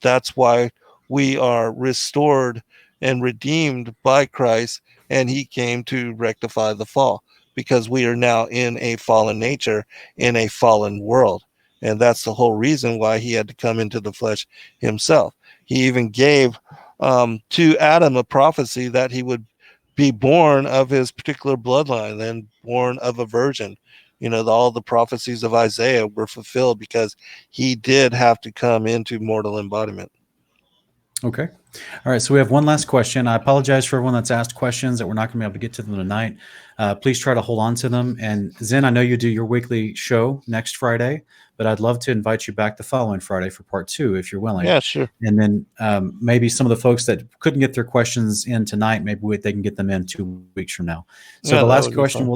that's why we are restored and redeemed by Christ, and he came to rectify the fall, because we are now in a fallen nature, in a fallen world. And that's the whole reason why he had to come into the flesh himself. He even gave to Adam a prophecy that he would be born of his particular bloodline and born of a virgin. All the prophecies of Isaiah were fulfilled because he did have to come into mortal embodiment. Okay. All right. So we have one last question. I apologize for everyone that's asked questions that we're not going to be able to get to them tonight. Please try to hold on to them. And Zen, I know you do your weekly show next Friday, but I'd love to invite you back the following Friday for part 2, if you're willing. Yeah, sure. And then maybe some of the folks that couldn't get their questions in tonight, maybe they can get them in 2 weeks from now. So the last question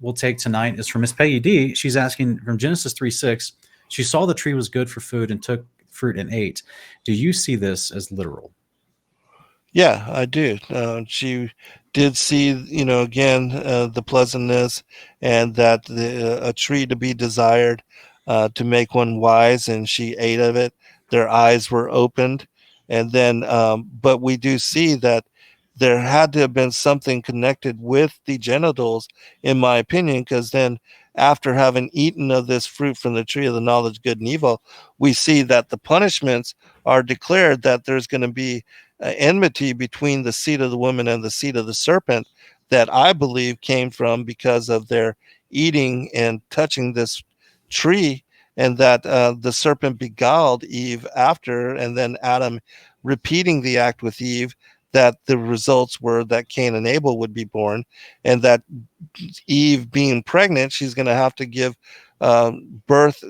we'll take tonight is from Miss Peggy D. She's asking, from Genesis 3:6, she saw the tree was good for food and took fruit and ate. Do you see this as literal? Yeah, I do. She did see, again, the pleasantness, and that a tree to be desired, to make one wise, and she ate of it. Their eyes were opened. And then, but we do see that there had to have been something connected with the genitals, in my opinion, because then, after having eaten of this fruit from the tree of the knowledge of good and evil, we see that the punishments are declared, that there's going to be enmity between the seed of the woman and the seed of the serpent, that I believe came from because of their eating and touching this tree, and that the serpent beguiled Eve after, and then Adam repeating the act with Eve, that the results were that Cain and Abel would be born, and that Eve being pregnant, she's going to have to give birth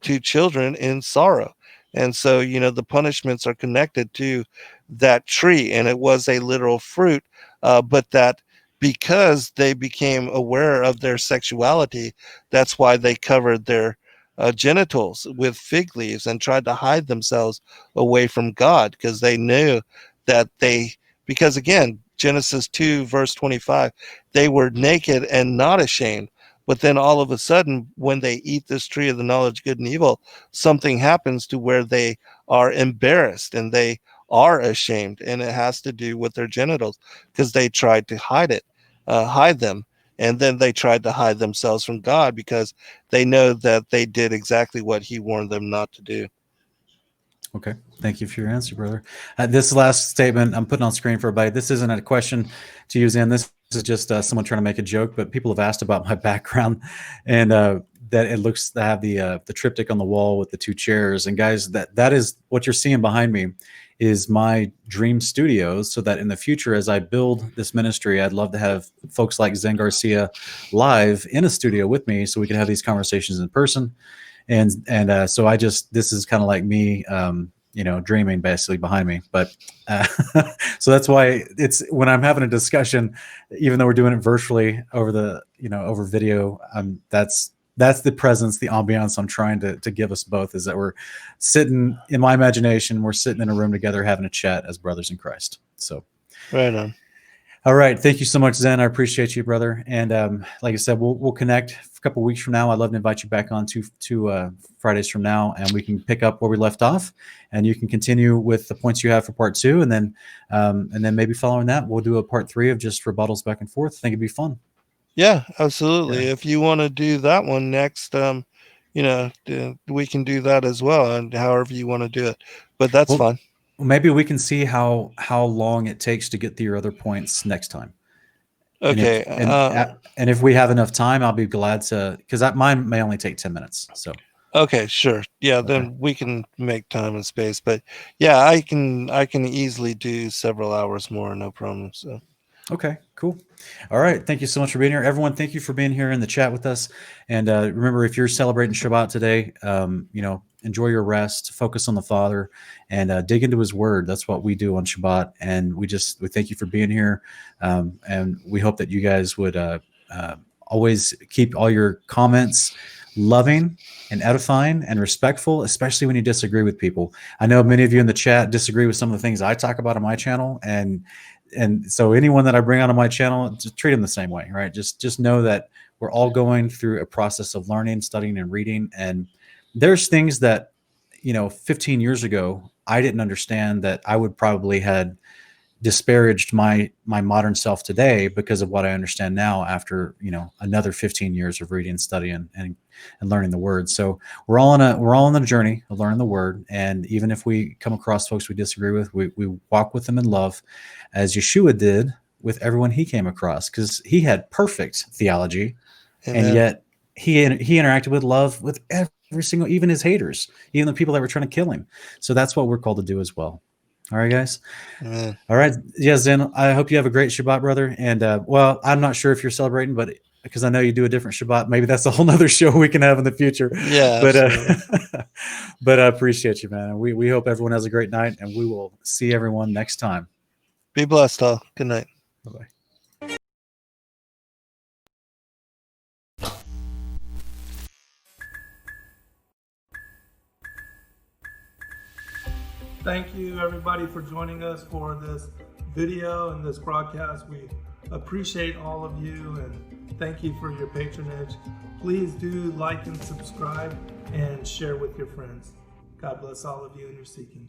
to children in sorrow. And so, the punishments are connected to that tree, and it was a literal fruit, but that because they became aware of their sexuality, that's why they covered their genitals with fig leaves and tried to hide themselves away from God, because they knew that because again, Genesis 2, verse 25, they were naked and not ashamed. But then all of a sudden, when they eat this tree of the knowledge of good and evil, something happens to where they are embarrassed and they are ashamed. And it has to do with their genitals, because they tried to hide them. And then they tried to hide themselves from God, because they know that they did exactly what he warned them not to do. Okay. Thank you for your answer, brother. This last statement I'm putting on screen for everybody. This isn't a question to use in. This is just someone trying to make a joke, but people have asked about my background, and that it looks to have the triptych on the wall with the two chairs. And guys, that is what you're seeing behind me is my dream studios, so that in the future, as I build this ministry, I'd love to have folks like Zen Garcia live in a studio with me, so we can have these conversations in person. And so this is kind of like me, dreaming basically behind me. But so that's why it's when I'm having a discussion, even though we're doing it virtually over over video, that's the presence, the ambiance I'm trying to give us both, is that we're sitting in my imagination, we're sitting in a room together having a chat as brothers in Christ. So right on. All right. Thank you so much, Zen. I appreciate you, brother. And like I said, we'll connect a couple of weeks from now. I'd love to invite you back on two Fridays from now, and we can pick up where we left off, and you can continue with the points you have for part 2. And then maybe following that, we'll do a part 3 of just rebuttals back and forth. I think it'd be fun. Yeah, absolutely. Yeah. If you want to do that one next, we can do that as well, and however you want to do it. But that's fine. Maybe we can see how long it takes to get through your other points next time. Okay. And if we have enough time, I'll be glad to, because mine may only take 10 minutes. So. Okay, sure. Yeah, Okay. then we can make time and space. But yeah, I can easily do several hours more, no problem. So. Okay, cool. All right. Thank you so much for being here. Everyone, thank you for being here in the chat with us. And remember, if you're celebrating Shabbat today, enjoy your rest, focus on the Father, and dig into his word. That's what we do on Shabbat. And we thank you for being here. And we hope that you guys would always keep all your comments loving and edifying and respectful, especially when you disagree with people. I know many of you in the chat disagree with some of the things I talk about on my channel, and so anyone that I bring on my channel, just treat them the same way, right? Just know that we're all going through a process of learning, studying, and reading. And there's things that, 15 years ago, I didn't understand, that I would probably had disparaged my modern self today because of what I understand now after, another 15 years of reading, studying, and learning the word. So we're all on a journey of learning the word. And even if we come across folks we disagree with, we walk with them in love, as Yeshua did with everyone he came across, because he had perfect theology. Amen. And yet he interacted with love with every single, even his haters, even the people that were trying to kill him. So that's what we're called to do as well. All right, guys. Amen. All right. Yeah, Zen, I hope you have a great Shabbat, brother. And I'm not sure if you're celebrating, but because I know you do a different Shabbat, maybe that's a whole nother show we can have in the future. Yeah. But I appreciate you, man. We hope everyone has a great night, and we will see everyone next time. Be blessed, all. Good night. Bye-bye. Thank you, everybody, for joining us for this video and this broadcast. We appreciate all of you, and thank you for your patronage. Please do like and subscribe and share with your friends. God bless all of you in your seeking.